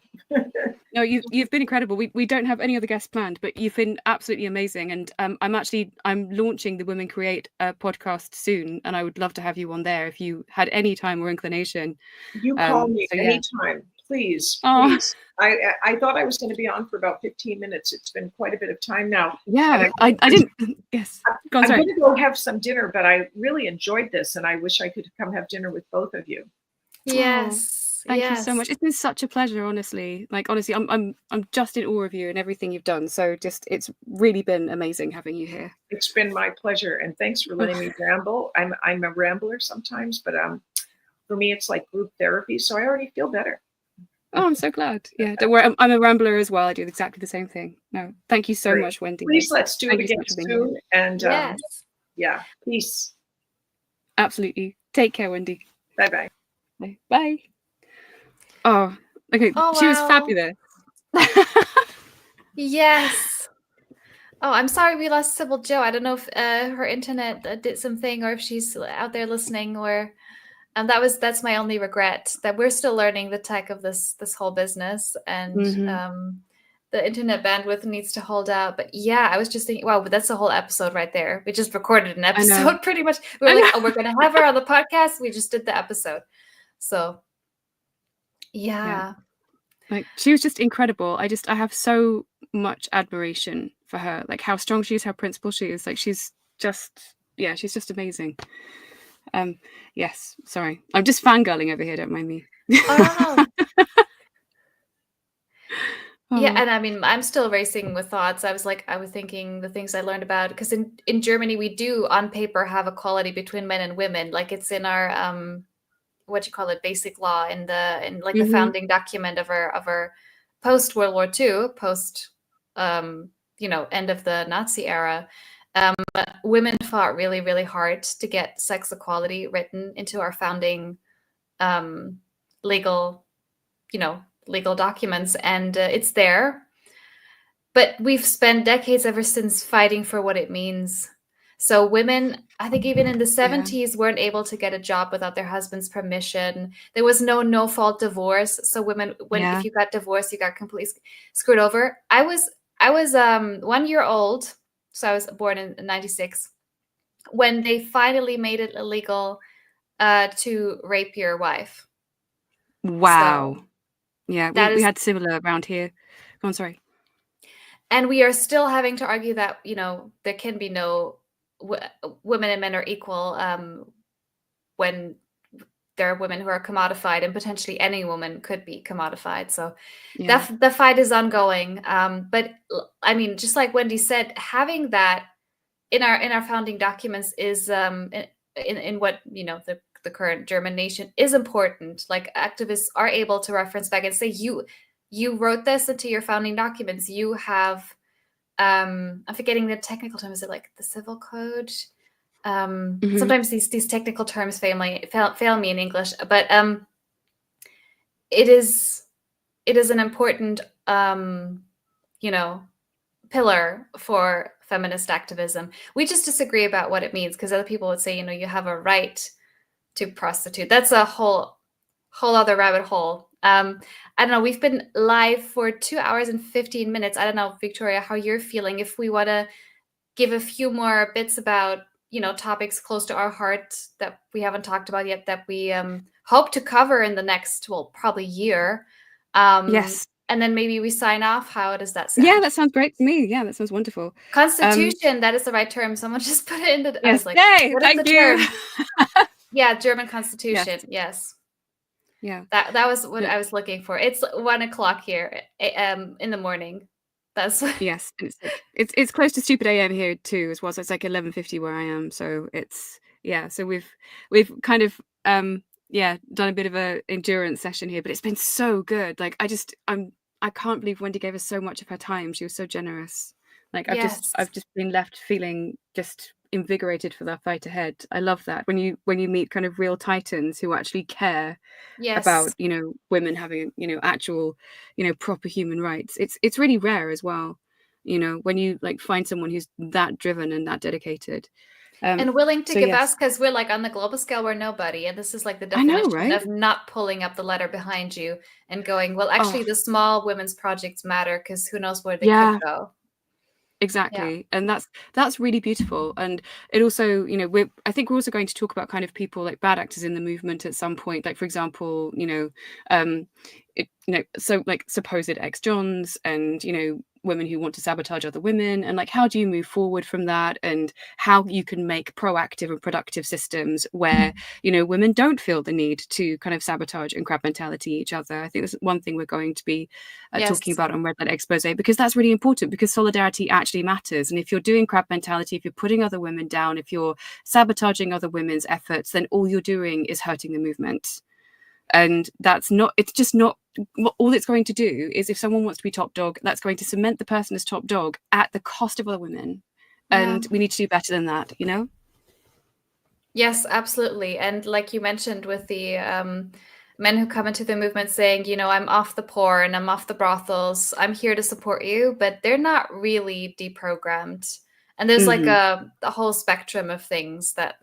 No, you've been incredible. We don't have any other guests planned, but you've been absolutely amazing. And I'm launching the Women Create podcast soon, and I would love to have you on there if you had any time or inclination. You call me anytime, please. Please. I thought I was going to be on for about 15 minutes. It's been quite a bit of time now. Yeah, I didn't. Yes, go on, I'm going to go have some dinner, but I really enjoyed this, and I wish I could come have dinner with both of you. Yes. Thank you so much. It's been such a pleasure, honestly. Like, honestly, I'm just in awe of you and everything you've done. So it's really been amazing having you here. It's been my pleasure, and thanks for letting me ramble. I'm a rambler sometimes, but for me it's like group therapy, so I already feel better. Oh, I'm so glad. Yeah, don't worry. I'm a rambler as well. I do exactly the same thing. No, thank you so much, Wendy. Please, let's do it again soon. And yeah, peace. Absolutely. Take care, Wendy. Bye-bye. Bye. Oh, okay. She was fabulous. Yes. Oh, I'm sorry we lost Sybil Jo. I don't know if her internet did something, or if she's out there listening, or that's my only regret, that we're still learning the tech of this whole business, and the internet bandwidth needs to hold out. But yeah, I was just thinking, wow, but that's a whole episode right there. We just recorded an episode pretty much. We were like, oh, we're going to have her on the podcast. We just did the episode. So yeah. Like, she was just incredible. I have so much admiration for her, like how strong she is, how principled she is. Like, she's just amazing. Yes, sorry, I'm just fangirling over here, don't mind me. Oh. Yeah, and I mean, I'm still racing with thoughts. I was thinking the things I learned about, because in Germany we do on paper have equality between men and women, like it's in our basic law, in the founding document of our post World War II, post end of the Nazi era. Women fought really, really hard to get sex equality written into our founding legal documents, and it's there. But we've spent decades ever since fighting for what it means. So women, I think even in the 70s, weren't able to get a job without their husband's permission. There was no fault divorce. So women, if you got divorced, you got completely screwed over. I was 1 year old, so I was born in 96, when they finally made it illegal to rape your wife. Wow. So yeah, we had similar around here. Go on, sorry. And we are still having to argue that, there can be no women and men are equal when there are women who are commodified, and potentially any woman could be commodified. So the fight is ongoing. But I mean, just like Wendy said, having that in our founding documents is in what the current German nation is important. Like, activists are able to reference back and say, you wrote this into your founding documents. You have I'm forgetting the technical term. Is it like the civil code? Sometimes these technical terms fail me in English, but it is an important pillar for feminist activism. We just disagree about what it means, because other people would say, you have a right to prostitute. That's a whole other rabbit hole. I don't know. We've been live for 2 hours and 15 minutes. I don't know, Victoria, how you're feeling. If we want to give a few more bits about, topics close to our heart that we haven't talked about yet, that we hope to cover in the next, probably year. Yes. And then maybe we sign off. How does that sound? Yeah, that sounds great to me. Yeah, that sounds wonderful. Constitution, that is the right term. Someone just put it in the... Yes. I was like, yay, what is thank the you. term? Yeah, German Constitution. Yes. Yeah. That was what I was looking for. It's 1:00 here in the morning. That's yes, and it's close to stupid AM here too as well. So it's like 11:50 where I am. So it's so we've kind of done a bit of a endurance session here, but it's been so good. Like I can't believe Wendy gave us so much of her time. She was so generous. Like I've just been left feeling just invigorated for that fight ahead. I love that when you meet kind of real titans who actually care about women having actual proper human rights. It's really rare as well, when you like find someone who's that driven and that dedicated and willing to give us, because we're like, on the global scale, we're nobody, and this is like the definition of not pulling up the ladder behind you and going, well, actually the small women's projects matter, because who knows where they could go. Exactly. And that's really beautiful. And it also, I think we're also going to talk about kind of people like bad actors in the movement at some point. Like, for example, so like supposed ex-Johns and, women who want to sabotage other women, and like, how do you move forward from that, and how you can make proactive and productive systems where, women don't feel the need to kind of sabotage and crab mentality each other. I think that's one thing we're going to be talking about on Red Light Expose, because that's really important, because solidarity actually matters. And if you're doing crab mentality, if you're putting other women down, if you're sabotaging other women's efforts, then all you're doing is hurting the movement. And it's just not all it's going to do. Is if someone wants to be top dog, that's going to cement the person as top dog at the cost of other women. And we need to do better than that, Yes, absolutely. And like you mentioned with the men who come into the movement saying, I'm off the porn, I'm off the brothels, I'm here to support you, but they're not really deprogrammed. And there's like a whole spectrum of things that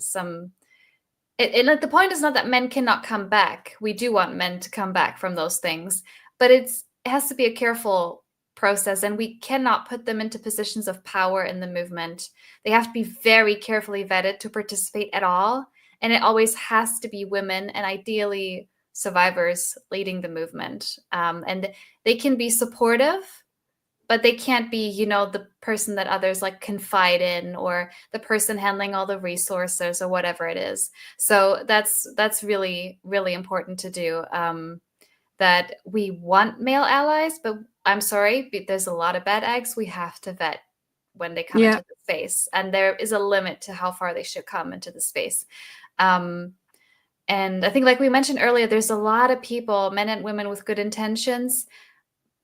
like, the point is not that men cannot come back. We do want men to come back from those things, but it has to be a careful process, and we cannot put them into positions of power in the movement. They have to be very carefully vetted to participate at all, and it always has to be women, and ideally survivors, leading the movement. And they can be supportive, but they can't be, the person that others like confide in, or the person handling all the resources, or whatever it is. So that's really, really important to do. That we want male allies, but I'm sorry, there's a lot of bad eggs we have to vet when they come into the space. And there is a limit to how far they should come into the space. And I think, like we mentioned earlier, there's a lot of people, men and women, with good intentions,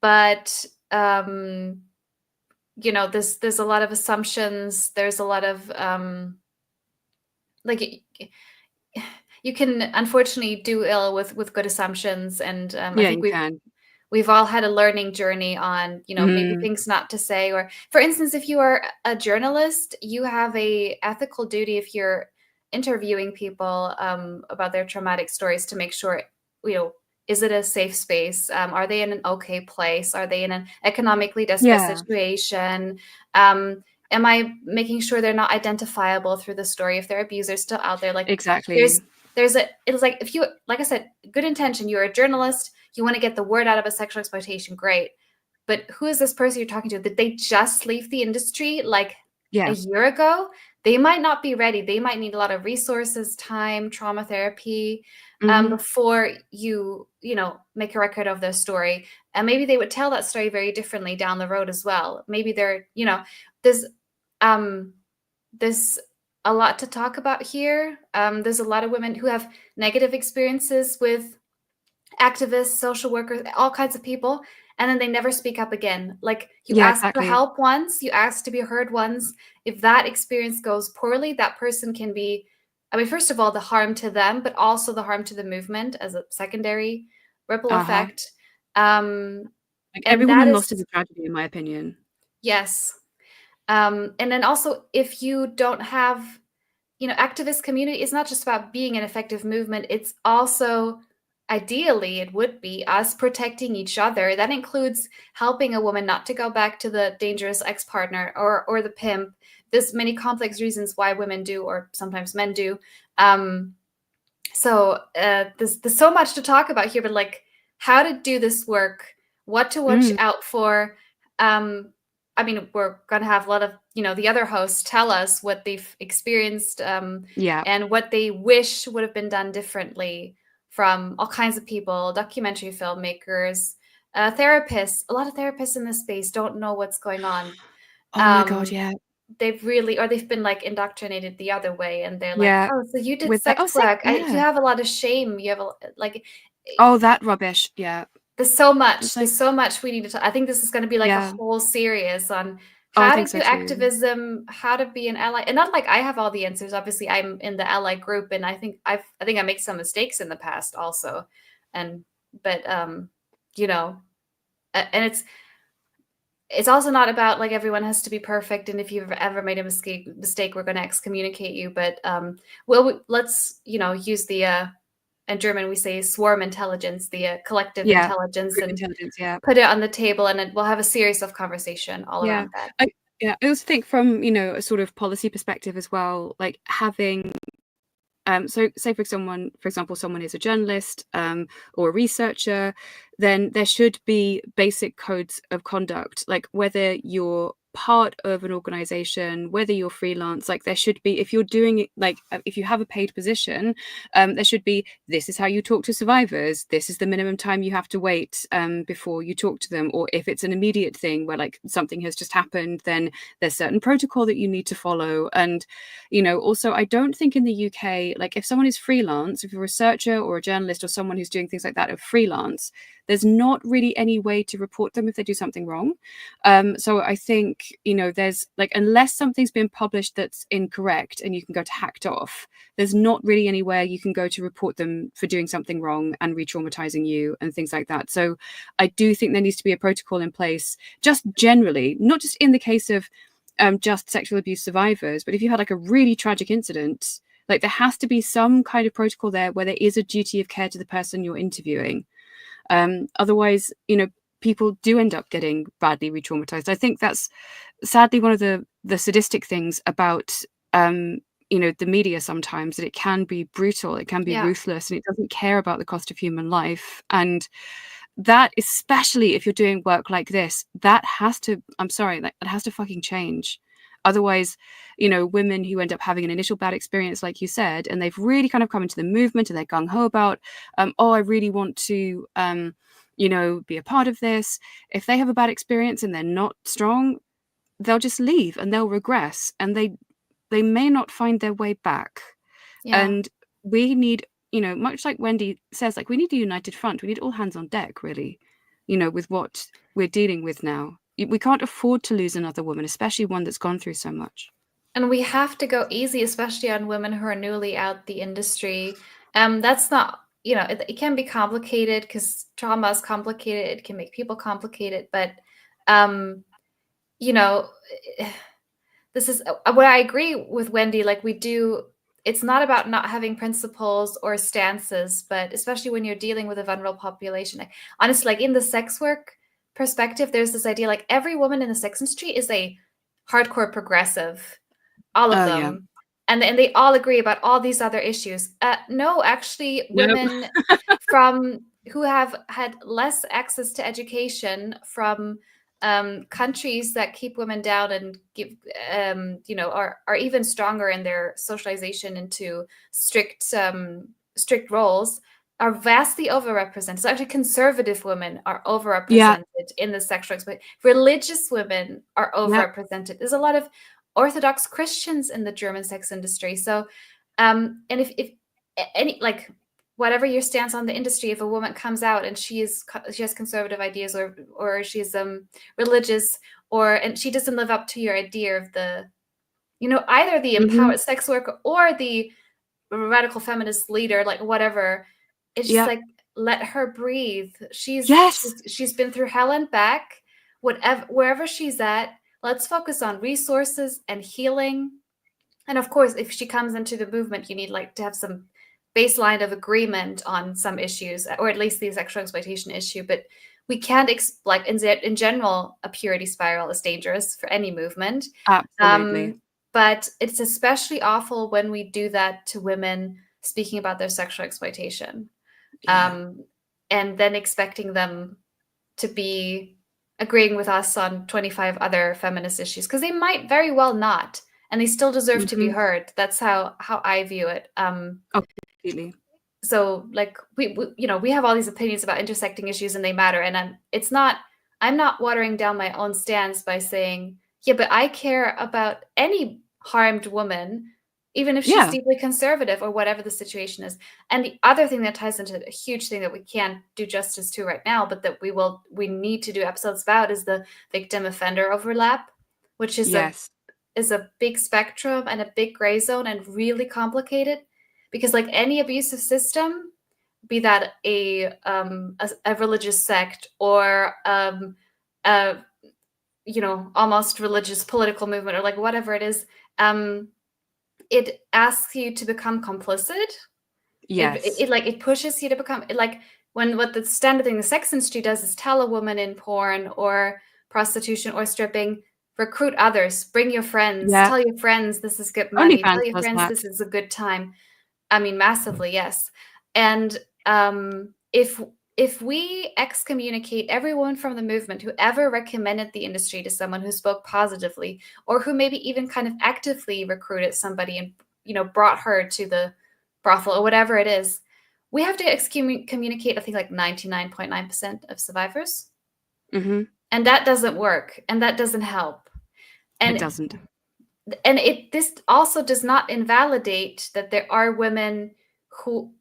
but there's a lot of assumptions. There's a lot of like, you can unfortunately do ill with good assumptions, and I think we've all had a learning journey on, maybe things not to say. Or for instance, if you are a journalist, you have a ethical duty if you're interviewing people about their traumatic stories to make sure, is it a safe space? Are they in an okay place? Are they in an economically desperate situation? Am I making sure they're not identifiable through the story if their abuser's still out there? Like, Exactly. it's like, if you, like I said, good intention, you're a journalist, you want to get the word out of a sexual exploitation, great. But who is this person you're talking to? Did they just leave the industry like a year ago? They might not be ready. They might need a lot of resources, time, trauma therapy, before you make a record of their story. And maybe they would tell that story very differently down the road as well. Maybe they're, there's a lot to talk about here. There's a lot of women who have negative experiences with activists, social workers, all kinds of people, and then they never speak up again. Like, you ask for help once, you ask to be heard once. If that experience goes poorly, that person can be, first of all, the harm to them, but also the harm to the movement as a secondary ripple effect. Like, every woman lost is a tragedy, in my opinion. Yes. And then also, if you don't have, activist community, it's not just about being an effective movement. It's also, ideally, it would be us protecting each other. That includes helping a woman not to go back to the dangerous ex-partner or the pimp. There's many complex reasons why women do, or sometimes men do. So there's so much to talk about here, but like, how to do this work, what to watch out for. We're going to have a lot of, the other hosts tell us what they've experienced and what they wish would have been done differently from all kinds of people, documentary filmmakers, therapists. A lot of therapists in this space don't know what's going on. Oh my God, yeah. They've been like indoctrinated the other way, and they're like, oh, so you did sex work. Yeah. You have a lot of shame. You have that rubbish. Yeah. There's so much. There's so much we need to talk. I think this is going to be like a whole series on how to do activism, how to be an ally. And not like I have all the answers. Obviously, I'm in the ally group, and I think I make some mistakes in the past also. And it's also not about like everyone has to be perfect, and if you've ever made a mistake, we're going to excommunicate you. But let's use the in German we say swarm intelligence, the collective intelligence, and put it on the table, and we'll have a series of conversation all around that. I also think from a sort of policy perspective as well, like having so say for example someone is a journalist or a researcher, then there should be basic codes of conduct, like whether you're part of an organization, whether you're freelance, like there should be, if you're doing it, like if you have a paid position, there should be, this is how you talk to survivors, this is the minimum time you have to wait before you talk to them. Or if it's an immediate thing where like something has just happened, then there's certain protocol that you need to follow. And also, I don't think in the UK, like if someone is freelance, if you're a researcher or a journalist or someone who's doing things like that of freelance, there's not really any way to report them if they do something wrong. So I think, there's like, unless something's been published that's incorrect and you can go to hacked off, there's not really anywhere you can go to report them for doing something wrong and re-traumatizing you and things like that. So I do think there needs to be a protocol in place, just generally, not just in the case of just sexual abuse survivors, but if you had like a really tragic incident, like there has to be some kind of protocol there where there is a duty of care to the person you're interviewing. Otherwise, people do end up getting badly re-traumatized. I think that's sadly one of the sadistic things about the media sometimes, that it can be brutal, it can be ruthless, and it doesn't care about the cost of human life. And that, especially if you're doing work like this, that has to, I'm sorry, like it has to fucking change. Otherwise, women who end up having an initial bad experience, like you said, and they've really kind of come into the movement and they're gung-ho about, I really want to, be a part of this. If they have a bad experience and they're not strong, they'll just leave and they'll regress, and they may not find their way back. And we need, much like Wendy says, like we need a united front. We need all hands on deck, really, with what we're dealing with now. We can't afford to lose another woman, especially one that's gone through so much. And we have to go easy, especially on women who are newly out the industry. That's not, it can be complicated because trauma is complicated. It can make people complicated, but this is what I agree with Wendy. Like it's not about not having principles or stances, but especially when you're dealing with a vulnerable population. Like, honestly, like in the sex work perspective, there's this idea like every woman in the sex industry is a hardcore progressive, all of them. Yeah. And they all agree about all these other issues. No, actually, women from who have had less access to education from countries that keep women down and give, are even stronger in their socialization into strict roles, are vastly overrepresented. So actually, conservative women are overrepresented in the sexual exploitation. Religious women are overrepresented. There's a lot of Orthodox Christians in the German sex industry. So, and if any, like, whatever your stance on the industry, if a woman comes out and she has conservative ideas or she's religious and she doesn't live up to your idea of the, either the empowered sex worker or the radical feminist leader, like whatever, it's just like, let her breathe. She's been through hell and back. Wherever she's at, let's focus on resources and healing. And of course, if she comes into the movement, you need to have some baseline of agreement on some issues, or at least the sexual exploitation issue. But we can't in general, a purity spiral is dangerous for any movement. Absolutely. But it's especially awful when we do that to women speaking about their sexual exploitation, and then expecting them to be agreeing with us on 25 other feminist issues, because they might very well not, and they still deserve to be heard. That's how I view it. Completely. So we have all these opinions about intersecting issues, and they matter. And I'm not watering down my own stance by saying, yeah, but I care about any harmed woman, even if she's deeply conservative or whatever the situation is. And the other thing that ties into a huge thing that we can't do justice to right now, but that we need to do episodes about, is the victim offender overlap, which is a big spectrum and a big gray zone and really complicated, because like any abusive system, be that a religious sect or almost religious political movement, or like whatever it is, it asks you to become complicit. It pushes you to become what the standard thing the sex industry does is tell a woman in porn or prostitution or stripping, recruit others, bring your friends, tell your friends this is good money, tell your friends this is a good time. I mean, massively, yes. And if we excommunicate everyone from the movement who ever recommended the industry to someone, who spoke positively, or who maybe even kind of actively recruited somebody and brought her to the brothel or whatever it is, we have to excommunicate, I think, like 99.9% of survivors. And that doesn't work, and that doesn't help. And it doesn't. And this also does not invalidate that there are women who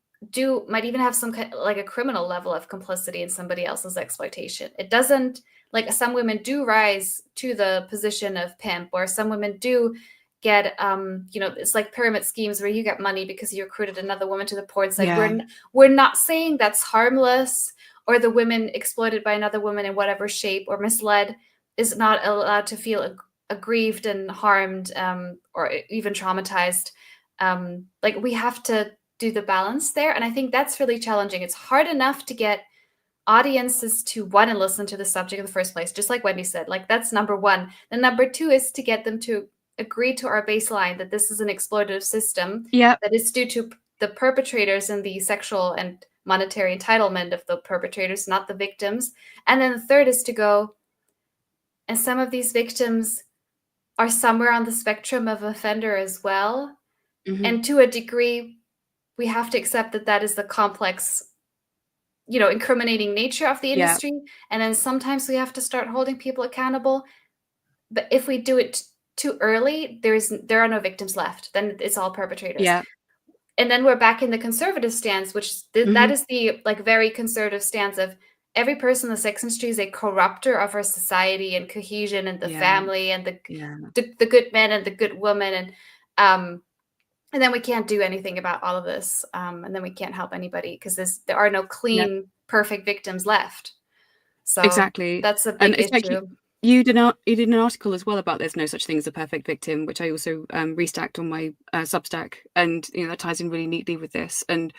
might even have some kind, like a criminal level of complicity in somebody else's exploitation. It doesn't, like, some women do rise to the position of pimp, or some women do get it's like pyramid schemes where you get money because you recruited another woman to the porn site. We're not saying that's harmless, or the women exploited by another woman in whatever shape or misled is not allowed to feel aggrieved and harmed, or even traumatized. We have to do the balance there, and I think that's really challenging. It's hard enough to get audiences to want to listen to the subject in the first place, just like Wendy said. Like, that's number one. Then number two is to get them to agree to our baseline that this is an exploitative system that is due to the perpetrators and the sexual and monetary entitlement of the perpetrators, not the victims. And then the third is to go, and some of these victims are somewhere on the spectrum of offender as well. And to a degree, we have to accept that that is the complex, incriminating nature of the industry. And then sometimes we have to start holding people accountable. But if we do it too early, there are no victims left. Then it's all perpetrators. And then we're back in the conservative stance, which that is the very conservative stance of every person in the sex industry is a corrupter of our society and cohesion and the family and the good men and the good woman. And then we can't do anything about all of this. And then we can't help anybody because there are no clean, perfect victims left. So exactly. that's a And big it's like issue. you did an article as well about there's no such thing as a perfect victim, which I also restacked on my Substack, and that ties in really neatly with this. And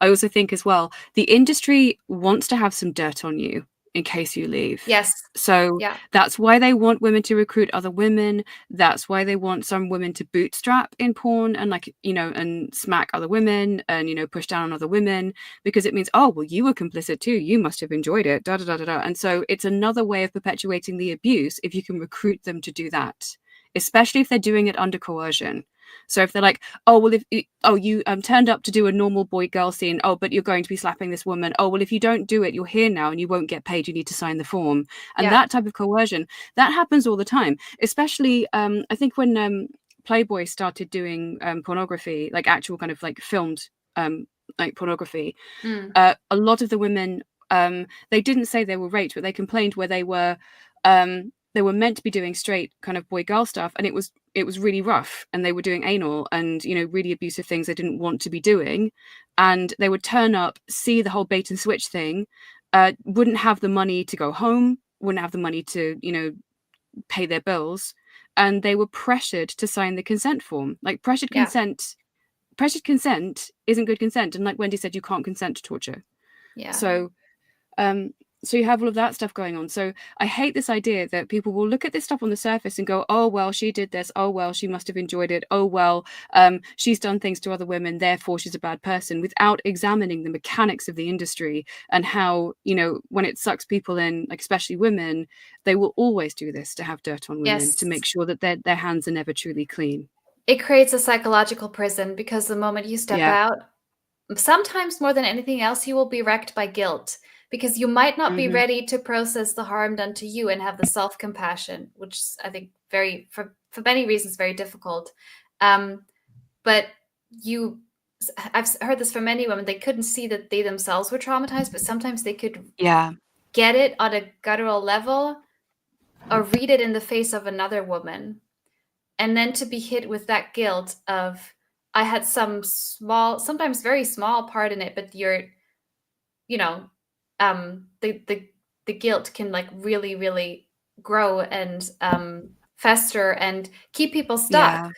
I also think as well, the industry wants to have some dirt on you in case you leave. Yes. So Yeah. that's why they want women to recruit other women. That's why they want some women to bootstrap in porn and and smack other women and push down on other women, because it means, oh, well, you were complicit too. You must have enjoyed it. Da da da da da. And so it's another way of perpetuating the abuse if you can recruit them to do that, especially if they're doing it under coercion. So if they're like, oh, well, if you turned up to do a normal boy-girl scene, oh, but you're going to be slapping this woman. Oh, well, if you don't do it, you're here now and you won't get paid. You need to sign the form. And that type of coercion, that happens all the time, especially I think when Playboy started doing pornography, like actual kind of like filmed like pornography, a lot of the women, they didn't say they were raped, but they complained where they were meant to be doing straight kind of boy girl stuff, and it was really rough, and they were doing anal and really abusive things they didn't want to be doing, and they would turn up, see the whole bait and switch thing, wouldn't have the money to go home, wouldn't have the money to pay their bills, and they were pressured to sign the consent form. Like pressured consent isn't good consent, and like Wendy said, you can't consent to torture. So you have all of that stuff going on. So I hate this idea that people will look at this stuff on the surface and go, oh, well, she did this. Oh, well, she must have enjoyed it. Oh, well, she's done things to other women, therefore she's a bad person, without examining the mechanics of the industry and how, when it sucks people in, like especially women, they will always do this to have dirt on women, to make sure that their hands are never truly clean. It creates a psychological prison because the moment you step out, sometimes more than anything else, you will be wrecked by guilt, because you might not be ready to process the harm done to you and have the self-compassion, which I think for many reasons, very difficult. But I've heard this from many women, they couldn't see that they themselves were traumatized, but sometimes they could get it on a guttural level or read it in the face of another woman. And then to be hit with that guilt of, I had some small, sometimes very small part in it, but the guilt can like really, really grow and fester and keep people stuck.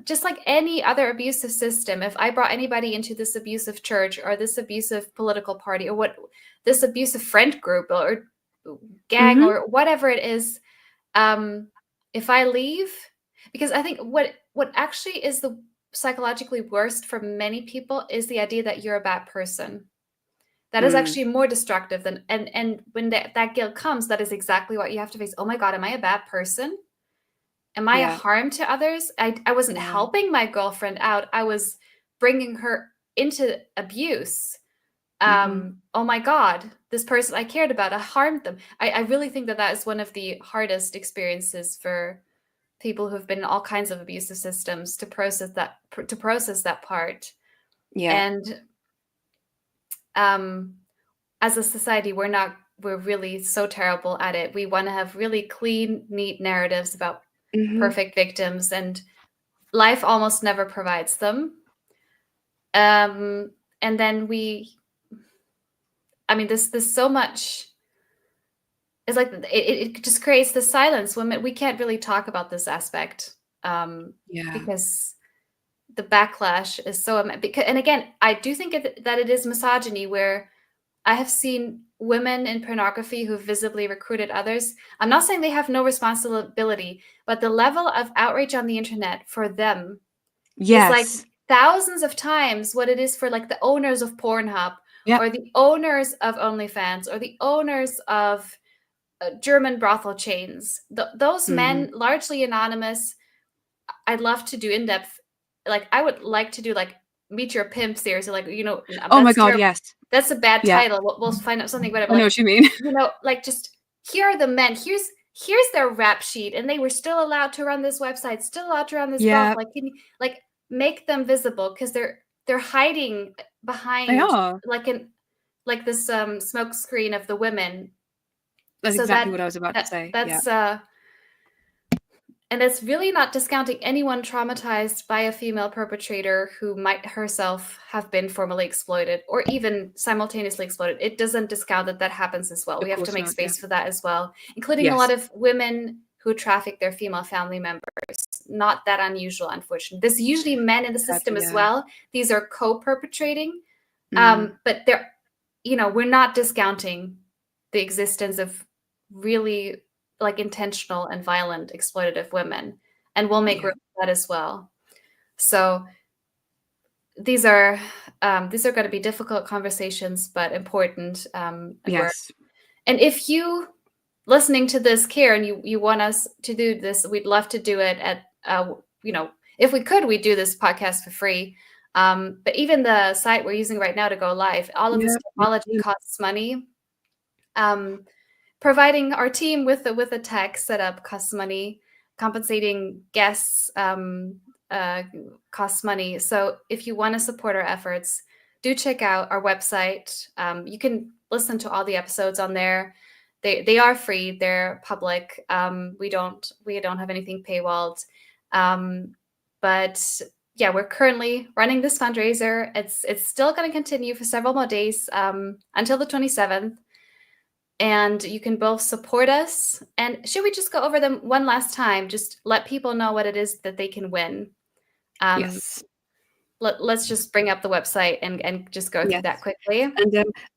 Just like any other abusive system, if I brought anybody into this abusive church or this abusive political party or this abusive friend group or gang or whatever it is, if I leave, because I think what actually is the psychologically worst for many people is the idea that you're a bad person. That is actually more destructive than, and when that guilt comes, that is exactly what you have to face. Oh my God, am I a bad person? Am I a harm to others? I wasn't helping my girlfriend out. I was bringing her into abuse. Oh my God, this person I cared about, I harmed them. I really think that is one of the hardest experiences for people who've been in all kinds of abusive systems, to process that part. And as a society, we're really so terrible at it. We want to have really clean, neat narratives about perfect victims, and life almost never provides them. And then there's so much. It's like it just creates the silence. Women, we can't really talk about this aspect because the backlash is so. And again, I do think that it is misogyny, where I have seen women in pornography who visibly recruited others. I'm not saying they have no responsibility, but the level of outrage on the internet for them is like thousands of times what it is for like the owners of Pornhub or the owners of OnlyFans or the owners of German brothel chains. Those men, largely anonymous. I'd love to do in-depth, like I would like to do like Meet Your Pimp series, like oh my God, yes. That's a bad title. We'll find out something better. I know what you mean. Like just here are the men. Here's their rap sheet, and they were still allowed to run this website, still allowed to run this brothel. Like, can you make them visible, because they're hiding behind like this smoke screen of the women. That's exactly what I was about to say. That's And it's really not discounting anyone traumatized by a female perpetrator who might herself have been formerly exploited or even simultaneously exploited. It doesn't discount that that happens as well. Of We have to course make not, space yeah. for that as well, including a Yes. lot of women who traffic their female family members. Not that unusual, unfortunately. There's usually men in the system Sadly, as yeah. well. These are co-perpetrating. Mm. But they're, we're not discounting the existence of really like intentional and violent exploitative women, and we'll make Yeah. room for that as well. So these are going to be difficult conversations, but important. And Yes. and if you listening to this care and you want us to do this, we'd love to do it at if we could, we'd do this podcast for free. But even the site we're using right now to go live, all of this technology costs money. Providing our team with a tech setup costs money. Compensating guests costs money. So if you want to support our efforts, do check out our website. You can listen to all the episodes on there. They are free. They're public. We don't have anything paywalled. But yeah, we're currently running this fundraiser. It's still going to continue for several more days until the 27th. And you can both support us. And should we just go over them one last time? Just let people know what it is that they can win. Yes. Let's just bring up the website and just go through that quickly.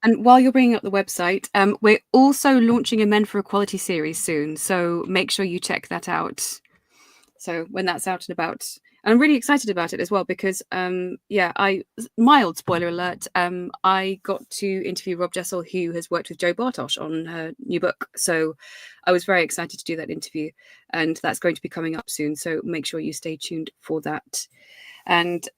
And while you're bringing up the website, we're also launching a Men for Equality series soon. So make sure you check that out. So when that's out and about. I'm really excited about it as well because, mild spoiler alert, I got to interview Rob Jessel, who has worked with Jo Bartosz on her new book. So I was very excited to do that interview, and that's going to be coming up soon. So make sure you stay tuned for that. And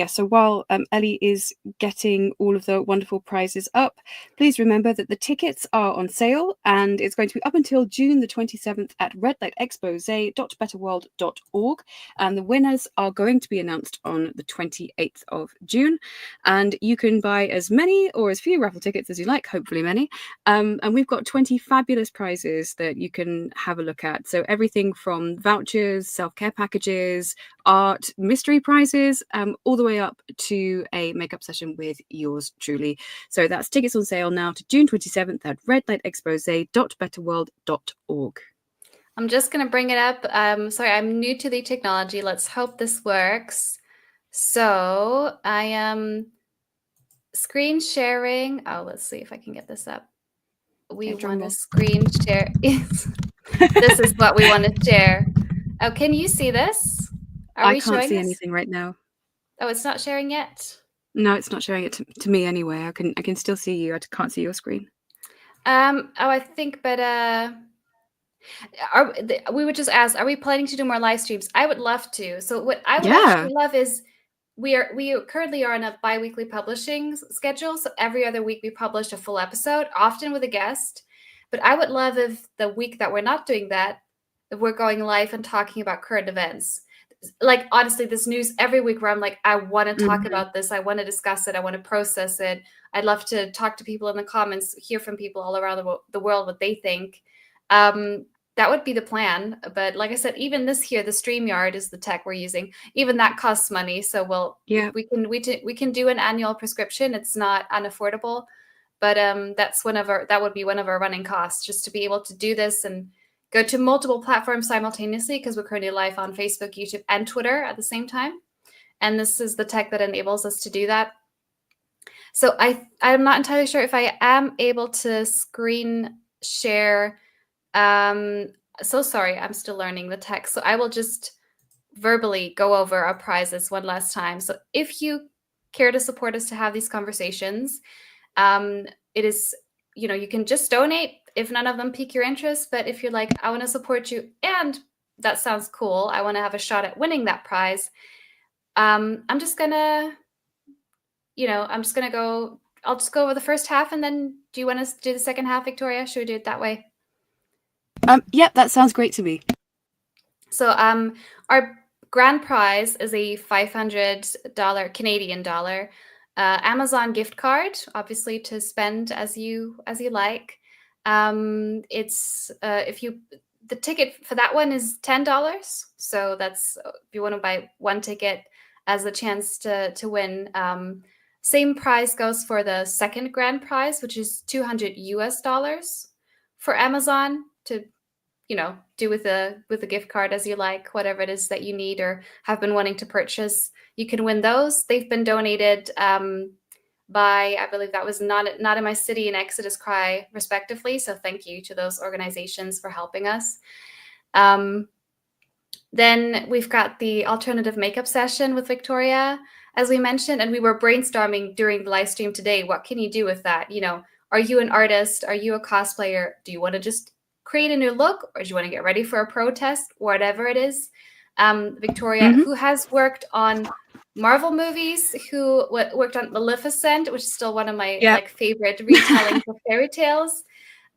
so while Ellie is getting all of the wonderful prizes up, please remember that the tickets are on sale, and it's going to be up until June the 27th at redlightexpose.betterworld.org, and the winners are going to be announced on the 28th of June. And you can buy as many or as few raffle tickets as you like, hopefully many. And we've got 20 fabulous prizes that you can have a look at. So everything from vouchers, self-care packages, art, mystery prizes, all the way up to a makeup session with yours truly. So that's tickets on sale now to June 27th at redlightexpose.betterworld.org. I'm just going to bring it up. Sorry, I'm new to the technology. Let's hope this works. So I am screen sharing. Oh, let's see if I can get this up. We want to screen share. This is what we want to share. Oh, can you see this? I can't see anything right now. Oh, it's not sharing yet? No, it's not showing it to me anyway. I can still see you. I can't see your screen. I think, but we would just ask, are we planning to do more live streams? I would love to. So what I would actually love is we currently are on a bi-weekly publishing schedule. So every other week we publish a full episode, often with a guest. But I would love if the week that we're not doing that, if we're going live and talking about current events. Like, honestly, this news every week where I'm like, I want to talk about this. I want to discuss it. I want to process it. I'd love to talk to people in the comments, hear from people all around the world what they think. That would be the plan. But like I said, even this here, the StreamYard is the tech we're using. Even that costs money. So we can do an annual prescription. It's not unaffordable, but that would be one of our running costs, just to be able to do this and go to multiple platforms simultaneously, because we're currently live on Facebook, YouTube, and Twitter at the same time. And this is the tech that enables us to do that. So I'm not entirely sure if I am able to screen share. So sorry, I'm still learning the tech. So I will just verbally go over our prizes one last time. So if you care to support us to have these conversations, it is, you can just donate if none of them pique your interest. But if you're like, I want to support you and that sounds cool, I want to have a shot at winning that prize, I'm just gonna go. I'll just go over the first half, and then do you want to do the second half, Victoria? Should we do it that way? Yep, that sounds great to me. So our grand prize is a $500 Canadian dollar Amazon gift card, obviously to spend as you like. It's the ticket for that one is $10. So that's if you want to buy one ticket as a chance to win. Same prize goes for the second grand prize, which is $200 for Amazon to, do with a gift card as you like, whatever it is that you need or have been wanting to purchase. You can win those. They've been donated by, I believe that was Not in My City and Exodus Cry, respectively. So thank you to those organizations for helping us. Then we've got the alternative makeup session with Victoria, as we mentioned, and we were brainstorming during the live stream today. What can you do with that? Are you an artist? Are you a cosplayer? Do you want to just create a new look, or do you want to get ready for a protest? Whatever it is. Victoria, who has worked on Marvel movies, who worked on Maleficent, which is still one of my favorite retellings of fairy tales,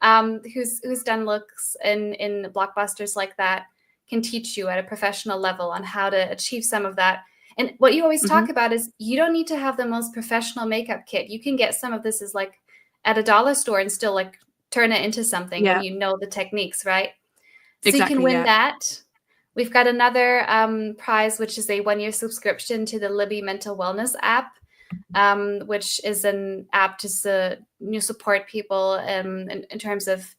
who's done looks in blockbusters like that, can teach you at a professional level on how to achieve some of that. And what you always talk about is you don't need to have the most professional makeup kit. You can get some of this is like at a dollar store and still like turn it into something when you know the techniques, right? So you can win that. We've got another prize, which is a 1-year subscription to the Libby Mental Wellness app, which is an app to support people in terms of,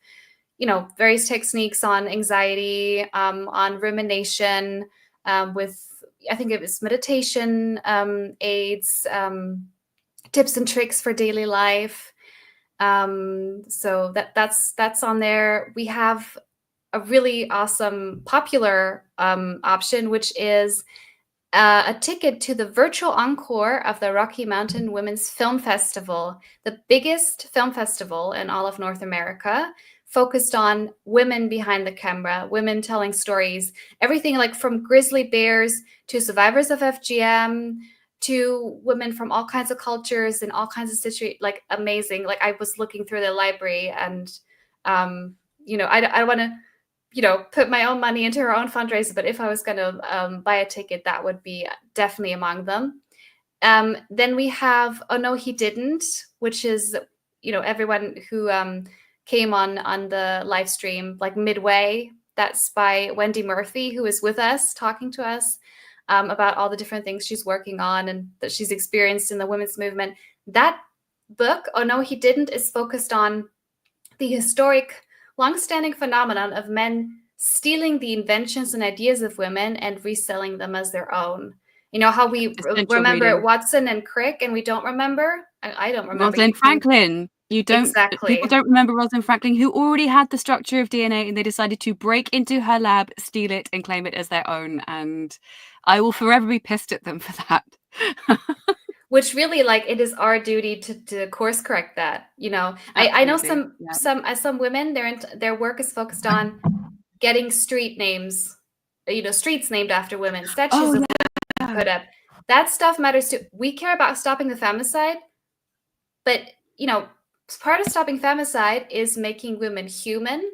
various techniques on anxiety, on rumination, with, I think it was meditation, aids, tips and tricks for daily life. So that's on there. We have a really awesome popular option, which is a ticket to the virtual encore of the Rocky Mountain Women's Film Festival, the biggest film festival in all of North America, focused on women behind the camera, women telling stories, everything like from grizzly bears to survivors of FGM to women from all kinds of cultures and all kinds of situations, like amazing. Like I was looking through the library and, I want to, put my own money into her own fundraiser, but if I was going to buy a ticket, that would be definitely among them. Then we have Oh No, He Didn't, which is, everyone who came on the live stream, like midway. That's by Wendy Murphy, who is with us, talking to us about all the different things she's working on and that she's experienced in the women's movement. That book, Oh No, He Didn't, is focused on the historic, long-standing phenomenon of men stealing the inventions and ideas of women and reselling them as their own. You know how we remember reading. Watson and Crick, and we don't remember? I don't remember. Rosalind Franklin. Exactly. People don't remember Rosalind Franklin, who already had the structure of DNA, and they decided to break into her lab, steal it, and claim it as their own. And I will forever be pissed at them for that. Which really, like, it is our duty to course correct that. I know some women, their work is focused on getting street names, streets named after women, statues of women put up. That stuff matters too. We care about stopping the femicide, but part of stopping femicide is making women human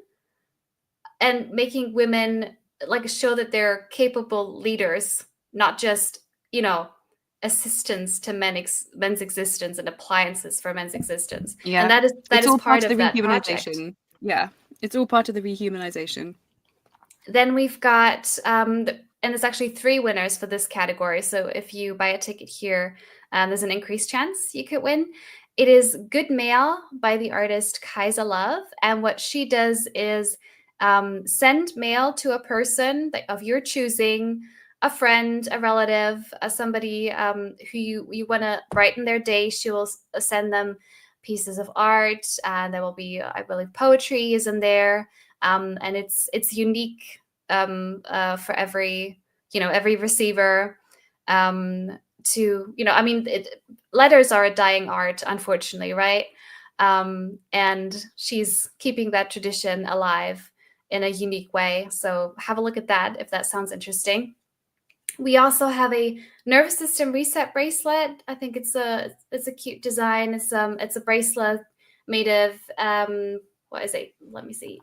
and making women show that they're capable leaders, not just assistants to men's existence and appliances for men's existence. Yeah, and that is part of the rehumanization project. Yeah, it's all part of the rehumanization. Then we've got and there's actually 3 winners for this category, so if you buy a ticket here, there's an increased chance you could win. It is Good Mail by the artist Kaisa Love, and what she does is send mail to a person of your choosing, a friend, a relative, somebody who you want to brighten their day. She will send them pieces of art, and there will be, I believe, poetry is in there, and it's unique for every receiver. Letters are a dying art, unfortunately, right? And she's keeping that tradition alive in a unique way. So have a look at that if that sounds interesting. We also have a nervous system reset bracelet. I think it's a cute design. It's a bracelet made of what is it? Let me see.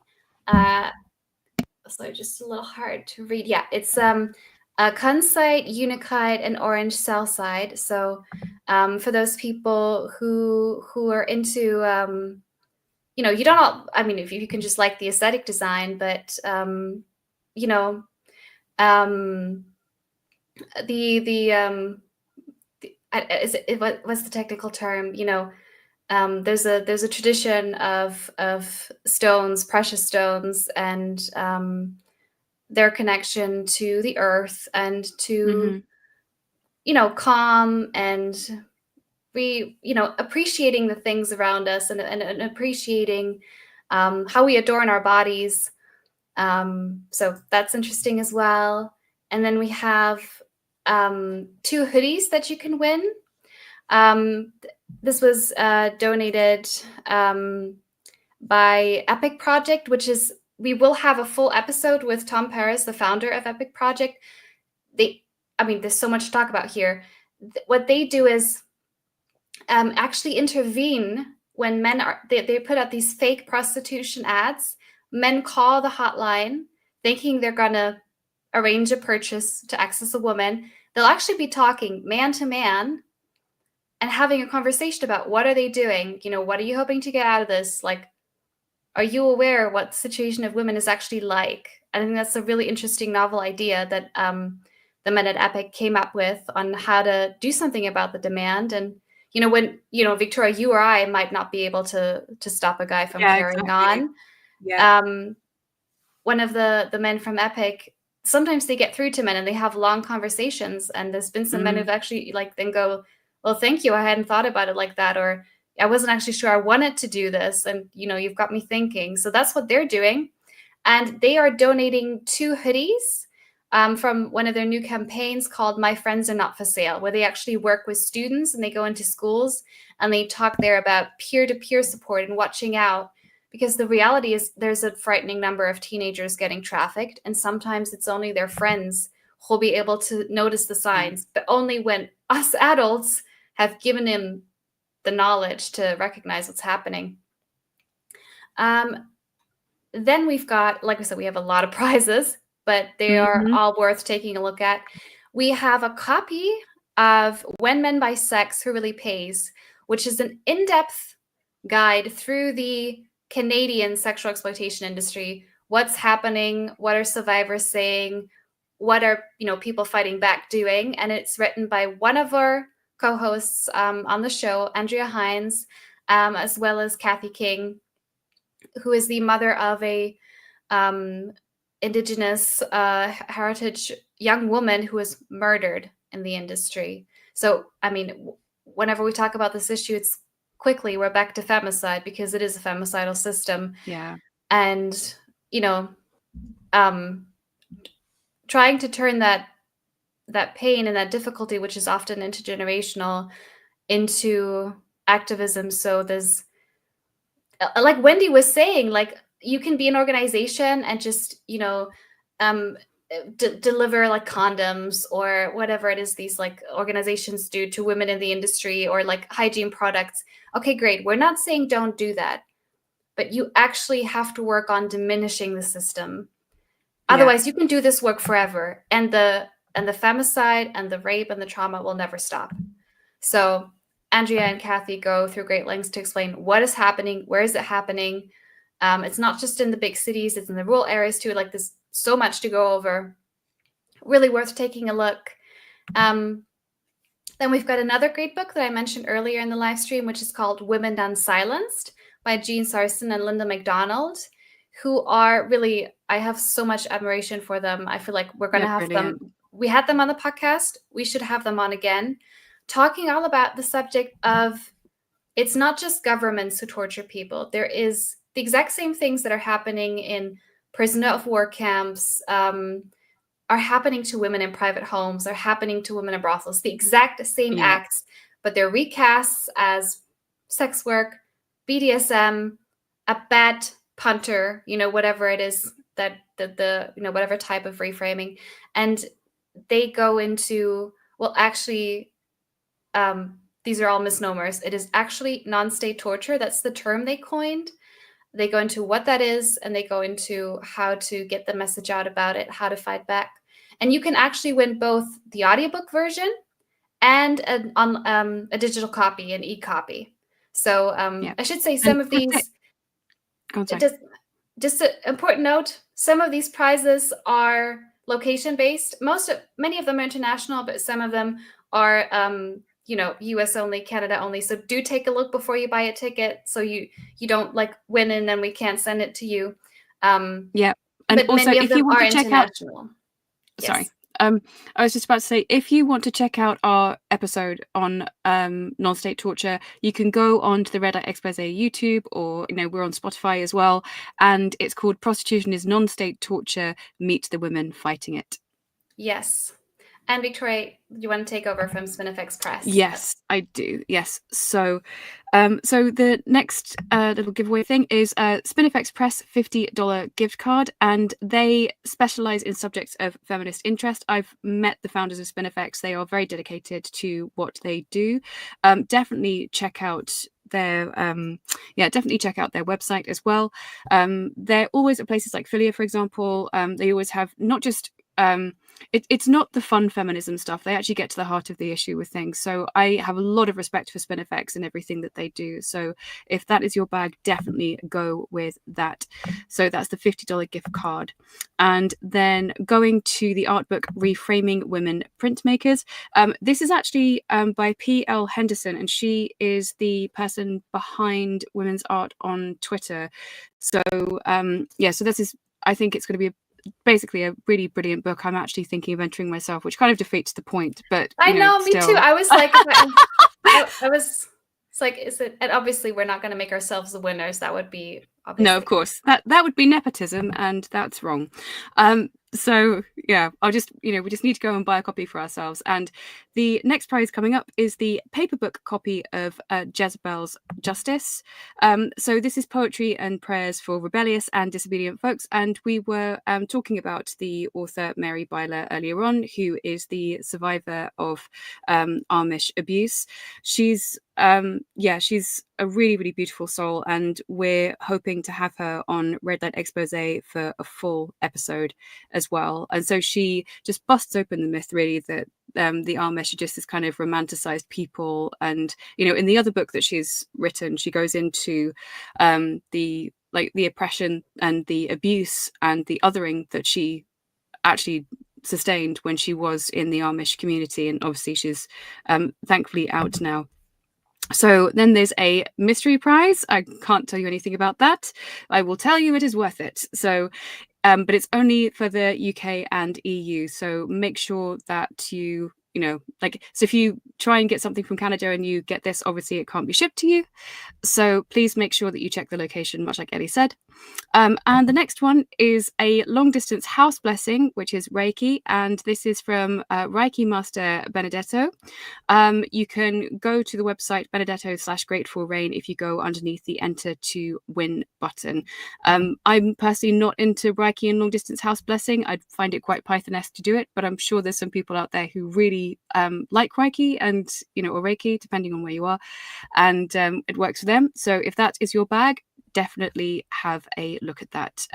So just a little hard to read. Yeah, it's kunzite, unikite, and orange salside. So for those people who are into you know, you don't all, I mean, if you can just like the aesthetic design, but you know, what's the technical term? You know, there's a tradition of stones, precious stones, and their connection to the earth and to, you know, calm and appreciating the things around us, and appreciating how we adorn our bodies. So that's interesting as well. And then we have 2 hoodies that you can win. This was donated by Epic Project, which is, we will have a full episode with Tom Paris, the founder of Epic Project. There's so much to talk about here. What they do is actually intervene when men they put out these fake prostitution ads. Men call the hotline thinking they're gonna arrange a purchase to access a woman. They'll actually be talking man to man and having a conversation about what are they doing? You know, what are you hoping to get out of this? Like, are you aware what the situation of women is actually like? I think that's a really interesting novel idea that the men at Epic came up with on how to do something about the demand. And, you know, when, you know, Victoria, you or I might not be able to stop a guy from carrying on. Yeah. One of the men from Epic, sometimes they get through to men and they have long conversations. And there's been some men who've actually like then go, well, thank you. I hadn't thought about it like that. Or I wasn't actually sure I wanted to do this. And, you know, you've got me thinking. So that's what they're doing. And they are donating 2 hoodies from one of their new campaigns called My Friends Are Not For Sale, where they actually work with students and they go into schools and they talk there about peer-to-peer support and watching out. Because the reality is there's a frightening number of teenagers getting trafficked, and sometimes it's only their friends who'll be able to notice the signs, but only when us adults have given him the knowledge to recognize what's happening. Then we've got, like I said, we have a lot of prizes, but they are all worth taking a look at. We have a copy of When Men Buy Sex, Who Really Pays, which is an in-depth guide through the Canadian sexual exploitation industry. What's happening? What are survivors saying? What are, you know, people fighting back doing? And it's written by one of our co-hosts on the show, Andrea Hines, as well as Kathy King, who is the mother of a Indigenous heritage young woman who was murdered in the industry. So, I mean, whenever we talk about this issue, it's quickly we're back to femicide, because it is a femicidal system. Yeah. And, you know, trying to turn that pain and that difficulty, which is often intergenerational, into activism. So there's, like Wendy was saying, like, you can be an organization and just, you know, deliver like condoms or whatever it is these like organizations do to women in the industry, or like hygiene products. Okay, great. We're not saying don't do that, but you actually have to work on diminishing the system. Otherwise, you can do this work forever, and the femicide and the rape and the trauma will never stop. So Andrea and Kathy go through great lengths to explain what is happening, where is it happening. It's not just in the big cities, it's in the rural areas too. Like, there's so much to go over. Really worth taking a look. Then we've got another great book that I mentioned earlier in the live stream, which is called Women Unsilenced by Jean Sarson and Linda McDonald, who are really, I have so much admiration for them. I feel like we're going to have them. We had them on the podcast. We should have them on again, talking all about the subject of, it's not just governments who torture people. There is the exact same things that are happening in prisoner of war camps, are happening to women in private homes, are happening to women in brothels, the exact same acts, but they're recasts as sex work, BDSM, a bad punter, you know, whatever it is that the you know, whatever type of reframing. And they go into, well, actually, these are all misnomers. It is actually non-state torture. That's the term they coined. They go into what that is, and they go into how to get the message out about it, how to fight back. And you can actually win both the audiobook version and a digital copy, an e-copy. So I should say some of these. Go on, sorry. Just an important note, some of these prizes are location-based. Many of them are international, but some of them are, US only, Canada only. So do take a look before you buy a ticket, so you don't like win and then we can't send it to you. Yeah, and But also many of if you them want are to check out, international. sorry, Yes. I was just about to say, if you want to check out our episode on non-state torture, you can go on to the Red Light Expose YouTube, or we're on Spotify as well, and it's called "Prostitution is Non-State Torture: Meet the Women Fighting It." Yes. And Victoria, you want to take over from Spinifex Press? Yes, I do. Yes. So the next little giveaway thing is Spinifex Press $50 gift card, and they specialize in subjects of feminist interest. I've met the founders of Spinifex. They are very dedicated to what they do. Definitely check out their website as well. They're always at places like Philia, for example. They always have not just it's not the fun feminism stuff. They actually get to the heart of the issue with things. So I have a lot of respect for Spinifex and everything that they do. So if that is your bag, definitely go with that. So that's the $50 gift card. And then going to the art book, Reframing Women Printmakers. This is actually by P.L. Henderson, and she is the person behind women's art on Twitter. So so this is, I think it's going to be basically a really brilliant book. I'm actually thinking of entering myself, which kind of defeats the point, but I know, me still. too. I was like, it's like, is it? And obviously, we're not going to make ourselves the winners. That would be obviously. No, of course, that would be nepotism, and that's wrong. So yeah, I'll just we just need to go and buy a copy for ourselves. And the next prize coming up is the paperback copy of Jezebel's Justice. So this is poetry and prayers for rebellious and disobedient folks, and we were talking about the author Mary Byler earlier on, who is the survivor of Amish abuse. She's she's a really, really beautiful soul, and we're hoping to have her on Red Light Expose for a full episode as well. And so she just busts open the myth, really, that the Amish are just this kind of romanticized people. And in the other book that she's written, she goes into the oppression and the abuse and the othering that she actually sustained when she was in the Amish community. And obviously she's thankfully out now. So then there's a mystery prize. I can't tell you anything about that. I will tell you it is worth it. So, but it's only for the UK and EU. So make sure that you so if you try and get something from Canada and you get this, obviously it can't be shipped to you. So please make sure that you check the location, much like Ellie said. And the next one is a long distance house blessing, which is Reiki. And this is from Reiki Master Benedetto. You can go to the website Benedetto/Grateful Rain if you go underneath the Enter to Win button. I'm personally not into Reiki and long distance house blessing. I'd find it quite Python-esque to do it, but I'm sure there's some people out there who really like Reiki and or Reiki, depending on where you are, and it works for them. So if that is your bag, definitely have a look at that.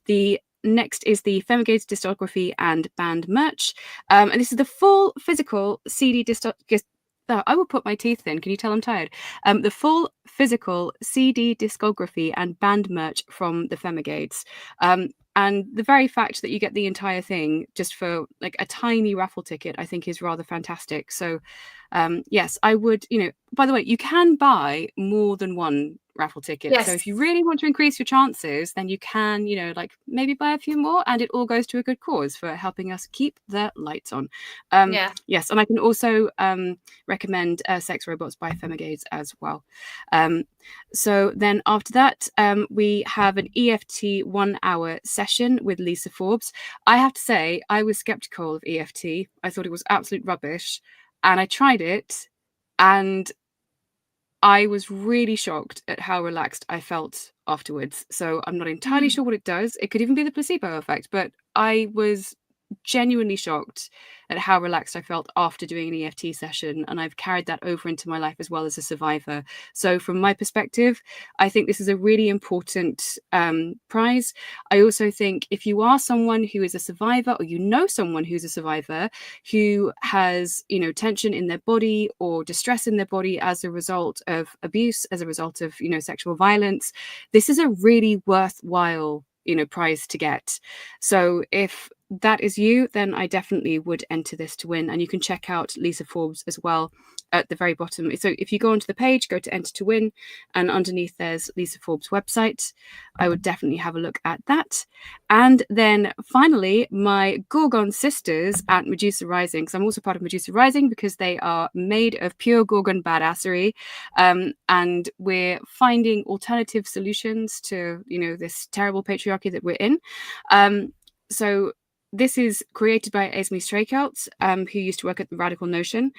The next is the Femigades discography and band merch, and this is the full physical CD I will put my teeth in. Can you tell I'm tired? The full physical CD discography and band merch from the Femigades. And the very fact that you get the entire thing just for like a tiny raffle ticket, I think is rather fantastic. So yes, I would, by the way, you can buy more than one raffle ticket. Yes. So if you really want to increase your chances, then you can, maybe buy a few more, and it all goes to a good cause for helping us keep the lights on. Yes, and I can also recommend Sex Robots by Femigades as well. So then after that, we have an EFT 1 hour session with Lisa Forbes. I have to say, I was skeptical of EFT. I thought it was absolute rubbish. And I tried it, and I was really shocked at how relaxed I felt afterwards. So I'm not entirely sure what it does. It could even be the placebo effect, but I was genuinely shocked at how relaxed I felt after doing an EFT session, and I've carried that over into my life as well as a survivor. So from my perspective, I think this is a really important prize. I also think if you are someone who is a survivor, or you know someone who's a survivor who has, you know, tension in their body or distress in their body as a result of abuse, as a result of, you know, sexual violence, this is a really worthwhile, you know, prize to get. So if that is you, then I definitely would enter this to win. And you can check out Lisa Forbes as well at the very bottom. So if you go onto the page, go to enter to win, and underneath there's Lisa Forbes' website. I would definitely have a look at that. And then finally, my Gorgon sisters at Medusa Rising, because I'm also part of Medusa Rising, because they are made of pure Gorgon badassery, and we're finding alternative solutions to, you know, this terrible patriarchy that we're in. So this is created by Esme Straykelt, who used to work at the Radical Notion.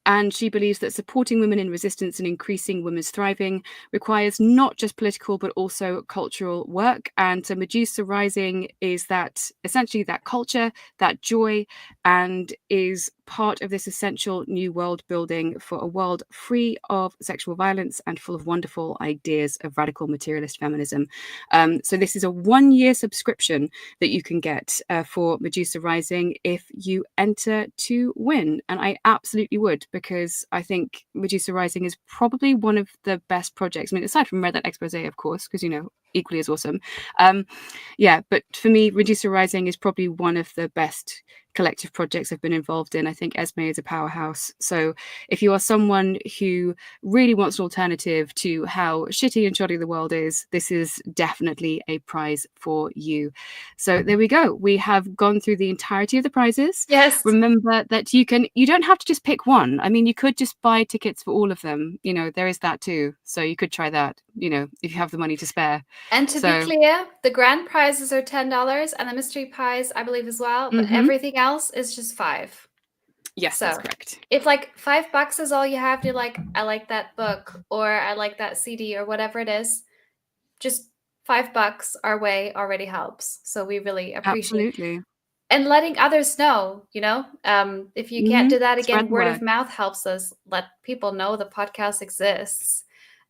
And she believes that supporting women in resistance and increasing women's thriving requires not just political, but also cultural work. And so Medusa Rising is that, essentially that culture, that joy, and is part of this essential new world building for a world free of sexual violence and full of wonderful ideas of radical materialist feminism. So this is a 1-year subscription that you can get for Medusa Rising if you enter to win. And I absolutely would, because I think Medusa Rising is probably one of the best projects. I mean, aside from Red Light Expose, of course, because, you know, equally as awesome. Yeah, but for me, Medusa Rising is probably one of the best collective projects I've been involved in. I think Esme is a powerhouse. So if you are someone who really wants an alternative to how shitty and shoddy the world is, this is definitely a prize for you. So there we go. We have gone through the entirety of the prizes. Yes. Remember that you don't have to just pick one. I mean, you could just buy tickets for all of them. You know, there is that too. So you could try that, you know, if you have the money to spare. And to be clear, the grand prizes are $10 and the mystery prize, I believe, as well. But everything else is just $5. Yes, so, that's correct. If like $5 is all you have to, like, I like that book, or I like that CD, or whatever it is, just $5 our way already helps. So we really appreciate Absolutely. And letting others know, you know, if you can't do that, again, word of mouth helps us. Let people know the podcast exists,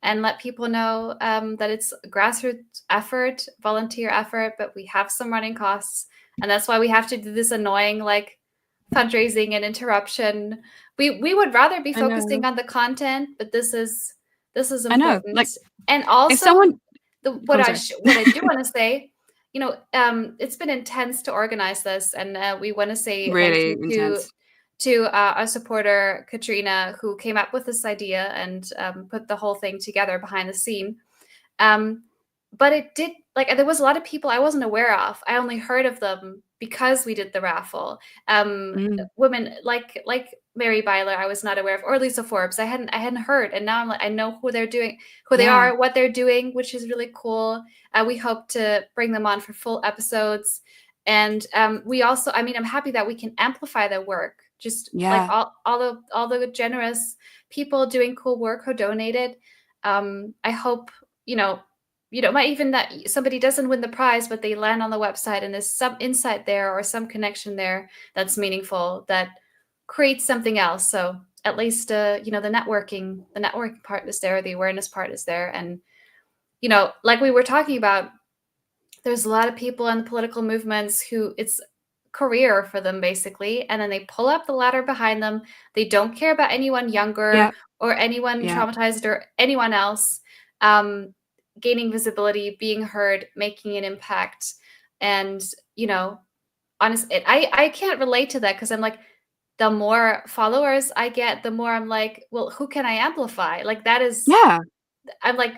and let people know that it's grassroots effort, volunteer effort, but we have some running costs. And that's why we have to do this annoying, like, fundraising and interruption. We would rather be focusing on the content, but this is important. I know. Like, and also, if someone, what I do want to say, you know, it's been intense to organize this, and we want to say really thank you to our supporter Katrina, who came up with this idea and put the whole thing together behind the scene. But it did, like, there was a lot of people I wasn't aware of. I only heard of them because we did the raffle. Women like Mary Byler, I was not aware of, or Lisa Forbes. I hadn't heard, and now I'm like, I know who they're doing, who they are, what they're doing, which is really cool. We hope to bring them on for full episodes, and we also, I mean, I'm happy that we can amplify their work. Just like all the generous people doing cool work who donated. I hope, you know, might even that somebody doesn't win the prize, but they land on the website and there's some insight there or some connection there that's meaningful, that creates something else. So at least, you know, the networking part is there, the awareness part is there. And, you know, like we were talking about, there's a lot of people in the political movements who it's career for them, basically. And then they pull up the ladder behind them. They don't care about anyone younger or anyone traumatized or anyone else. Gaining visibility, being heard, making an impact. And, you know, honestly, I can't relate to that, because I'm like, the more followers I get, the more I'm like, well, who can I amplify? Like, that is, I'm like,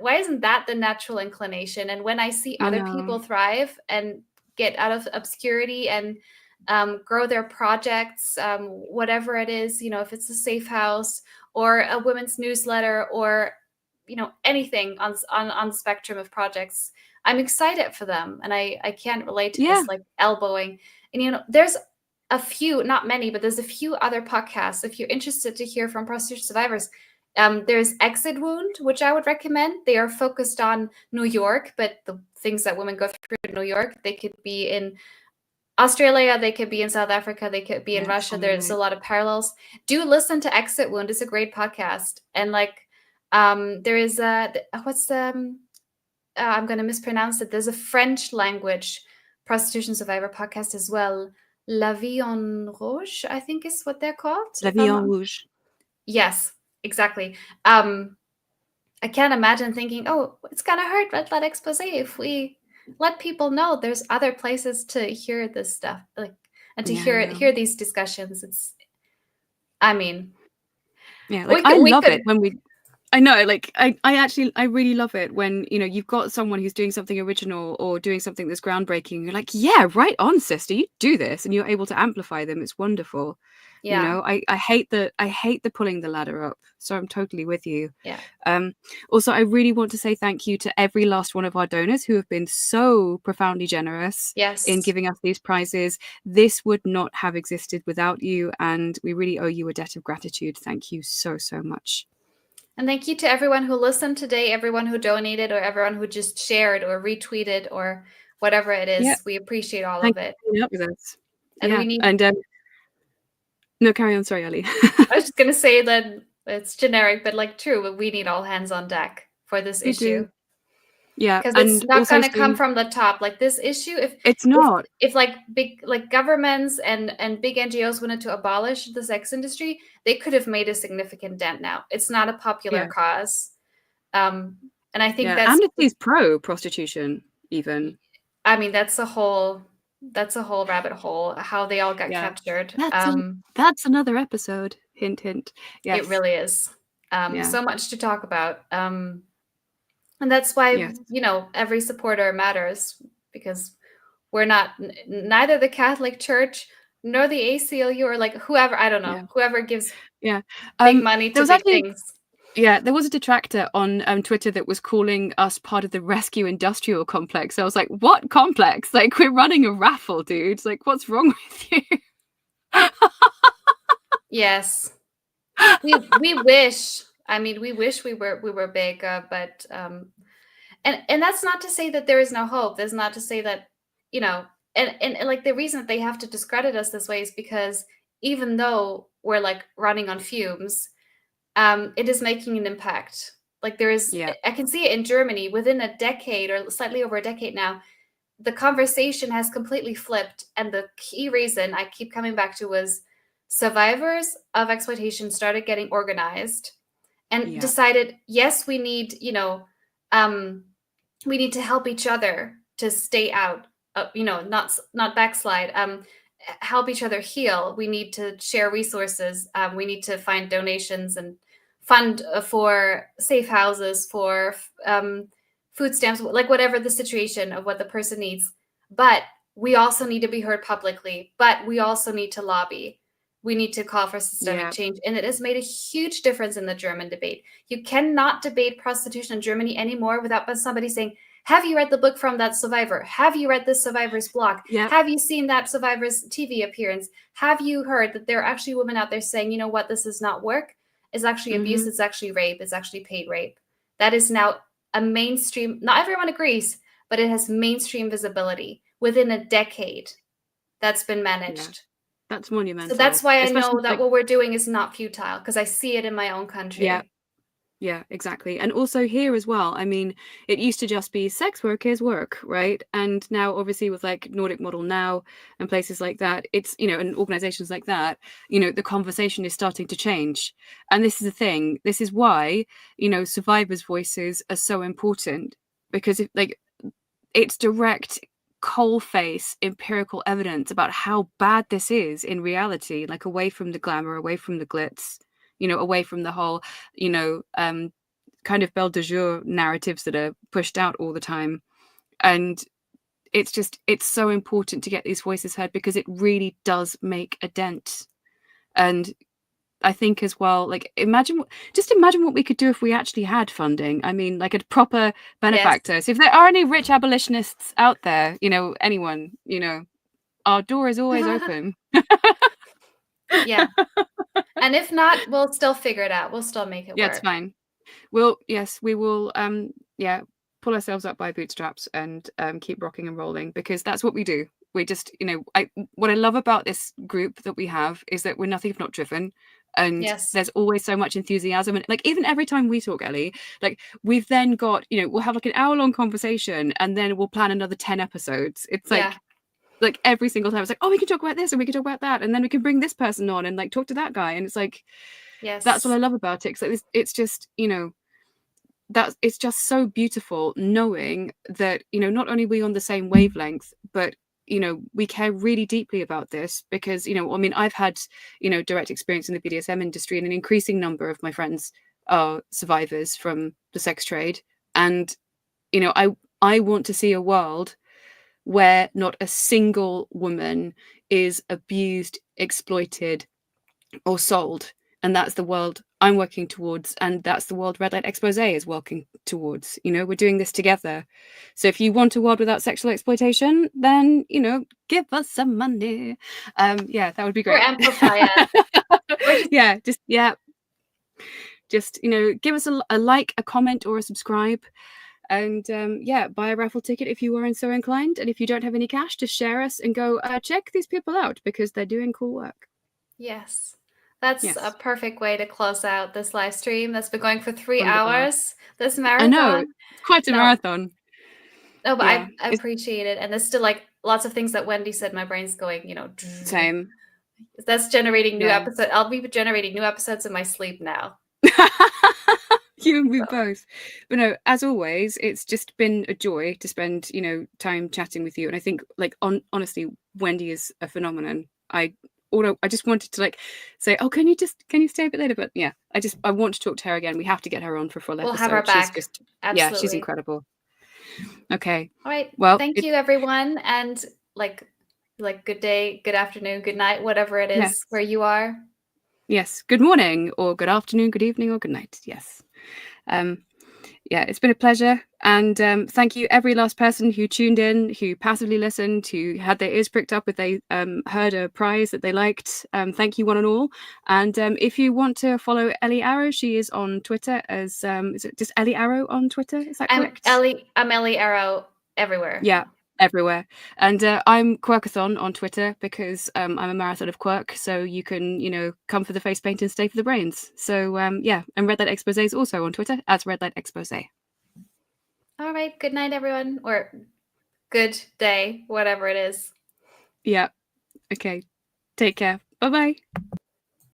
why isn't that the natural inclination? And when I see other people thrive and get out of obscurity and grow their projects, whatever it is, you know, if it's a safe house or a women's newsletter or, you know, anything on the spectrum of projects, I'm excited for them. And I can't relate to this, like, elbowing. And, you know, there's a few, not many, but there's a few other podcasts. If you're interested to hear from prostitution survivors, there's Exit Wound, which I would recommend. They are focused on New York, but the things that women go through in New York, they could be in Australia, they could be in South Africa, they could be in Yeah, Russia. totally. There's a lot of parallels. Do listen to Exit Wound. It's a great podcast. And like, there is what's the I'm going to mispronounce it. There's a French language prostitution survivor podcast as well. La Vie en Rouge, I think is what they're called. La Vie en Rouge. Yes, exactly. I can't imagine thinking, oh, it's going to hurt Red Light Expose if we let people know there's other places to hear this stuff, like, and to hear these discussions. I mean, yeah, like I love it when we. I know, like I really love it when, you know, you've got someone who's doing something original or doing something that's groundbreaking. You're like, yeah, right on, sister, you do this, and you're able to amplify them. It's wonderful. Yeah. You know, I hate the pulling the ladder up. So I'm totally with you. Yeah. Also, I really want to say thank you to every last one of our donors who have been so profoundly generous in giving us these prizes. This would not have existed without you, and we really owe you a debt of gratitude. Thank you so, so much. And thank you to everyone who listened today, everyone who donated, or everyone who just shared or retweeted or whatever it is. Yeah. We appreciate all of it. You with us. And we need. And no, carry on. Sorry, Ali. I was just gonna say that it's generic, but like true. We need all hands on deck for this issue. Yeah, because it's not going to come from the top. Like this issue, if like big like governments and big NGOs wanted to abolish the sex industry, they could have made a significant dent. Now it's not a popular cause, and I think that's Amnesty's pro prostitution. Even I mean that's a whole rabbit hole. How they all got captured. That's another episode. Hint, hint. Yes, it really is. So much to talk about. And that's why, you know, every supporter matters, because we're not neither the Catholic Church nor the ACLU or like whoever, I don't know, whoever gives big money to big things. Yeah, there was a detractor on Twitter that was calling us part of the rescue industrial complex. I was like, what complex? Like, we're running a raffle, dude. Like, what's wrong with you? Yes. We wish. I mean, we wish we were big, but and that's not to say that there is no hope. That's not to say that, you know, and like the reason that they have to discredit us this way is because even though we're like running on fumes, it is making an impact. Like there is, I can see it in Germany within a decade or slightly over a decade now. The conversation has completely flipped, and the key reason I keep coming back to was survivors of exploitation started getting organized and decided, yes, we need, you know, we need to help each other to stay out, you know, not backslide, help each other heal. We need to share resources. We need to find donations and fund for safe houses, for food stamps, like whatever the situation of what the person needs. But we also need to be heard publicly, but we also need to lobby. We need to call for systemic change. And it has made a huge difference in the German debate. You cannot debate prostitution in Germany anymore without somebody saying, have you read the book from that survivor? Have you read this survivor's blog? Have you seen that survivor's TV appearance? Have you heard that there are actually women out there saying, you know what, this is not work. It's actually abuse. It's actually rape. It's actually paid rape. That is now a mainstream, not everyone agrees, but it has mainstream visibility within a decade. That's been managed. That's monumental. So that's why I know that what we're doing is not futile, because I see it in my own country. Yeah, exactly. And also here as well, I mean, it used to just be sex work is work, right? And now obviously with like Nordic Model Now and places like that, it's, you know, and organizations like that, you know, the conversation is starting to change. And this is the thing. This is why, you know, survivors' voices are so important, because it's direct coalface empirical evidence about how bad this is in reality, like away from the glamour, away from the glitz, you know, away from the whole, you know, kind of belle de jour narratives that are pushed out all the time. And it's so important to get these voices heard, because it really does make a dent. And I think as well, like imagine what we could do if we actually had funding. I mean, like a proper benefactor. So if there are any rich abolitionists out there, you know, anyone, you know, our door is always open. Yeah. And if not, we'll still figure it out. We'll still make it work. Yeah, it's fine. We will pull ourselves up by bootstraps and keep rocking and rolling, because that's what we do. we're just, you know, what I love about this group that we have is that we're nothing if not driven. And Yes. there's always so much enthusiasm. And like, even every time we talk, Ellie, like we've then got, you know, we'll have like an hour-long conversation and then we'll plan another 10 episodes. It's like every single time it's like, oh, we can talk about this and we can talk about that. And then we can bring this person on and like talk to that guy. And it's like, that's what I love about it. Because like, it's just, you know, that it's just so beautiful knowing that, you know, not only are we on the same wavelength, but you know, we care really deeply about this because, you know, I mean, I've had, you know, direct experience in the BDSM industry, and an increasing number of my friends are survivors from the sex trade. And, you know, I want to see a world where not a single woman is abused, exploited, or sold. And that's the world I'm working towards. And that's the world Red Light Expose is working towards. You know, we're doing this together. So if you want a world without sexual exploitation, then, you know, give us some money. Yeah, that would be great. Or amplify it. Just, you know, give us a like, a comment, or a subscribe. And yeah, buy a raffle ticket if you are so inclined. And if you don't have any cash, just share us and go check these people out because they're doing cool work. Yes. That's a perfect way to close out this live stream that's been going for 3 Wonderful. hours. This marathon. I know, it's quite a marathon. No, but I appreciate it. And there's still like lots of things that Wendy said. My brain's going, you know, same. That's generating new episodes. I'll be generating new episodes in my sleep now. You and me both. But no, as always, it's just been a joy to spend, you know, time chatting with you. And I think, like, honestly, Wendy is a phenomenon. I just wanted to like say, oh, can you stay a bit later? But yeah, I want to talk to her again. We have to get her on for a full episode. We'll have her back. She's just, absolutely. Yeah, she's incredible. Okay. All right. Well, thank you, everyone, and like good day, good afternoon, good night, whatever it is where you are. Yes. Good morning, or good afternoon, good evening, or good night. Yes. Yeah, it's been a pleasure. And thank you, every last person who tuned in, who passively listened, who had their ears pricked up if they heard a prize that they liked. Thank you, one and all. And if you want to follow Ellie Arrow, she is on Twitter as, is it just Ellie Arrow on Twitter? Is that correct? I'm Ellie Arrow everywhere. Yeah. Everywhere. And I'm Quirkathon on Twitter because I'm a marathon of quirk, so you can, you know, come for the face paint and stay for the brains. So yeah, and Red Light Expose is also on Twitter as Red Light Expose. All right, good night, everyone, or good day, whatever it is. Yeah. Okay. Take care. Bye-bye.